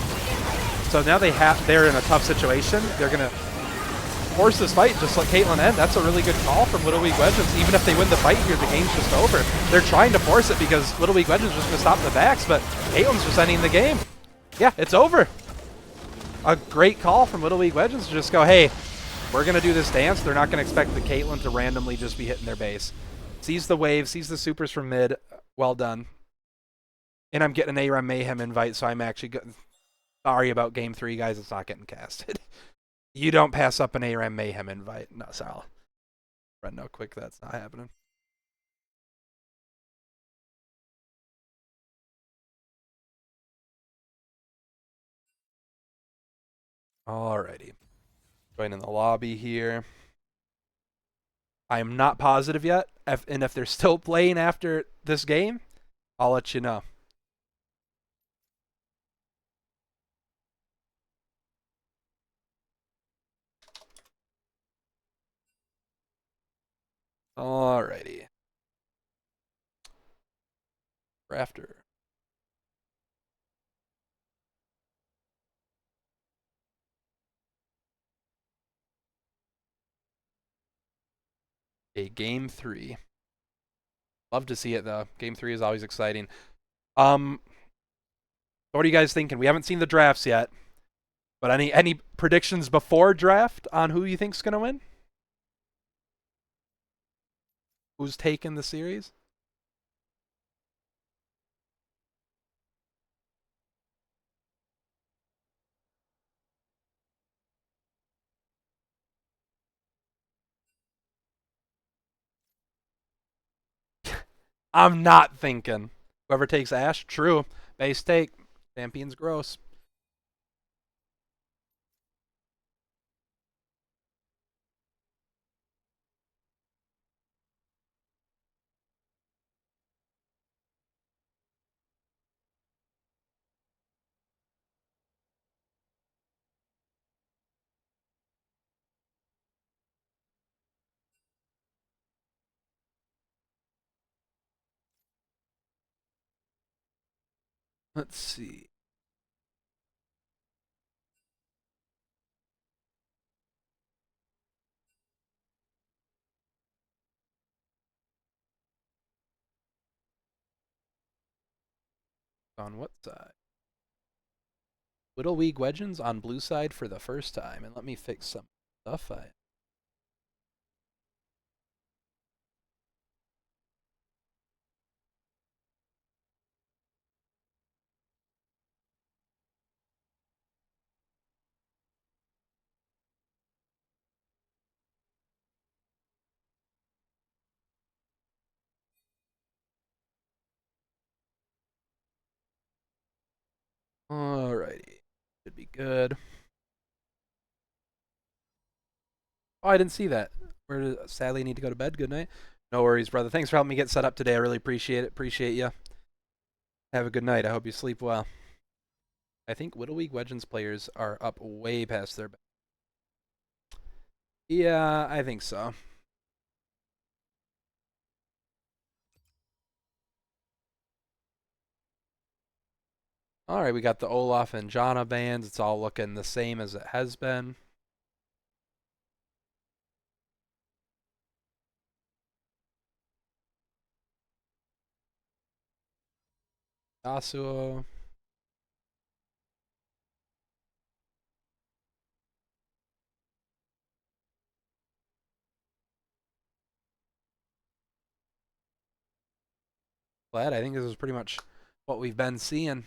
So now they're in a tough situation. They're going to force this fight, just let Caitlyn end. That's a really good call from Little League Legends. Even if they win the fight here, the game's just over. They're trying to force it because Little League Legends is just going to stop the backs, but Caitlyn's just ending the game. Yeah, it's over. A great call from Little League Legends to just go, hey, we're going to do this dance. They're not going to expect the Caitlyn to randomly just be hitting their base. Sees the wave, sees the supers from mid. Well done. And I'm getting an ARAM Mayhem invite, so I'm actually sorry about Game 3, guys. It's not getting casted. You don't pass up an ARAM Mayhem invite. No, sorry. Run no quick, that's not happening. Alrighty. Joining the lobby here. I am not positive yet, and if they're still playing after this game, I'll let you know. Alrighty. Rafter. Okay, Game 3. Love to see it, though. Game 3 is always exciting. What are you guys thinking? We haven't seen the drafts yet, but any predictions before draft on who you think's going to win? Who's taking the series? I'm not thinking. Whoever takes Ash, true. Base take. Champion's gross. Let's see. On what side? Whittleweed Wedgens on blue side for the first time. And let me fix some stuff. Alrighty. Should be good. Oh, I didn't see that. Sadly need to go to bed. Good night. No worries, brother. Thanks for helping me get set up today. I really appreciate it. Appreciate you. Have a good night. I hope you sleep well. I think Whittleweed Wedgens players are up way past their bed. Yeah, I think so. All right, we got the Olaf and Jana bands. It's all looking the same as it has been. Yasuo. Glad. I think this is pretty much what we've been seeing.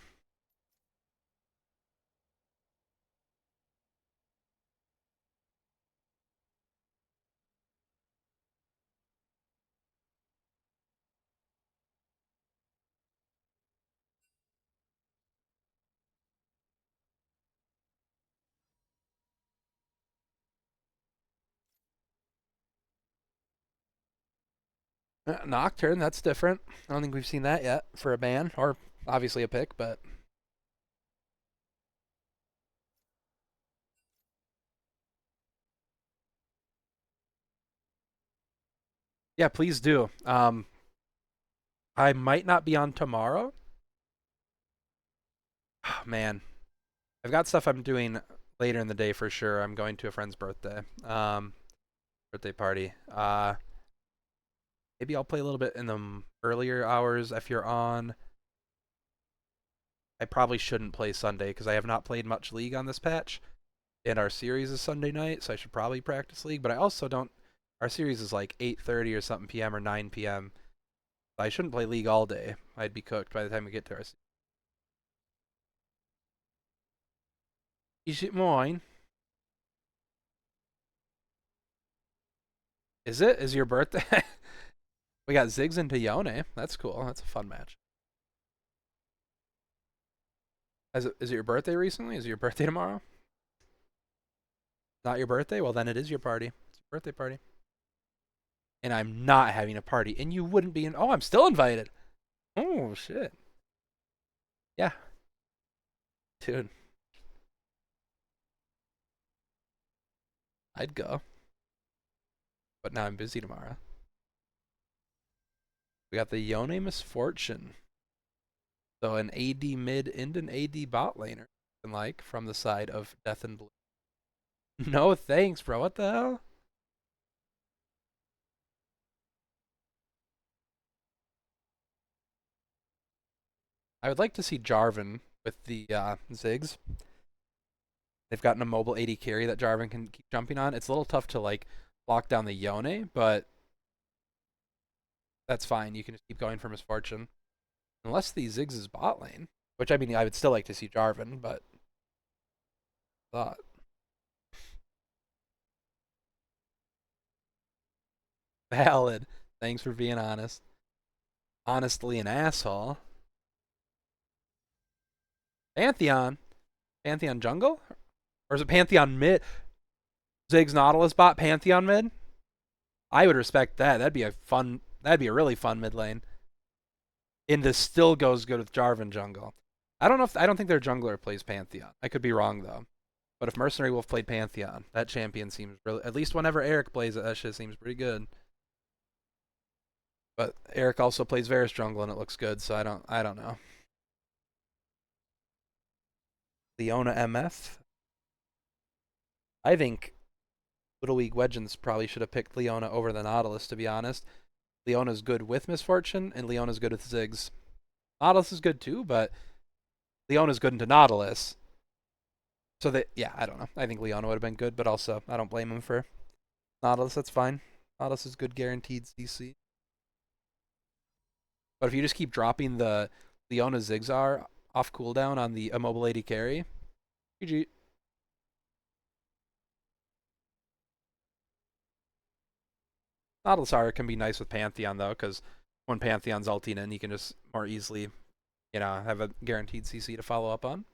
Nocturne, that's different. I don't think we've seen that yet for a ban, or obviously a pick, but yeah, please do. I might not be on tomorrow. Oh, man, I've got stuff I'm doing later in the day for sure. I'm going to a friend's birthday, birthday party. Maybe I'll play a little bit in the earlier hours if you're on. I probably shouldn't play Sunday because I have not played much League on this patch, and our series is Sunday night, so I should probably practice League. But I also don't. Our series is like 8:30 or something p.m. or 9 p.m. I shouldn't play League all day. I'd be cooked by the time we get to our. Is it mine? Is it? Is your birthday? We got Ziggs into Yone. That's cool. That's a fun match. Is it your birthday recently? Is it your birthday tomorrow? Not your birthday? Well, then it is your party. It's your birthday party. And I'm not having a party. And you wouldn't be in. Oh, I'm still invited. Oh, shit. Yeah. Dude. I'd go. But now I'm busy tomorrow. We got the Yone Misfortune. So an AD mid and an AD bot laner. Like, from the side of Death and Blue. No thanks, bro. What the hell? I would like to see Jarvan with the Ziggs. They've gotten a mobile AD carry that Jarvan can keep jumping on. It's a little tough to like lock down the Yone, but that's fine. You can just keep going for Misfortune. Unless the Ziggs is bot lane. Which I mean I would still like to see Jarvan, but thought. Valid. Thanks for being honest. Honestly an asshole. Pantheon. Pantheon jungle? Or is it Pantheon mid? Ziggs Nautilus bot, Pantheon mid? I would respect that. That'd be a really fun mid lane. And this still goes good with Jarvan jungle. I don't think their jungler plays Pantheon. I could be wrong though. But if Mercenary Wolf played Pantheon, that champion seems really, at least whenever Eric plays it, that shit seems pretty good. But Eric also plays Varus jungle and it looks good, so I don't know. Leona MF. I think Whittleweed Wedgens probably should have picked Leona over the Nautilus, to be honest. Leona's good with Misfortune, and Leona's good with Ziggs. Nautilus is good too, but Leona's good into Nautilus. So that, yeah, I don't know. I think Leona would have been good, but also I don't blame him for Nautilus. That's fine. Nautilus is good guaranteed CC. But if you just keep dropping the Leona Zigzar off cooldown on the Immobile AD carry, GG. Nautilus Aura can be nice with Pantheon, though, because when Pantheon's ulting in, you can just more easily, have a guaranteed CC to follow up on.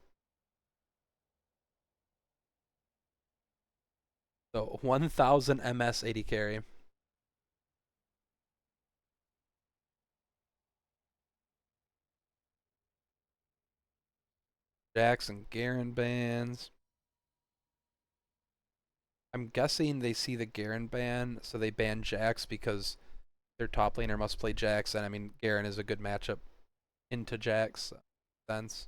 So 1000 MS AD carry. Jax and Garen bans. I'm guessing they see the Garen ban, so they ban Jax because their top laner must play Jax, and I mean Garen is a good matchup into Jax. Sense.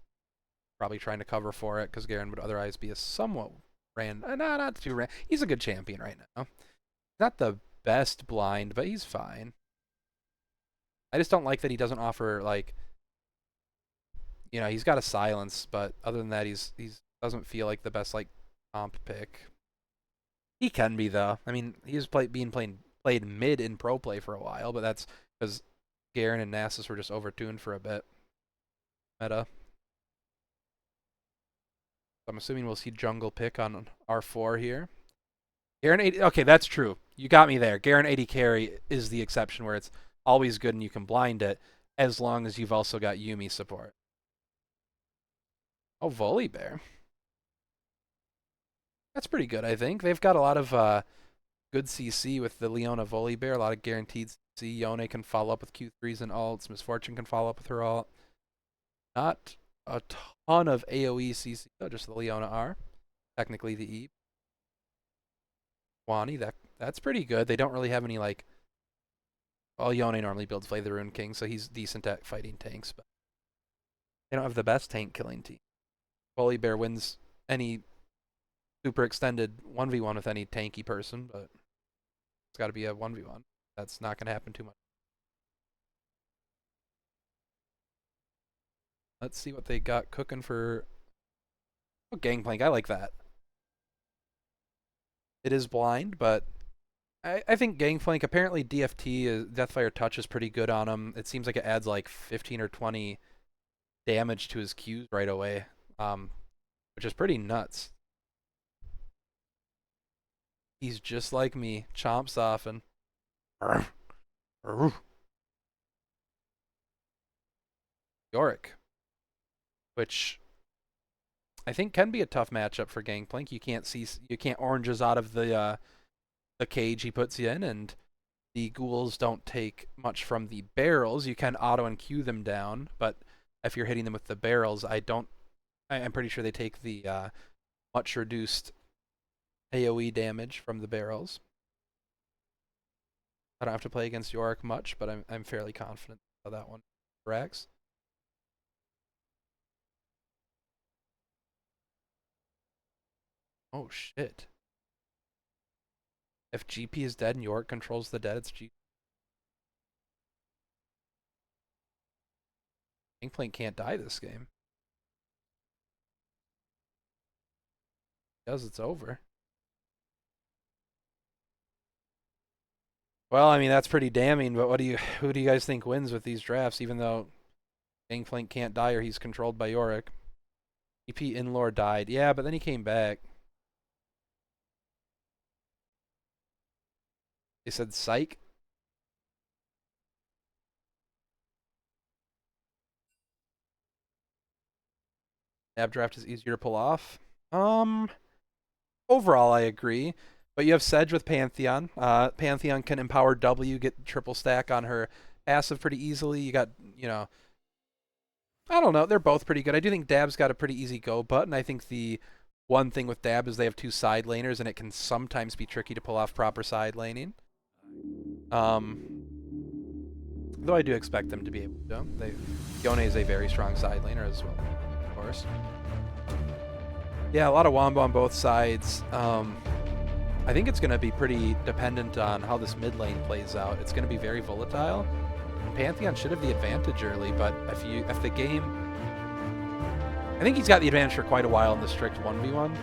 Probably trying to cover for it because Garen would otherwise be a somewhat not too random. He's a good champion right now. Not the best blind, but he's fine. I just don't like that he doesn't offer like, he's got a silence, but other than that, he's doesn't feel like the best like comp pick. He can be though. I mean, he was played mid in pro play for a while, but that's because Garen and Nasus were just overtuned for a bit. Meta. I'm assuming we'll see jungle pick on R4 here. Garen 80, okay, that's true. You got me there. Garen 80 carry is the exception where it's always good and you can blind it as long as you've also got Yuumi support. Oh, Volibear. That's pretty good, I think. They've got a lot of good CC with the Leona Volibear, a lot of guaranteed CC. Yone can follow up with Q3s and ults. Misfortune can follow up with her ult. Not a ton of AoE CC, though, just the Leona R. Technically the E. Wani, that's pretty good. They don't really have any, like... Well, Yone normally builds Flay the Rune King, so he's decent at fighting tanks, but they don't have the best tank killing team. Volibear wins any super extended 1v1 with any tanky person, but it's got to be a 1v1. That's not going to happen too much. Let's see what they got cooking for... Oh, Gangplank, I like that. It is blind, but I think Gangplank, apparently DFT, Deathfire Touch is pretty good on him. It seems like it adds like 15 or 20 damage to his Qs right away, which is pretty nuts. He's just like me, chomps often. Yorick, which I think can be a tough matchup for Gangplank. You can't oranges out of the cage he puts you in, and the ghouls don't take much from the barrels. You can auto and Q them down, but if you're hitting them with the barrels, I'm pretty sure they take the much reduced AoE damage from the barrels. I don't have to play against Yorick much, but I'm fairly confident of that one. Rex. Oh shit. If GP is dead and Yorick controls the dead, it's GP. Gangplank can't die this game. Because it's over. Well, I mean, that's pretty damning, but who do you guys think wins with these drafts, even though Gangplank can't die or he's controlled by Yorick? EP Inlore died. Yeah, but then he came back. They said psych. Ab draft is easier to pull off. Overall, I agree. But you have Sedge with Pantheon. Pantheon can empower W, get triple stack on her passive pretty easily. You got, I don't know. They're both pretty good. I do think Dab's got a pretty easy go button. I think the one thing with Dab is they have two side laners, and it can sometimes be tricky to pull off proper side laning. Though I do expect them to be able to. Yone is a very strong side laner as well, of course. Yeah, a lot of Wombo on both sides. I think it's going to be pretty dependent on how this mid lane plays out. It's going to be very volatile. And Pantheon should have the advantage early, but if the game I think he's got the advantage for quite a while in the strict 1v1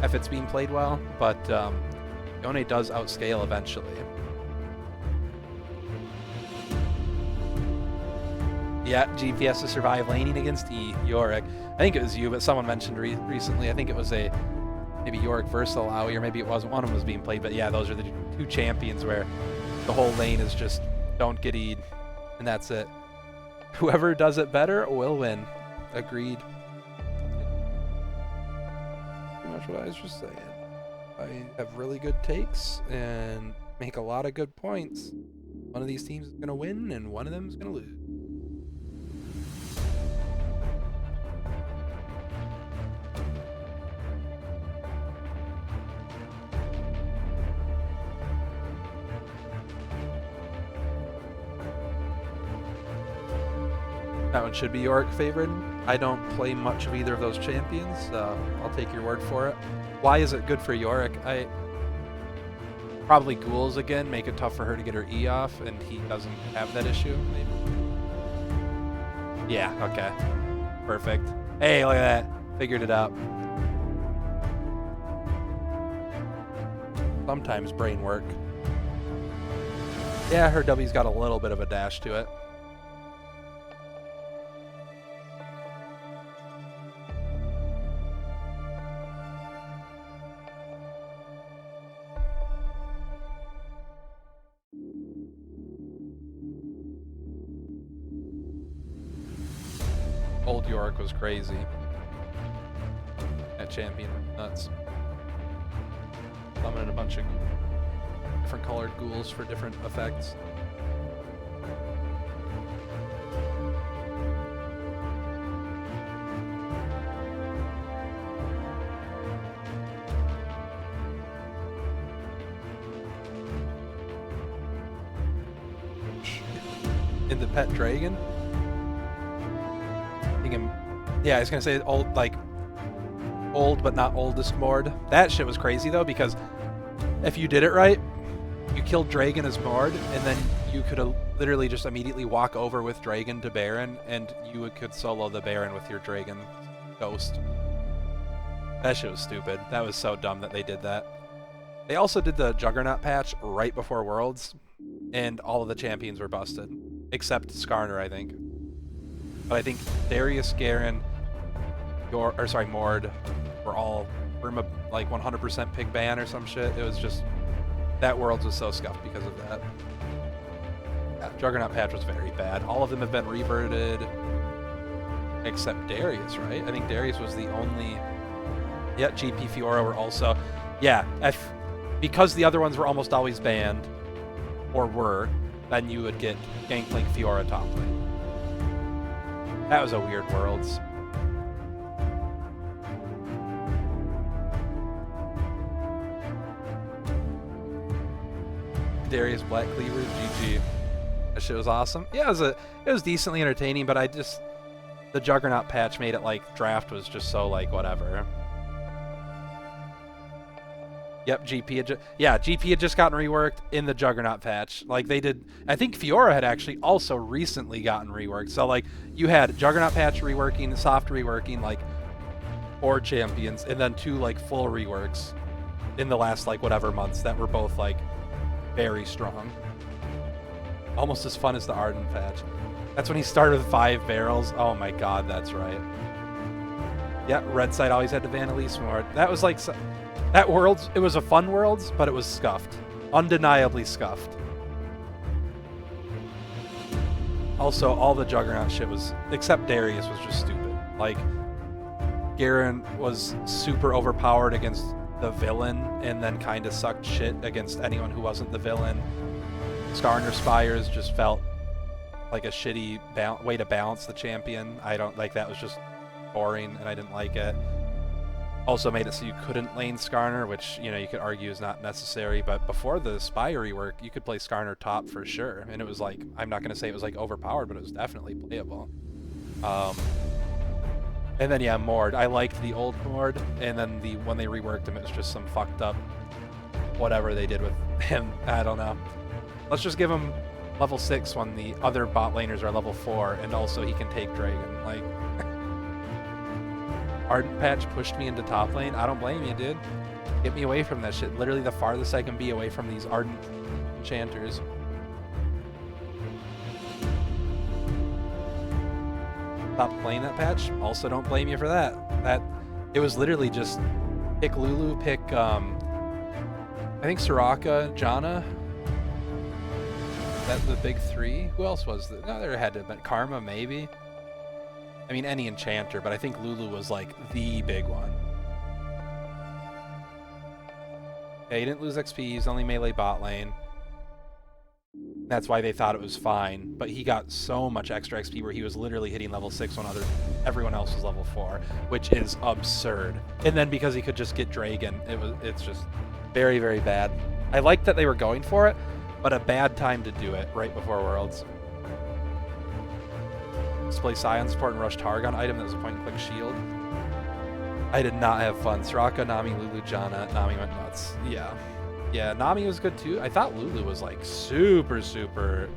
if it's being played well, but Yone does outscale eventually. Yeah, GP has to survive laning against Yorick. I think it was you, but someone mentioned recently. I think it was maybe Yorick versus Alawi, or maybe it wasn't. One of them was being played, but yeah, those are the two champions where the whole lane is just don't get E'd, and that's it. Whoever does it better will win. Agreed. Pretty much what I was just saying. I have really good takes and make a lot of good points. One of these teams is going to win, and one of them is going to lose. That one should be Yorick favored. I don't play much of either of those champions, so I'll take your word for it. Why is it good for Yorick? Probably ghouls again make it tough for her to get her E off, and he doesn't have that issue, maybe. Yeah, okay. Perfect. Hey, look at that. Figured it out. Sometimes brain work. Yeah, her W's got a little bit of a dash to it. Old Yorick was crazy. That champion nuts. Summoning a bunch of different colored ghouls for different effects. In the pet dragon? Yeah, I was gonna say old but not oldest Mord. That shit was crazy though, because if you did it right, you killed Dragon as Mord, and then you could literally just immediately walk over with Dragon to Baron, and you could solo the Baron with your Dragon Ghost. That shit was stupid. That was so dumb that they did that. They also did the Juggernaut patch right before Worlds, and all of the champions were busted, except Skarner, I think. But I think Darius, Garen, Mord were all like 100% pig ban or some shit. It was just, that Worlds was so scuffed because of that. Yeah, Juggernaut patch was very bad. All of them have been reverted except Darius, right? I think Darius was the only. Yeah, GP Fiora were also. Yeah, because the other ones were almost always banned, or were, then you would get Gangplank Fiora top lane. That was a weird Worlds. Darius Black Cleaver, GG. That shit was awesome. Yeah, it was decently entertaining, but the Juggernaut patch made it like draft was just so like whatever. Yep, GP had just gotten reworked in the Juggernaut patch. Like they did, I think Fiora had actually also recently gotten reworked. So like you had Juggernaut patch reworking, soft reworking, like 4 champions, and then 2 like full reworks in the last like whatever months that were both like very strong. Almost as fun as the Arden patch. That's when he started with 5 barrels. Oh my god, that's right. Yeah, red side always had to ban Elise more. That was like. That Worlds, it was a fun Worlds, but it was scuffed. Undeniably scuffed. Also, all the Juggernaut shit was, except Darius was just stupid. Like, Garen was super overpowered against the villain, and then kind of sucked shit against anyone who wasn't the villain. Skarner Spires just felt like a shitty way to balance the champion. That was just boring, and I didn't like it. Also made it so you couldn't lane Skarner, which, you know, you could argue is not necessary, but before the Spire rework, you could play Skarner top for sure, and it was like, I'm not going to say it was like overpowered, but it was definitely playable. And then yeah, Mord. I liked the old Mord, and then when they reworked him, it was just some fucked up whatever they did with him. I don't know. Let's just give him level 6 when the other bot laners are level 4, and also he can take Dragon. Like, Ardent Patch pushed me into top lane. I don't blame you, dude. Get me away from that shit. Literally the farthest I can be away from these Ardent enchanters. Stop playing that patch. Also don't blame you for that. It was literally just pick Lulu, pick I think Soraka, Janna. That's the big three. Who else was there? No, there had to have been Karma, maybe. I mean, any enchanter, but I think Lulu was like the big one. Yeah, he didn't lose XP. He's only melee bot lane. That's why they thought it was fine. But he got so much extra XP where he was literally hitting level 6 when everyone else was level 4, which is absurd. And then because he could just get Dragon, it's just very, very bad. I liked that they were going for it, but a bad time to do it right before Worlds. Display Scion support and rush Targon item that was a point-and-click shield. I did not have fun. Soraka, Nami, Lulu, Janna. Nami went nuts. Yeah. Yeah, Nami was good too. I thought Lulu was like super, super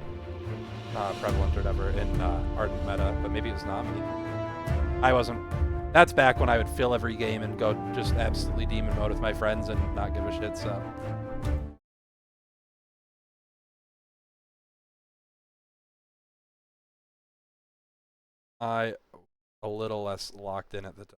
prevalent or whatever in Ardent meta, but maybe it was Nami. I wasn't. That's back when I would fill every game and go just absolutely demon mode with my friends and not give a shit, so. A little less locked in at the time.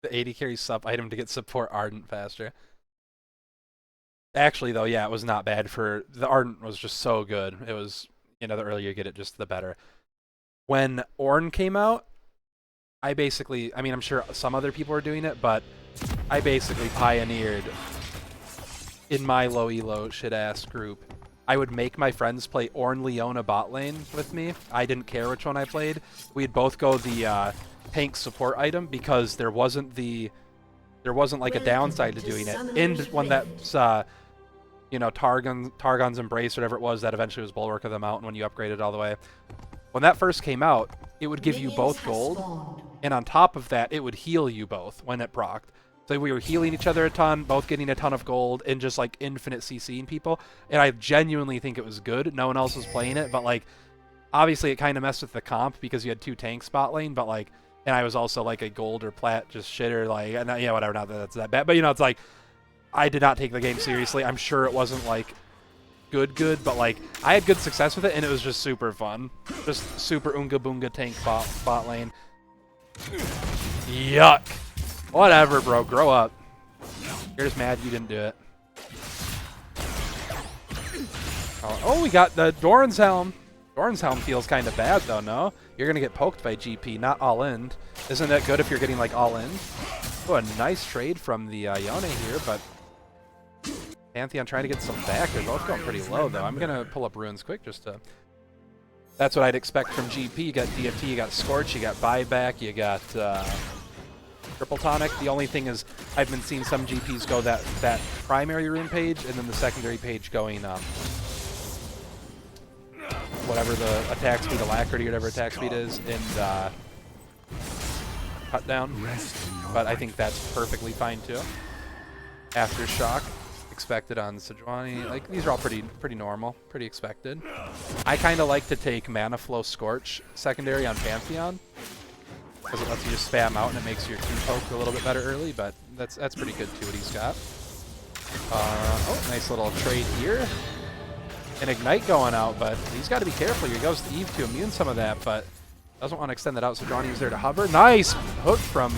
The 80 carry sup item to get support Ardent faster. Actually, though, yeah, it was not bad for... The Ardent was just so good. It was, you know, the earlier you get it, just the better. When Ornn came out, I basically... I mean, I'm sure some other people were doing it, but I basically pioneered in my low elo shit-ass group. I would make my friends play Ornn Leona bot lane with me. I didn't care which one I played. We'd both go the... tank support item because there wasn't like a downside to doing it. And when that's you know, Targon's Embrace, whatever it was, that eventually was Bulwark of the Mountain when you upgraded all the way. When that first came out, it would give you both gold, and on top of that, it would heal you both when it procced. So we were healing each other a ton, both getting a ton of gold, and just like infinite CCing people. And I genuinely think it was good. No one else was playing it, but like, obviously it kind of messed with the comp because you had 2 tanks bot lane, but like, and I was also like a gold or plat just shitter, like, and yeah, whatever, not that that's that bad. But, you know, it's like, I did not take the game seriously. I'm sure it wasn't, like, good, but, like, I had good success with it, and it was just super fun. Just super Oonga Boonga tank bot lane. Yuck. Whatever, bro. Grow up. You're just mad you didn't do it. Oh, we got the Doran's Helm. Doran's Helm feels kind of bad, though, no? You're going to get poked by GP, not all-in. Isn't that good if you're getting, like, all-in? Oh, a nice trade from the Yone here, but Pantheon trying to get some back. They're both going pretty low, though. I'm going to pull up runes quick just to... That's what I'd expect from GP. You got DFT, you got Scorch, you got Buyback, you got Triple Tonic. The only thing is I've been seeing some GPs go that primary rune page and then the secondary page going... whatever the attack speed, alacrity, whatever attack speed is, and cut down. But I think that's perfectly fine too. Aftershock, expected on Sejuani. Like, these are all pretty normal, pretty expected. I kind of like to take Mana Flow Scorch secondary on Pantheon because it lets you just spam out and it makes your Q poke a little bit better early. But that's pretty good too. What he's got. Oh, nice little trade here. An Ignite going out, but he's got to be careful. He goes to Eve to immune some of that, but doesn't want to extend that out, so Johnny was there to hover. Nice hook from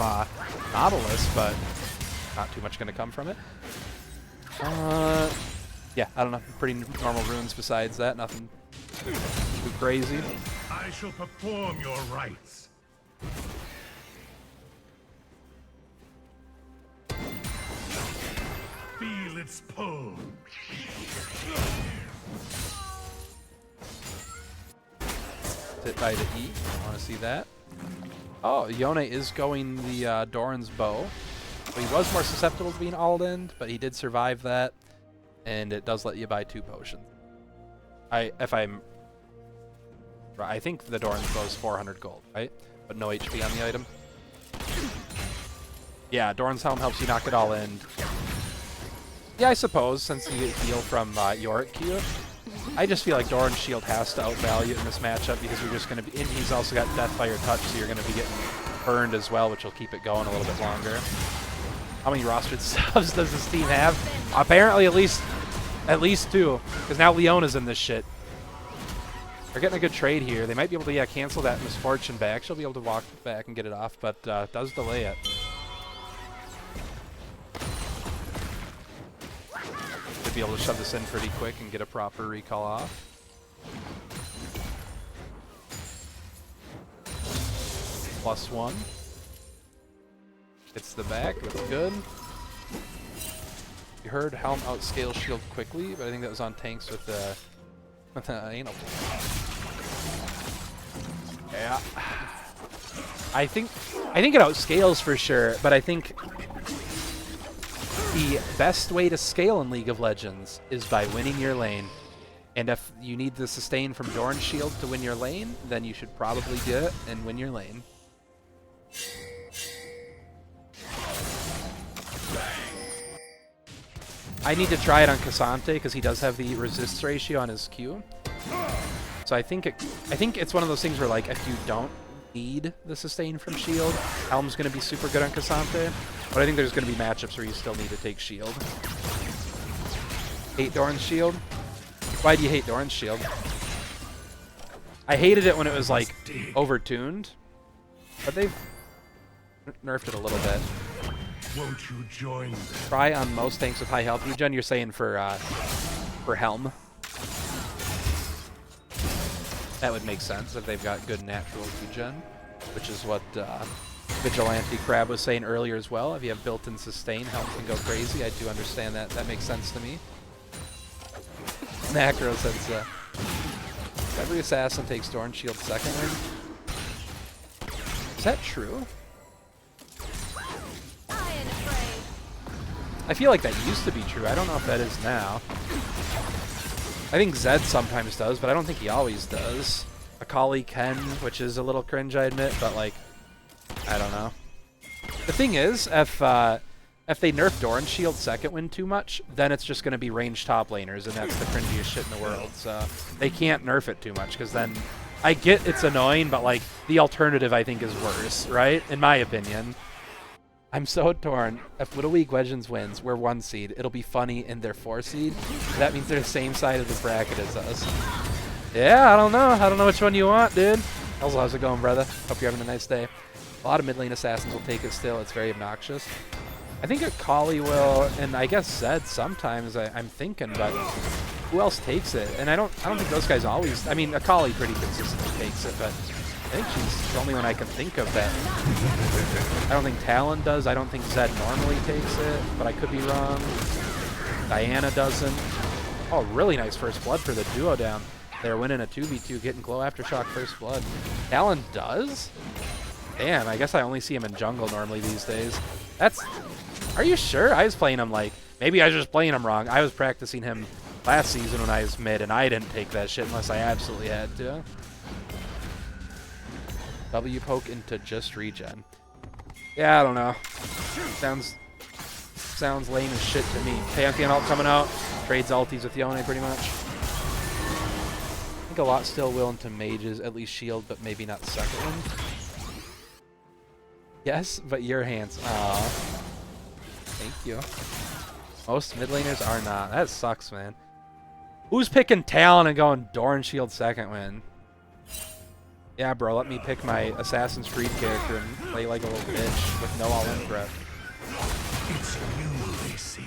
Nautilus, but not too much going to come from it. Yeah, I don't know. Pretty normal runes besides that. Nothing too crazy. I shall perform your rites. Feel its pull. Hit by the E. I want to see that. Oh, Yone is going the Doran's bow. So he was more susceptible to being all-in, but he did survive that, and it does let you buy 2 potions. I think the Doran's bow is 400 gold, right? But no HP on the item. Yeah, Doran's Helm helps you knock it all in. Yeah, I suppose, since you heal from Yorick Q. I just feel like Doran's shield has to outvalue it in this matchup because you're just going to be... And he's also got Deathfire Touch, so you're going to be getting burned as well, which will keep it going a little bit longer. How many rostered subs does this team have? Apparently at least 2, because now Leona's in this shit. They're getting a good trade here. They might be able to, cancel that Misfortune back. She'll be able to walk back and get it off, but does delay it. Should be able to shove this in pretty quick and get a proper recall off. +1. Hits the back, that's good. You heard Helm outscale shield quickly, but I think that was on tanks with the anal. Yeah. I think it outscales for sure, but I think the best way to scale in League of Legends is by winning your lane. And if you need the sustain from Doran's shield to win your lane, then you should probably do it and win your lane. I need to try it on Cassante because he does have the resist ratio on his Q. So I think it's one of those things where, like, if you don't need the sustain from shield, Helm's going to be super good on Cassante. But I think there's going to be matchups where you still need to take shield. Hate Doran's shield? Why do you hate Doran's shield? I hated it when it was, like, overtuned. But they've nerfed it a little bit. Won't you join them? Try on most tanks with high health regen. You're saying for Helm. That would make sense if they've got good natural regen, which is what Vigilante Crab was saying earlier as well. If you have built-in sustain, Helm can go crazy. I do understand that. That makes sense to me. Macro says, every assassin takes Doran's shield second win. Is that true? I feel like that used to be true. I don't know if that is now. I think Zed sometimes does, but I don't think he always does. Akali can, which is a little cringe, I admit, but, like, I don't know. The thing is, if they nerf Doran's shield second win too much, then it's just going to be ranged top laners, and that's the cringiest shit in the world. So they can't nerf it too much, because then I get it's annoying, but, like, the alternative I think is worse, right? In my opinion. I'm so torn. If Little League Legends wins, we're 1 seed. It'll be funny in their 4 seed. That means they're the same side of the bracket as us. Yeah, I don't know. I don't know which one you want, dude. How's it going, brother? Hope you're having a nice day. A lot of mid lane assassins will take it still. It's very obnoxious. I think Akali will, and I guess Zed sometimes, I'm thinking, but who else takes it? And I don't think those guys always... I mean, Akali pretty consistently takes it, but I think she's the only one I can think of that... I don't think Talon does. I don't think Zed normally takes it, but I could be wrong. Diana doesn't. Oh, really nice first blood for the duo down. They're winning a 2v2, getting glow aftershock first blood. Talon does? Damn, I guess I only see him in jungle normally these days. That's... Are you sure? I was playing him like... Maybe I was just playing him wrong. I was practicing him last season when I was mid, and I didn't take that shit unless I absolutely had to. W poke into just regen. Yeah, I don't know. Sounds lame as shit to me. Pantheon ult coming out. Trades ultis with Yone pretty much. I think a lot still will into mages, at least shield, but maybe not second one. Yes, but your hands. Aw. Thank you. Most mid laners are not. That sucks, man. Who's picking Talon and going Doran shield second win? Yeah, bro, let me pick my Assassin's Creed character and play like a little bitch with no all-in prep. It's you they see.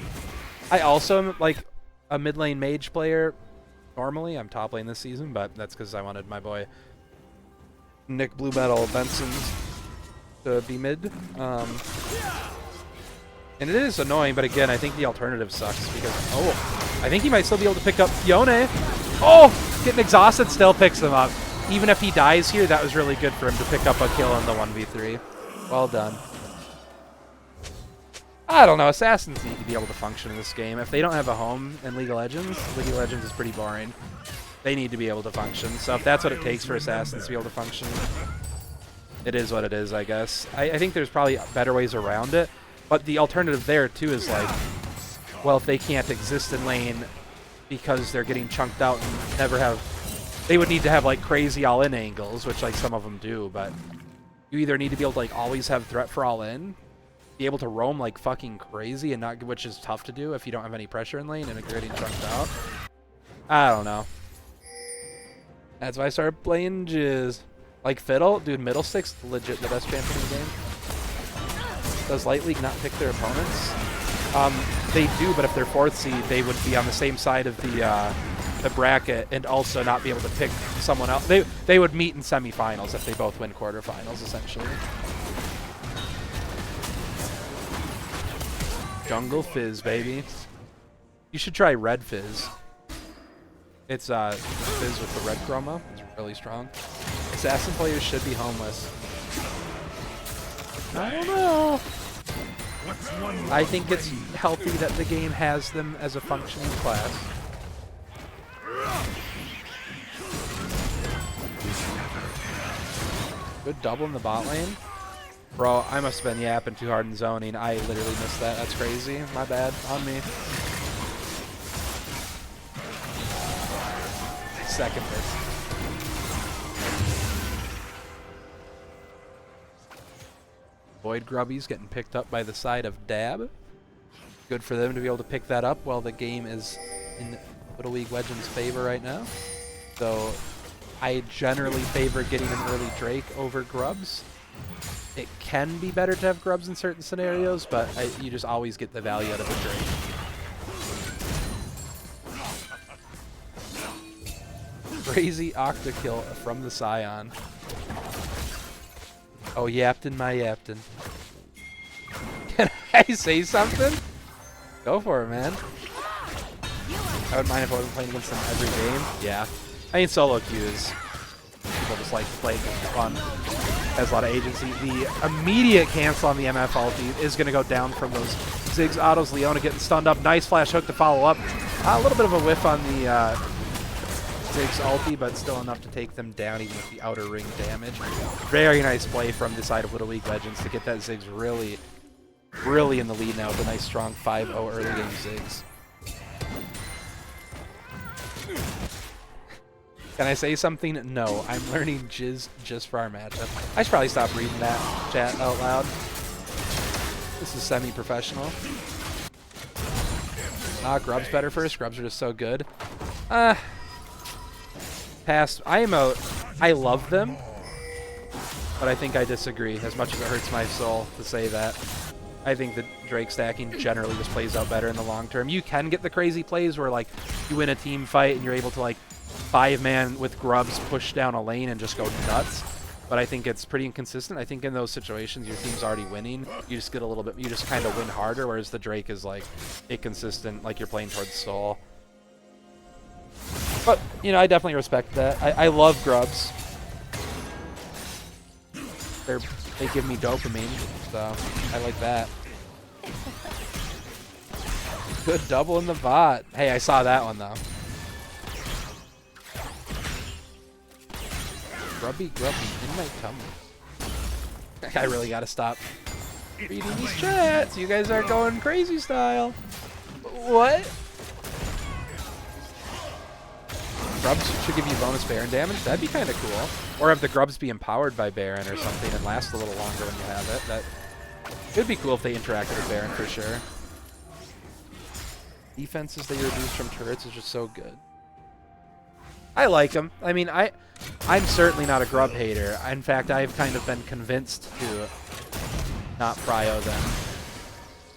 I also am, like, a mid lane mage player normally. I'm top lane this season, but that's because I wanted my boy Nick Blue Metal Benson to be mid. And it is annoying, but again, I think the alternative sucks because, oh, I think he might still be able to pick up Yone. Oh, getting exhausted still picks them up. Even if he dies here, that was really good for him to pick up a kill in the 1v3. Well done. I don't know. Assassins need to be able to function in this game. If they don't have a home in League of Legends is pretty boring. They need to be able to function. So if that's what it takes for Assassins to be able to function, it is what it is, I guess. I think there's probably better ways around it. But the alternative there, too, is like, well, if they can't exist in lane because they're getting chunked out and never have... They would need to have, like, crazy all-in angles, which, like, some of them do, but you either need to be able to, like, always have threat for all-in, be able to roam like fucking crazy, and not, which is tough to do if you don't have any pressure in lane and if you're getting chunked out. I don't know. That's why I started playing Jizz. Like Fiddle, dude, Middlestick's legit the best champion in the game. Does Light League not pick their opponents? They do, but if they're 4th seed, they would be on the same side of the bracket and also not be able to pick someone else. They would meet in semifinals if they both win quarterfinals, essentially. Jungle Fizz, baby. You should try Red Fizz. It's Fizz with the red chroma. It's really strong. Assassin players should be homeless. I don't know. I think it's healthy that the game has them as a functioning class. Good double in the bot lane. Bro, I must have been yapping too hard in zoning. I literally missed that. That's crazy. My bad. On me. Second miss. Void Grubby's getting picked up by the side of Dab. Good for them to be able to pick that up while the game is in Little League Legends' favor right now. So I generally favor getting an early Drake over Grubs. It can be better to have Grubs in certain scenarios, but you just always get the value out of a Drake. Crazy Octa kill from the Scion. Oh, Yapton, my Yapton. Can I say something? Go for it, man. I wouldn't mind if I wasn't playing against them every game. Yeah. I mean, solo queues. People just like to play because it's fun. Has a lot of agency. The immediate cancel on the MF ulti is going to go down from those Ziggs autos. Leona getting stunned up. Nice flash hook to follow up. A little bit of a whiff on the Ziggs ulti, but still enough to take them down even with the outer ring damage. Very nice play from the side of Little League Legends to get that Ziggs really in the lead now with a nice strong 5-0 early game Ziggs. Can I say something? No, I'm learning Jizz just for our matchup. I should probably stop reading that chat out loud. This is semi-professional. Grubs better first. Grubs are just so good. Pass. I love them, but I think I disagree as much as it hurts my soul to say that. I think that Drake stacking generally just plays out better in the long term. You can get the crazy plays where like you win a team fight and you're able to like 5-man with Grubs push down a lane and just go nuts. But I think it's pretty inconsistent. I think in those situations your team's already winning. You just get a little bit, you just kind of win harder, whereas the Drake is like inconsistent, like you're playing towards Soul. But, you know, I definitely respect that. I love Grubs. They give me dopamine, so I like that. Good double in the bot. Hey, I saw that one though. Grubby, in my tummy. I really gotta stop reading these chats. You guys are going crazy style. What? Grubs should give you bonus Baron damage. That'd be kind of cool. Or have the Grubs be empowered by Baron or something and last a little longer when you have it. That would be cool if they interacted with Baron for sure. Defenses they reduce from turrets is just so good. I like them. I mean, I'm certainly not a Grub hater. In fact, I've kind of been convinced to not prio them.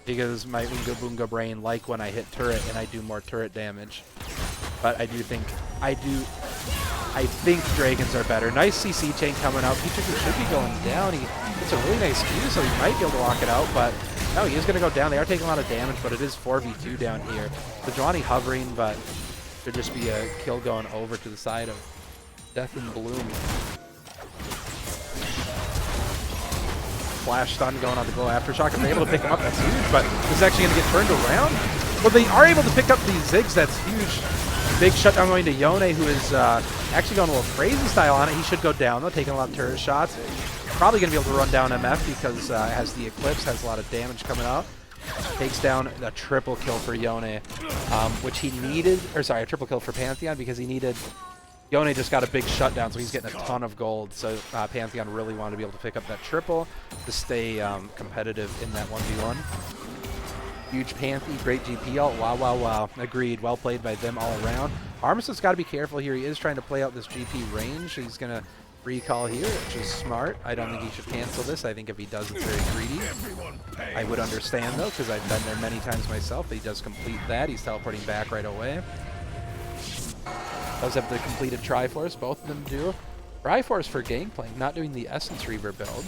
Because my Oonga Boonga brain like when I hit turret and I do more turret damage. But I think Dragons are better. Nice CC chain coming out. Pichu should be going down. It's a really nice Q, so he might be able to lock it out, but no, he is going to go down. They are taking a lot of damage, but it is 4v2 down here. Sejuani hovering, but should just be a kill going over to the side of Death and Bloom. Flash stun going on the Glow Aftershock. If they're able to pick him up, that's huge, but this is actually going to get turned around. Well, they are able to pick up these Ziggs. That's huge. big shutdown going to Yone, who is actually going a little crazy style on it. He should go down, though, taking a lot of turret shots. Probably going to be able to run down MF because it has the Eclipse, has a lot of damage coming out. Takes down a triple kill for Yone, which he needed, or sorry, a triple kill for Pantheon because he needed. Yone just got a big shutdown, so he's getting a ton of gold. So Pantheon really wanted to be able to pick up that triple to stay competitive in that 1v1. Huge Panthy, great GP ult. Wow, wow, wow. Agreed. Well played by them all around. Armistice got to be careful here. He is trying to play out this GP range. He's going to recall here, which is smart. I don't think he should cancel this. I think if he does, it's very greedy. I would understand, though, because I've been there many times myself. He does complete that. He's teleporting back right away. Does have the completed Triforce. Both of them do. Triforce for Gangplank, not doing the Essence Reaver build.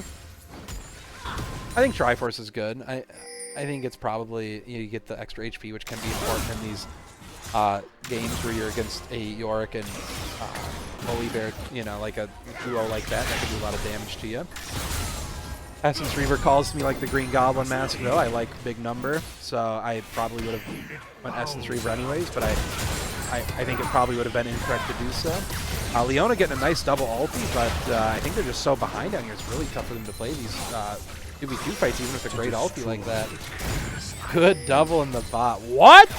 I think Triforce is good. I think it's probably, you get the extra HP, which can be important in these games where you're against a Yorick and Volibear, you know, like a duo like that can do a lot of damage to you. Essence Reaver calls to me like the Green Goblin mask, though. I like big number, so I probably would have went Essence Reaver anyways, but I think it probably would have been incorrect to do so. Leona getting a nice double ulti, but I think they're just so behind down here. It's really tough for them to play these 2v2 fights, even with a great ulti like that. Good double in the bot. What?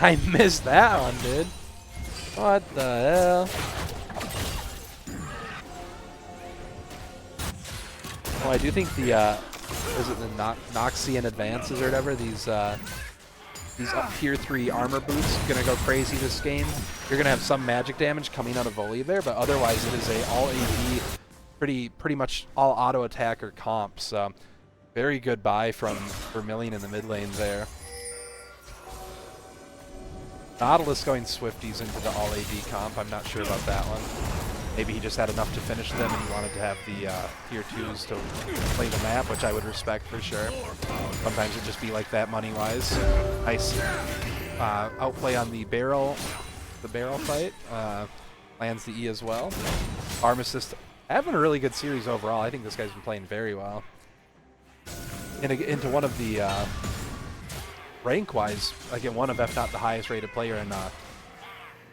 I missed that one, dude. What the hell? Oh, I do think the, is it the Noxian advances or whatever, these tier 3 armor boots gonna go crazy this game. You're gonna have some magic damage coming out of Volibear, but otherwise it is a all AD, pretty much all auto attacker comp. So very good buy from Vermilion in the mid lane there. Nautilus going Swifties into the all AD comp. I'm not sure about that one. Maybe he just had enough to finish them and he wanted to have the tier 2s to play the map, which I would respect for sure. Sometimes it'd just be like that money-wise. Nice outplay on the barrel fight. Lands the E as well. Armistice having a really good series overall. I think this guy's been playing very well. Into one of the rank-wise, again, one of, if not the highest rated player in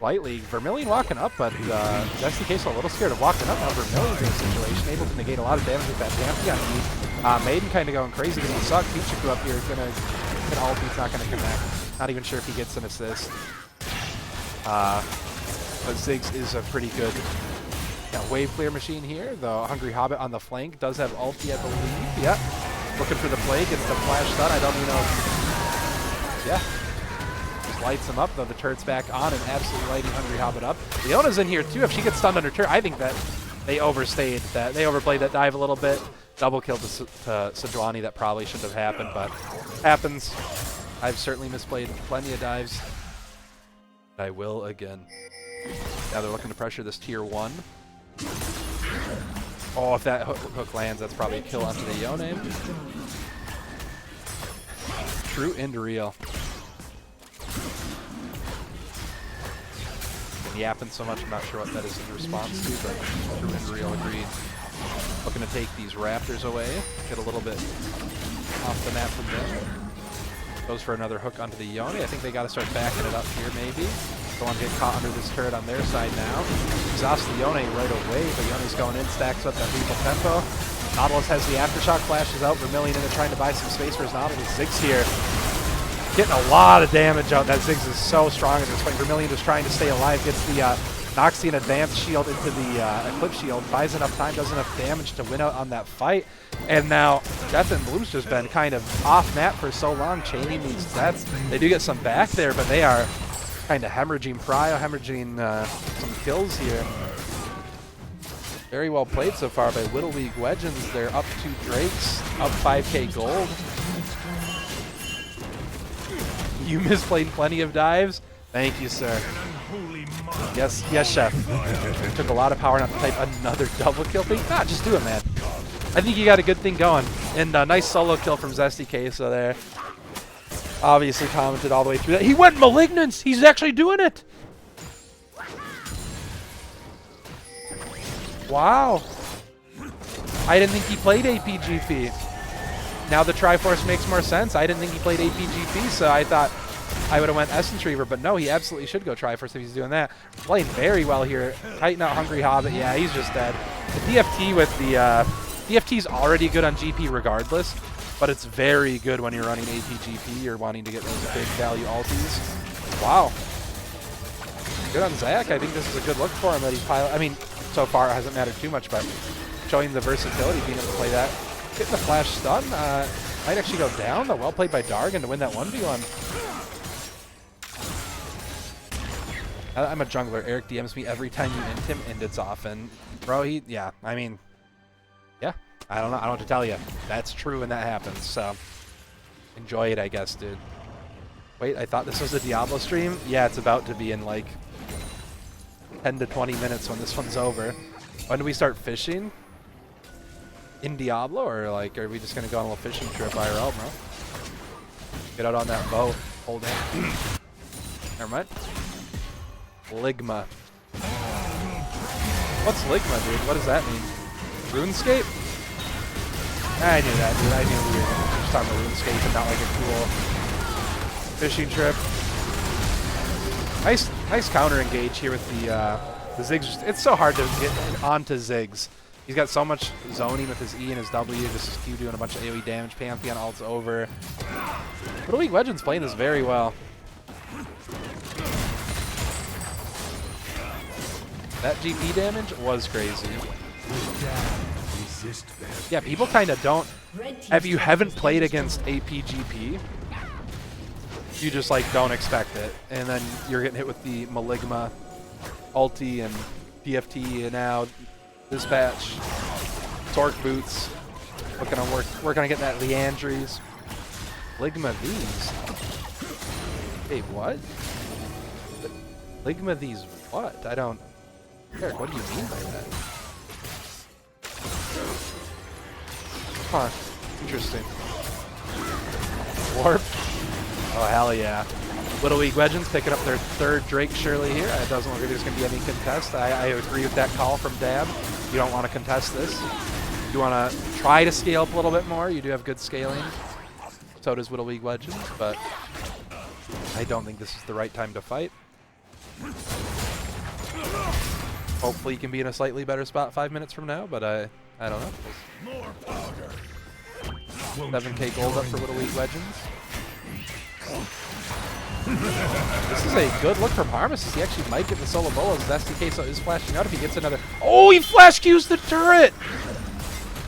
Light League. Vermilion walking up, but that's the case. A little scared of walking up. Now Vermilion's in a situation, able to negate a lot of damage with that Pantheon. Maiden kind of going crazy. Gonna suck. Pichiku up here is gonna ulti's not gonna connect. Not even sure if he gets an assist. But Ziggs is a pretty good wave clear machine here. The Hungry Hobbit on the flank does have ulti, I believe. Yep. Looking for the play, gets the flash stun. I don't even know. Yeah. Just lights him up, though. The turret's back on and absolutely lighting Hungry Hobbit up. Leona's in here, too. If she gets stunned under turret, I think that they overstayed that. They overplayed that dive a little bit. Double kill to Sejuani. That probably shouldn't have happened, but happens. I've certainly misplayed plenty of dives. I will again. Now they're looking to pressure this tier 1. Oh, if that hook lands, that's probably a kill onto the Yone. True and real. Been yapping so much, I'm not sure what that is in response to, but true and real, agreed. Looking to take these Raptors away, get a little bit off the map from them. Goes for another hook onto the Yone. I think they got to start backing it up here, maybe. Don't want to get caught under this turret on their side now. Exhaust the Yone right away, but Yone's going in, stacks up that lethal tempo. Nautilus has the Aftershock, flashes out. Vermilion in it, trying to buy some space for his Nautilus. Ziggs here, getting a lot of damage out. That Ziggs is so strong at this point. Vermilion just trying to stay alive, gets the Noxian Advanced Shield into the Eclipse Shield, buys enough time, does enough damage to win out on that fight. And now Death and Blue's just been kind of off map for so long, chaining these deaths. They do get some back there, but they are kind of hemorrhaging some kills here. Very well played so far by Whittle League Legends. They're up 2 Drakes, up 5k gold. You misplayed plenty of dives. Thank you, sir. Yes, yes, chef. It took a lot of power not to type another double kill thing. Nah, just do it, man. I think you got a good thing going. And a nice solo kill from Zesty Queso there. Obviously commented all the way through that. He went Malignance! He's actually doing it! Wow. I didn't think he played APGP. Now the Triforce makes more sense. I didn't think he played APGP, so I thought I would have went Essence Reaver, but no, he absolutely should go Triforce if he's doing that. Playing very well here. Tighten out Hungry Hobbit. Yeah, he's just dead. The DFT with the DFT's already good on GP regardless, but it's very good when you're running APGP. You're wanting to get those big value ultis. Wow. Good on Zach. I think this is a good look for him that he's I mean, so far it hasn't mattered too much, but showing the versatility, being able to play that. Getting the flash stun. Might actually go down, though. Well played by Dargan to win that 1v1. I'm a jungler. Eric DMs me every time you end him, and it's often. Bro, yeah, I mean, yeah, I don't know. I don't know what to tell you. That's true when that happens, so enjoy it, I guess, dude. Wait, I thought this was a Diablo stream? Yeah, it's about to be in like 10 to 20 minutes when this one's over. When do we start fishing? In Diablo, or like, are we just gonna go on a little fishing trip IRL, bro? Get out on that boat. Hold it. Never mind. Ligma. What's Ligma, dude? What does that mean? RuneScape? I knew that, dude. I knew we were just talking about RuneScape and not like a cool fishing trip. Nice counter engage here with the Ziggs. It's so hard to get onto Ziggs. He's got so much zoning with his E and his W. This is Q doing a bunch of AoE damage. Pantheon ult's over. Little League Legends playing this very well. That GP damage was crazy. Yeah, people kind of don't. If you haven't played against APGP, you just like don't expect it, and then you're getting hit with the Maligma, ulti, and DFT, and now Dispatch, Torque Boots. Working on getting that Leandries. Ligma these. Hey, what? Ligma these what? I don't. Eric, what do you mean by that? Huh. Interesting. Warp. Oh, hell yeah. Little League Legends picking up their third Drake Shirley here. It doesn't look like there's going to be any contest. I agree with that call from Dab. You don't want to contest this. You want to try to scale up a little bit more. You do have good scaling. So does Little League Legends, but I don't think this is the right time to fight. Hopefully you can be in a slightly better spot 5 minutes from now, but I don't know. 7k gold up for Little League Legends. This is a good look from Harmus. He actually might get the solo bolos. SDK so is flashing out if he gets another. Oh, he flash Q's the turret!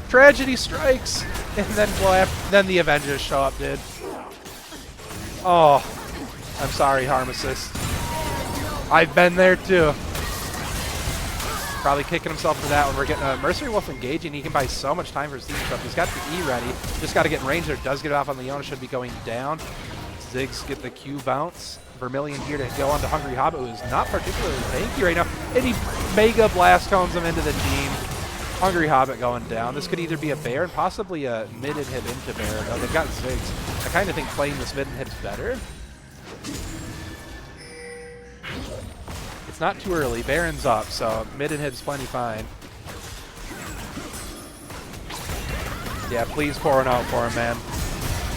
Tragedy strikes! And then the Avengers show up, dude. Oh, I'm sorry, Harmesis. I've been there too. Probably kicking himself for that one. We're getting a Mercenary Wolf engaging. He can buy so much time for his team stuff. He's got the E ready. Just got to get in range there. Does get off on Leona. Should be going down. Ziggs get the Q bounce. Vermilion here to go on to Hungry Hobbit, who is not particularly tanky right now. And he Mega Blast cones him into the team. Hungry Hobbit going down. This could either be a Bear and possibly a mid-inhib into Bear. No, they've got Ziggs. I kind of think playing this mid-inhib's better. It's not too early. Baron's up, so mid-inhib's plenty fine. Yeah, please pour one out for him, man.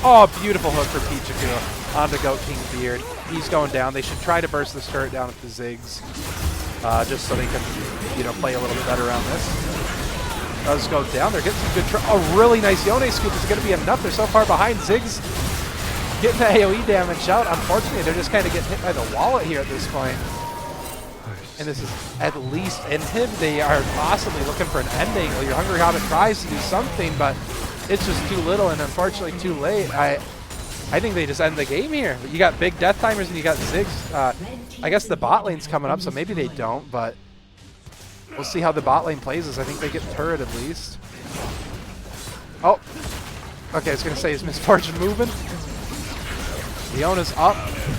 Oh, beautiful hook for Pichiku onto Goat King Beard. He's going down. They should try to burst this turret down with the Ziggs, just so they can, play a little bit better around this. Does go down. They're getting some good. A really nice Yone scoop. Is it going to be enough? They're so far behind. Ziggs getting the AoE damage out. Unfortunately, they're just kind of getting hit by the wallet here at this point. And this is at least inhib. They are possibly looking for an end angle. Your Hungry Hobbit tries to do something, but it's just too little and unfortunately too late. I think they just end the game here. You got big death timers and you got Ziggs. I guess the bot lane's coming up, so maybe they don't, but we'll see how the bot lane plays this. I think they get turret at least. Oh. Okay, I was going to say, is Misfortune moving? Leona's up.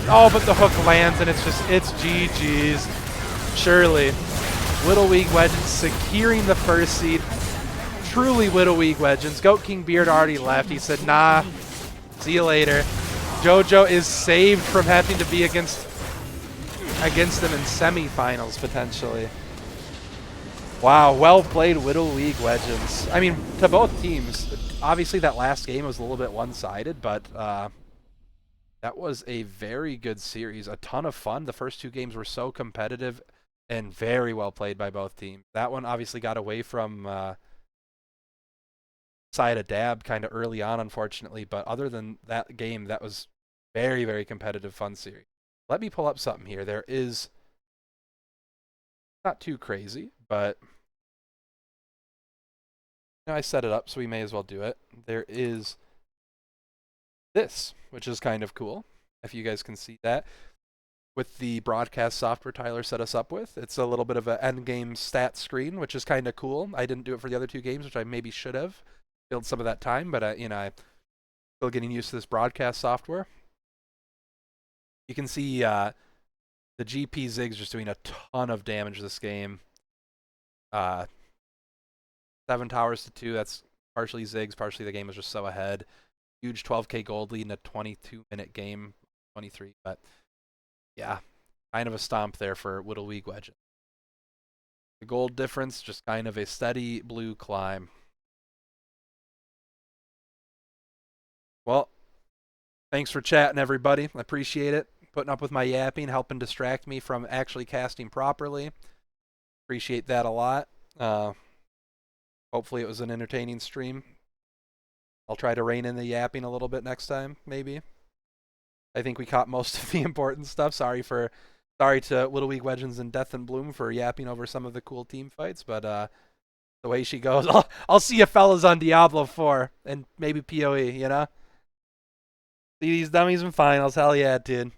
Oh, but the hook lands and it's GG's. Surely. Little League Legends securing the first seed. Truly Little League Legends. Goat King Beard already left. He said, nah, see you later. JoJo is saved from having to be against them in semifinals, potentially. Wow, well played, Little League Legends. I mean, to both teams. Obviously, that last game was a little bit one-sided, but That was a very good series. A ton of fun. The first 2 games were so competitive and very well played by both teams. That one obviously got away from side of Dab kind of early on, unfortunately. But other than that game, that was very, very competitive, fun series. Let me pull up something here. There is not too crazy, but I set it up, so we may as well do it. There is this, which is kind of cool, if you guys can see that. With the broadcast software Tyler set us up with, it's a little bit of an end game stat screen, which is kind of cool. I didn't do it for the other 2 games, which I maybe should have filled some of that time, but I'm still getting used to this broadcast software. You can see the GP Zig's just doing a ton of damage this game. 7 towers to 2. That's partially Ziggs, partially the game was just so ahead. Huge 12k gold lead in a 22-minute game, 23. But yeah, kind of a stomp there for Whittle Weeg Wedge. The gold difference, just kind of a steady blue climb. Well, thanks for chatting, everybody. I appreciate it. Putting up with my yapping, helping distract me from actually casting properly. Appreciate that a lot. Hopefully it was an entertaining stream. I'll try to rein in the yapping a little bit next time, maybe. I think we caught most of the important stuff. Sorry to Whittle Weeg Wedgens and Death and Bloom for yapping over some of the cool team fights, but the way she goes, I'll see you fellas on Diablo 4 and maybe PoE, you know? See these dummies in finals. Hell yeah, dude.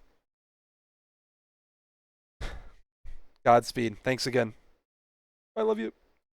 Godspeed. Thanks again. I love you.